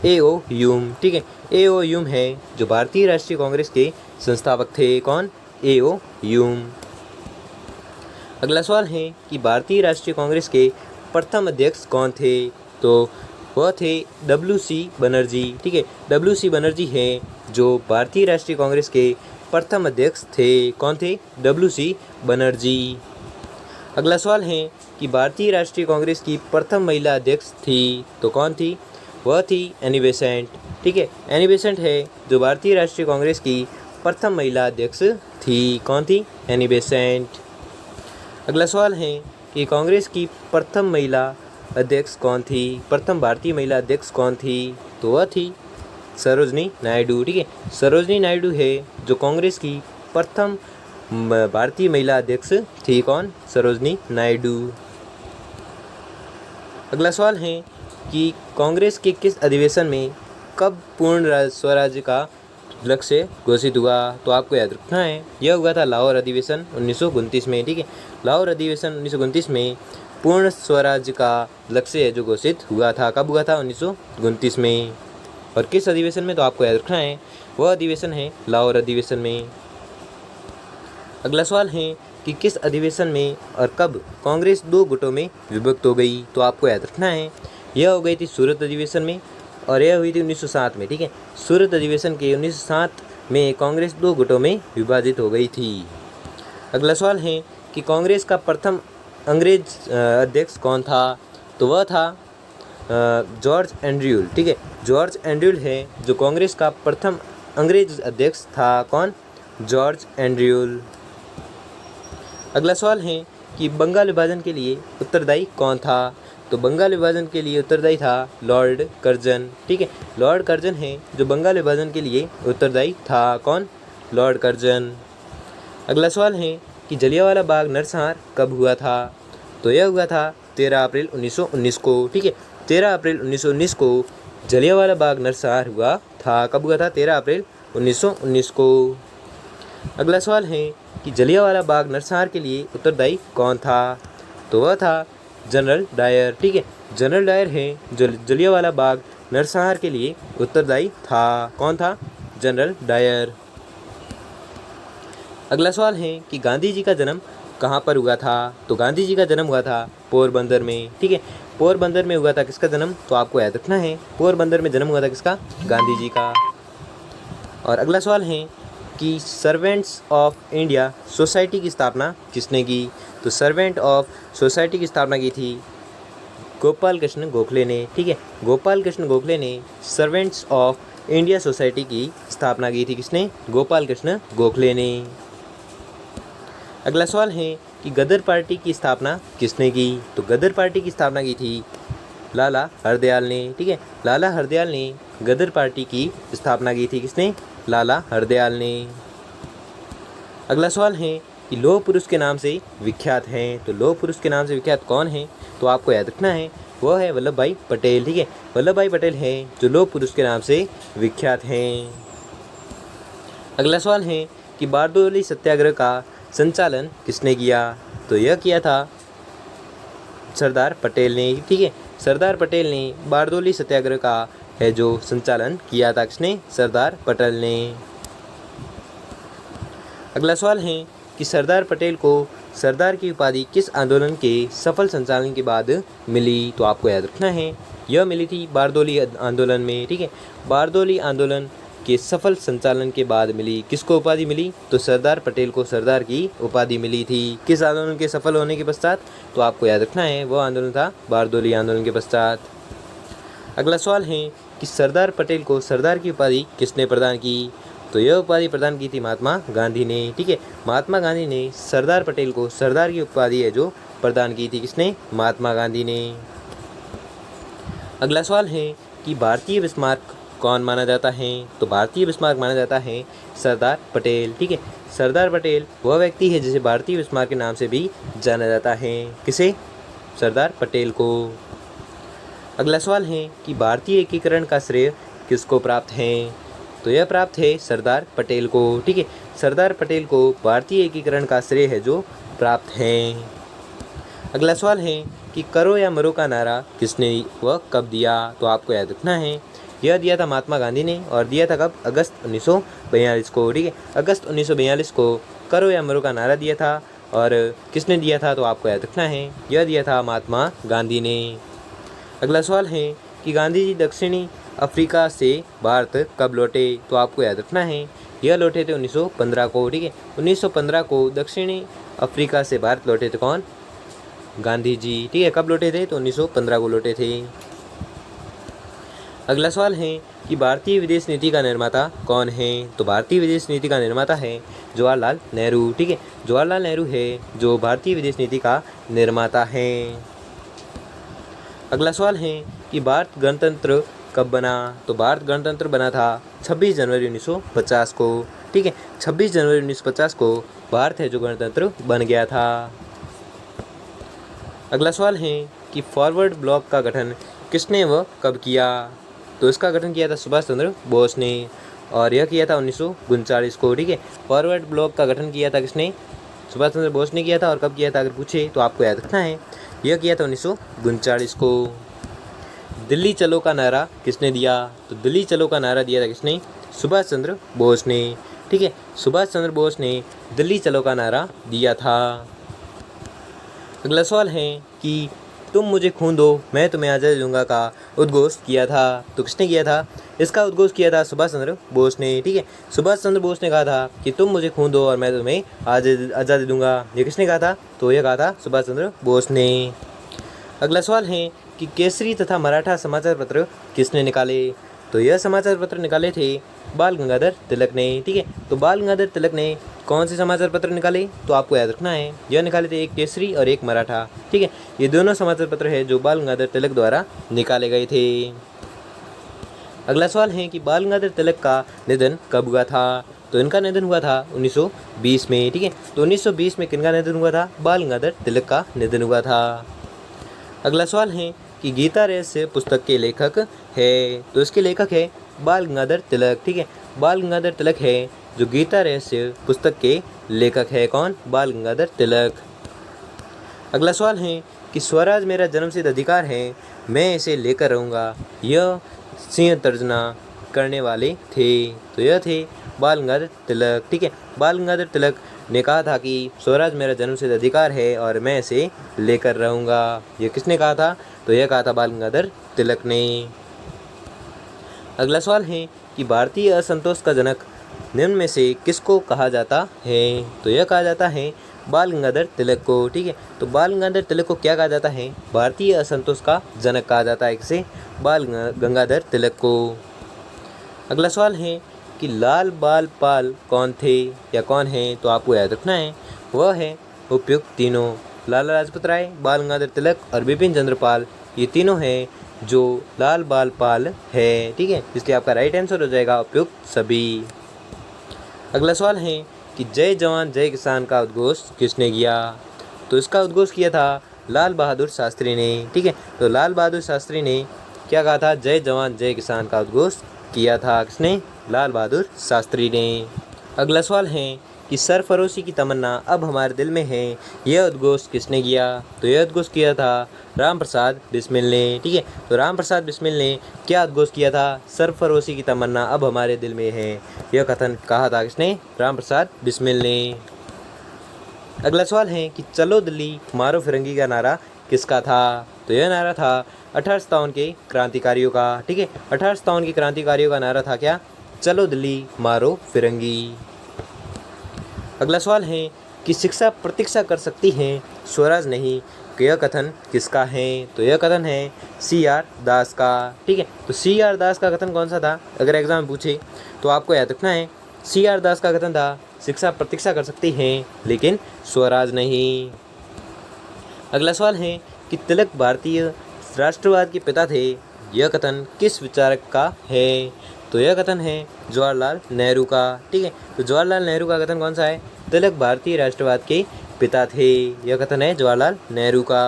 A: A.O. ह्यूम, ठीक है। A.O. ह्यूम है जो भारतीय राष्ट्रीय कांग्रेस के संस्थापक थे। कौन? A.O. ह्यूम। अगला सवाल है कि भारतीय राष्ट्रीय कांग्रेस के प्रथम अध्यक्ष कौन थे? तो वह थे W.C. बनर्जी, ठीक है। W.C. बनर्जी हैं जो भारतीय राष्ट्रीय कांग्रेस के प्रथम अध्यक्ष थे? कौन थे? WC बनर्जी। अगला सवाल है कि भारतीय राष्ट्रीय कांग्रेस की प्रथम महिला अध्यक्ष थी, तो कौन थी? वह थी एनी बेसेंट। ठीक है, एनी बेसेंट है जो भारतीय राष्ट्रीय कांग्रेस की प्रथम महिला अध्यक्ष थी। कौन थी? Annie Besant. अगला सवाल है कि कांग्रेस की प्रथम महिला अध्यक्ष कौन थी? प्रथम भारतीय महिला अध्यक्ष कौन थी? तो वह थी सरोजनी नायडू। ठीक है, सरोजनी नायडू है जो कांग्रेस की प्रथम भारतीय महिला अध्यक्ष थी। कौन? सरोजनी नायडू। अगला सवाल है कि कांग्रेस के किस अधिवेशन में कब पूर्ण स्वराज्य का लक्ष्य घोषित हुआ? तो आपको याद रखना है, यह हुआ था लाहौर अधिवेशन 1929 में। ठीक है, लाहौर अधिवेशन 1929 में पूर्ण स्वराज्य का लक्ष्य है जो घोषित हुआ था। कब हुआ था? 1929 में। और किस अधिवेशन में? तो आपको याद रखना है, वह अधिवेशन है लाहौर अधिवेशन में। अगला सवाल है कि किस अधिवेशन में और कब कांग्रेस दो गुटों में विभक्त हो गई? तो आपको याद रखना है, यह हो गई थी सूरत अधिवेशन में और यह हुई थी 1907 में। ठीक है, सूरत अधिवेशन के 1907 में कांग्रेस दो गुटों में विभाजित हो गई थी। अगला सवाल है कि कांग्रेस का प्रथम अंग्रेज अध्यक्ष कौन था? तो वह था जॉर्ज एंड्रयूल। ठीक है, जॉर्ज एंड्रयूल है जो कांग्रेस का प्रथम अंग्रेज अध्यक्ष था। कौन? जॉर्ज एंड्रयूल। अगला सवाल है कि बंगाल विभाजन के लिए उत्तरदायी कौन था? तो बंगाल विभाजन के लिए उत्तरदायी था लॉर्ड कर्जन। ठीक है, लॉर्ड कर्जन है जो बंगाल विभाजन के लिए उत्तरदायी था। कौन? Lord Curzon. अगला सवाल है कि जलियांवाला बाग नरसंहार कब हुआ था? तो यह हुआ था 13 अप्रैल 1919 को। ठीक है, 13 अप्रैल 1919 को जलियांवाला बाग नरसंहार हुआ था। कब हुआ था? 13 अप्रैल 1919 को। अगला सवाल है कि जलियांवाला बाग नरसंहार के लिए उत्तरदायी कौन था? तो वह था जनरल डायर। ठीक है, जनरल डायर है जो जलियांवाला बाग नरसंहार के लिए उत्तरदायी था। कौन था? General Dyer. अगला सवाल है कि गांधी जी का जन्म कहाँ पर हुआ था? तो गांधी जी का जन्म हुआ था पोरबंदर में। ठीक है, पोरबंदर में हुआ था किसका जन्म? तो आपको याद रखना है, पोरबंदर में जन्म हुआ था किसका? गांधी जी का। और अगला सवाल है कि सर्वेंट्स ऑफ इंडिया सोसाइटी की स्थापना किसने की? तो सर्वेंट ऑफ सोसाइटी की स्थापना की थी गोपाल कृष्ण गोखले ने। ठीक है, गोपाल कृष्ण गोखले ने सर्वेंट्स ऑफ इंडिया सोसाइटी की स्थापना की थी। किसने? गोपाल कृष्ण गोखले ने। अगला सवाल है कि गदर पार्टी की स्थापना किसने की? तो गदर पार्टी की स्थापना की थी लाला हरदयाल ने। ठीक है, लाला हरदयाल ने गदर पार्टी की स्थापना की थी। किसने? लाला हरदयाल ने। अगला सवाल है कि लौह पुरुष के नाम से विख्यात हैं। तो लौह पुरुष के नाम से विख्यात कौन है? तो आपको याद रखना है, वह है वल्लभ भाई पटेल। ठीक है, वल्लभ भाई पटेल है जो लौह पुरुष के नाम से विख्यात हैं। अगला सवाल है कि बारडोली सत्याग्रह का संचालन किसने किया? तो यह किया था सरदार पटेल ने। ठीक है, सरदार पटेल ने बारडोली सत्याग्रह का है जो संचालन किया था। किसने? सरदार पटेल ने। अगला सवाल है कि सरदार पटेल को सरदार की उपाधि किस आंदोलन के सफल संचालन के बाद मिली? तो आपको याद रखना है, यह मिली थी बारडोली आंदोलन में। ठीक है, बारडोली आंदोलन के सफल संचालन के बाद मिली। किसको उपाधि मिली? तो सरदार पटेल को सरदार की उपाधि मिली थी। किस आंदोलन के सफल होने के पश्चात? तो आपको याद रखना है, वह आंदोलन था बारडोली आंदोलन के पश्चात। अगला सवाल है कि सरदार पटेल को सरदार की उपाधि किसने प्रदान की? तो यह उपाधि प्रदान की थी महात्मा गांधी ने। ठीक है, महात्मा गांधी ने सरदार पटेल को सरदार की उपाधि है जो प्रदान की थी। किसने? महात्मा गांधी ने। अगला सवाल है कि भारतीय बिस्मार्क कौन माना जाता है? तो भारतीय बिस्मार्क माना जाता है सरदार पटेल। ठीक है, सरदार पटेल वह व्यक्ति है जिसे भारतीय बिस्मार्क के नाम से भी जाना जाता है। किसे? सरदार पटेल को। अगला सवाल है कि भारतीय एकीकरण का श्रेय किसको प्राप्त है? तो यह प्राप्त है सरदार पटेल को। ठीक है, सरदार पटेल को भारतीय एकीकरण का श्रेय है जो प्राप्त है। अगला सवाल है कि करो या मरो का नारा किसने व कब दिया? तो आपको याद रखना है, यह दिया था महात्मा गांधी ने और दिया था कब? अगस्त 1942 को। ठीक है, अगस्त 1942 को करो या मरो का नारा दिया था। और किसने दिया था? तो आपको याद रखना है, यह दिया था महात्मा गांधी ने। अगला सवाल है कि गांधी जी दक्षिणी अफ्रीका से भारत कब लौटे? तो आपको याद रखना है, यह लौटे थे 1915 को, ठीक है। 1915 को दक्षिणी अफ्रीका से भारत लौटे थे कौन? गांधी जी, ठीक है। कब लौटे थे? तो 1915 को लौटे थे। अगला सवाल है कि भारतीय विदेश नीति का निर्माता कौन है? तो भारतीय विदेश नीति का निर्माता है जवाहरलाल नेहरू, ठीक है। जवाहरलाल नेहरू है जो भारतीय विदेश नीति का निर्माता है। अगला सवाल है कि भारत गणतंत्र कब बना? तो भारत गणतंत्र बना था 26 जनवरी 1950 को, ठीक है। 26 जनवरी 1950 को भारत है जो गणतंत्र बन गया था। अगला सवाल है कि फॉरवर्ड ब्लॉक का गठन किसने व कब किया? तो इसका गठन किया था सुभाष चंद्र बोस ने, और यह किया था 1939 को, ठीक है। फॉरवर्ड ब्लॉक का गठन किया था किसने? सुभाष चंद्र बोस ने किया था। और कब किया था अगर पूछे तो आपको याद रखना है, यह किया था 1939 को। दिल्ली चलो का नारा किसने दिया? तो दिल्ली चलो का नारा दिया था किसने? सुभाष चंद्र बोस ने, ठीक है। सुभाष चंद्र बोस ने दिल्ली चलो का नारा दिया था। अगला सवाल है कि तुम मुझे खून दो मैं तुम्हें आज़ादी दूंगा का उद्घोष किया था। तो किसने किया था? इसका उद्घोष किया था सुभाष चंद्र बोस ने, ठीक है। सुभाष चंद्र बोस ने कहा था कि तुम मुझे खून दो और मैं तुम्हें आज़ादी दूंगा। ये किसने कहा था? तो यह कहा था सुभाष चंद्र बोस ने। अगला सवाल है कि केसरी तथा मराठा समाचार पत्र किसने निकाले? तो यह समाचार पत्र निकाले थे बाल गंगाधर तिलक ने, ठीक है। तो बाल गंगाधर तिलक ने कौन से समाचार पत्र निकाले? तो आपको याद रखना है, यह निकाले थे एक केसरी और एक मराठा, ठीक है। ये दोनों समाचार पत्र है जो बाल गंगाधर तिलक द्वारा निकाले गए थे। अगला सवाल है कि बाल गंगाधर तिलक का निधन कब हुआ था? तो इनका निधन हुआ था 1920 में, ठीक है। तो 1920 में किनका निधन हुआ था? बाल गंगाधर तिलक का निधन हुआ था। अगला सवाल है कि गीता रहस्य पुस्तक के लेखक है? तो इसके लेखक है बाल गंगाधर तिलक, ठीक है। बाल गंगाधर तिलक है जो गीता रहस्य पुस्तक के लेखक है। कौन? बाल गंगाधर तिलक। अगला सवाल है कि स्वराज मेरा जन्मसिद्ध अधिकार है मैं इसे लेकर रहूँगा, यह सिंह तर्जना करने वाले थे? तो यह थे बाल गंगाधर तिलक, ठीक है। बाल गंगाधर तिलक ने कहा था कि स्वराज मेरा जन्मसिद्ध अधिकार है और मैं इसे लेकर रहूँगा। ये किसने कहा था? तो यह कहा था बाल गंगाधर तिलक ने। अगला सवाल है कि भारतीय असंतोष का जनक निम्न में से किसको कहा जाता है? तो यह कहा जाता है बाल गंगाधर तिलक को, ठीक है। तो बाल गंगाधर तिलक को क्या कहा जाता है? भारतीय असंतोष का जनक कहा जाता है किसे? बाल गंगाधर तिलक को। अगला सवाल है कि लाल बाल पाल कौन थे या कौन है? तो आपको याद रखना है, वह है उपयुक्त तीनों, लाला लाजपत राय, बाल गंगाधर तिलक और बिपिन चंद्र पाल। ये तीनों हैं जो लाल बाल पाल है, ठीक है। इसलिए आपका राइट आंसर हो जाएगा उपयुक्त सभी। अगला सवाल है कि जय जवान जय किसान का उद्घोष किसने किया? तो इसका उद्घोष किया था लाल बहादुर शास्त्री ने, ठीक है। तो लाल बहादुर शास्त्री ने क्या कहा था? जय जवान जय किसान का उद्घोष किया था किसने? लाल बहादुर शास्त्री ने। अगला सवाल है कि सरफरोशी की तमन्ना अब हमारे दिल में है, यह उद्घोष किसने किया? तो यह उद्घोष किया था राम प्रसाद बिस्मिल ने, ठीक है। तो राम प्रसाद बिस्मिल ने क्या उद्घोष किया था? सरफरोशी की तमन्ना अब हमारे दिल में है, यह कथन कहा था किसने? राम प्रसाद बिस्मिल ने। अगला सवाल है कि चलो दिल्ली मारो फिरंगी का नारा किसका था? तो यह नारा था 1857 के क्रांतिकारियों का, ठीक है। 1857 के क्रांतिकारियों का नारा था क्या? चलो दिल्ली मारो फिरंगी। अगला सवाल है कि शिक्षा प्रतीक्षा कर सकती है स्वराज नहीं, यह कथन किसका है? तो यह कथन है CR दास का, ठीक है। तो CR दास का कथन कौन सा था? अगर एग्जाम में पूछे तो आपको याद रखना है, CR दास का कथन था शिक्षा प्रतीक्षा कर सकती है लेकिन स्वराज नहीं। अगला सवाल है कि तिलक भारतीय राष्ट्रवाद के पिता थे, यह कथन किस विचारक का है? तो यह कथन है जवाहरलाल नेहरू का, ठीक है। तो जवाहरलाल नेहरू का कथन कौन सा है? तिलक भारतीय राष्ट्रवाद के पिता थे, यह कथन है जवाहरलाल नेहरू का।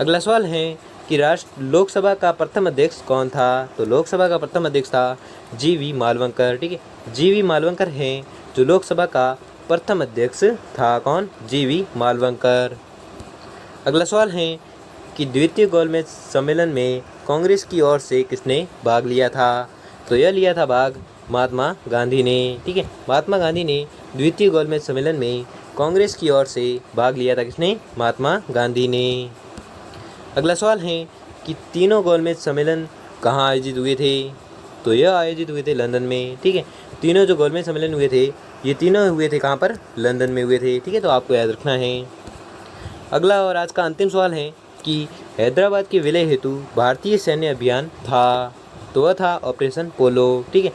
A: अगला सवाल है कि लोकसभा का प्रथम अध्यक्ष कौन था? तो लोकसभा का प्रथम अध्यक्ष था GV मालवंकर, ठीक है। GV मालवंकर हैं जो लोकसभा का प्रथम अध्यक्ष था। कौन? GV मालवंकर। अगला सवाल है कि द्वितीय गोलमेज सम्मेलन में कांग्रेस की ओर से किसने भाग लिया था? तो यह लिया था भाग महात्मा गांधी ने, ठीक है। महात्मा गांधी ने द्वितीय गोलमेज सम्मेलन में कांग्रेस की ओर से भाग लिया था किसने? महात्मा गांधी ने। अगला सवाल है कि तीनों गोलमेज सम्मेलन कहाँ आयोजित हुए थे? तो यह आयोजित हुए थे लंदन में। ठीक है, तीनों जो गोलमेज सम्मेलन हुए थे ये तीनों हुए थे कहाँ पर, लंदन में हुए थे। ठीक है, तो आपको याद रखना है। अगला और आज का अंतिम सवाल है कि हैदराबाद के विलय हेतु भारतीय सैन्य अभियान था, तो वह था ऑपरेशन पोलो। ठीक है,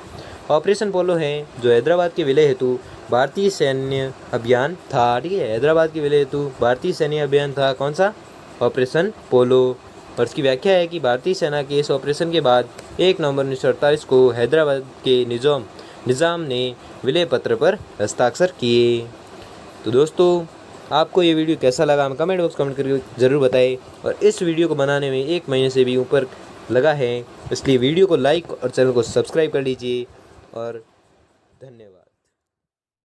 A: ऑपरेशन पोलो है जो हैदराबाद के विलय हेतु भारतीय सैन्य अभियान था। ठीक है, हैदराबाद के विलय हेतु भारतीय सैन्य अभियान था, कौन सा, ऑपरेशन पोलो। और इसकी व्याख्या है कि भारतीय सेना के इस ऑपरेशन के बाद 1 नवंबर 1948 को हैदराबाद के निज़ाम ने विलय पत्र पर हस्ताक्षर किए। तो दोस्तों, आपको ये वीडियो कैसा लगा हमें कमेंट बॉक्स कमेंट करके ज़रूर बताएं। और इस वीडियो को बनाने में 1 महीने से भी ऊपर लगा है, इसलिए वीडियो को लाइक और चैनल को सब्सक्राइब कर लीजिए। और धन्यवाद।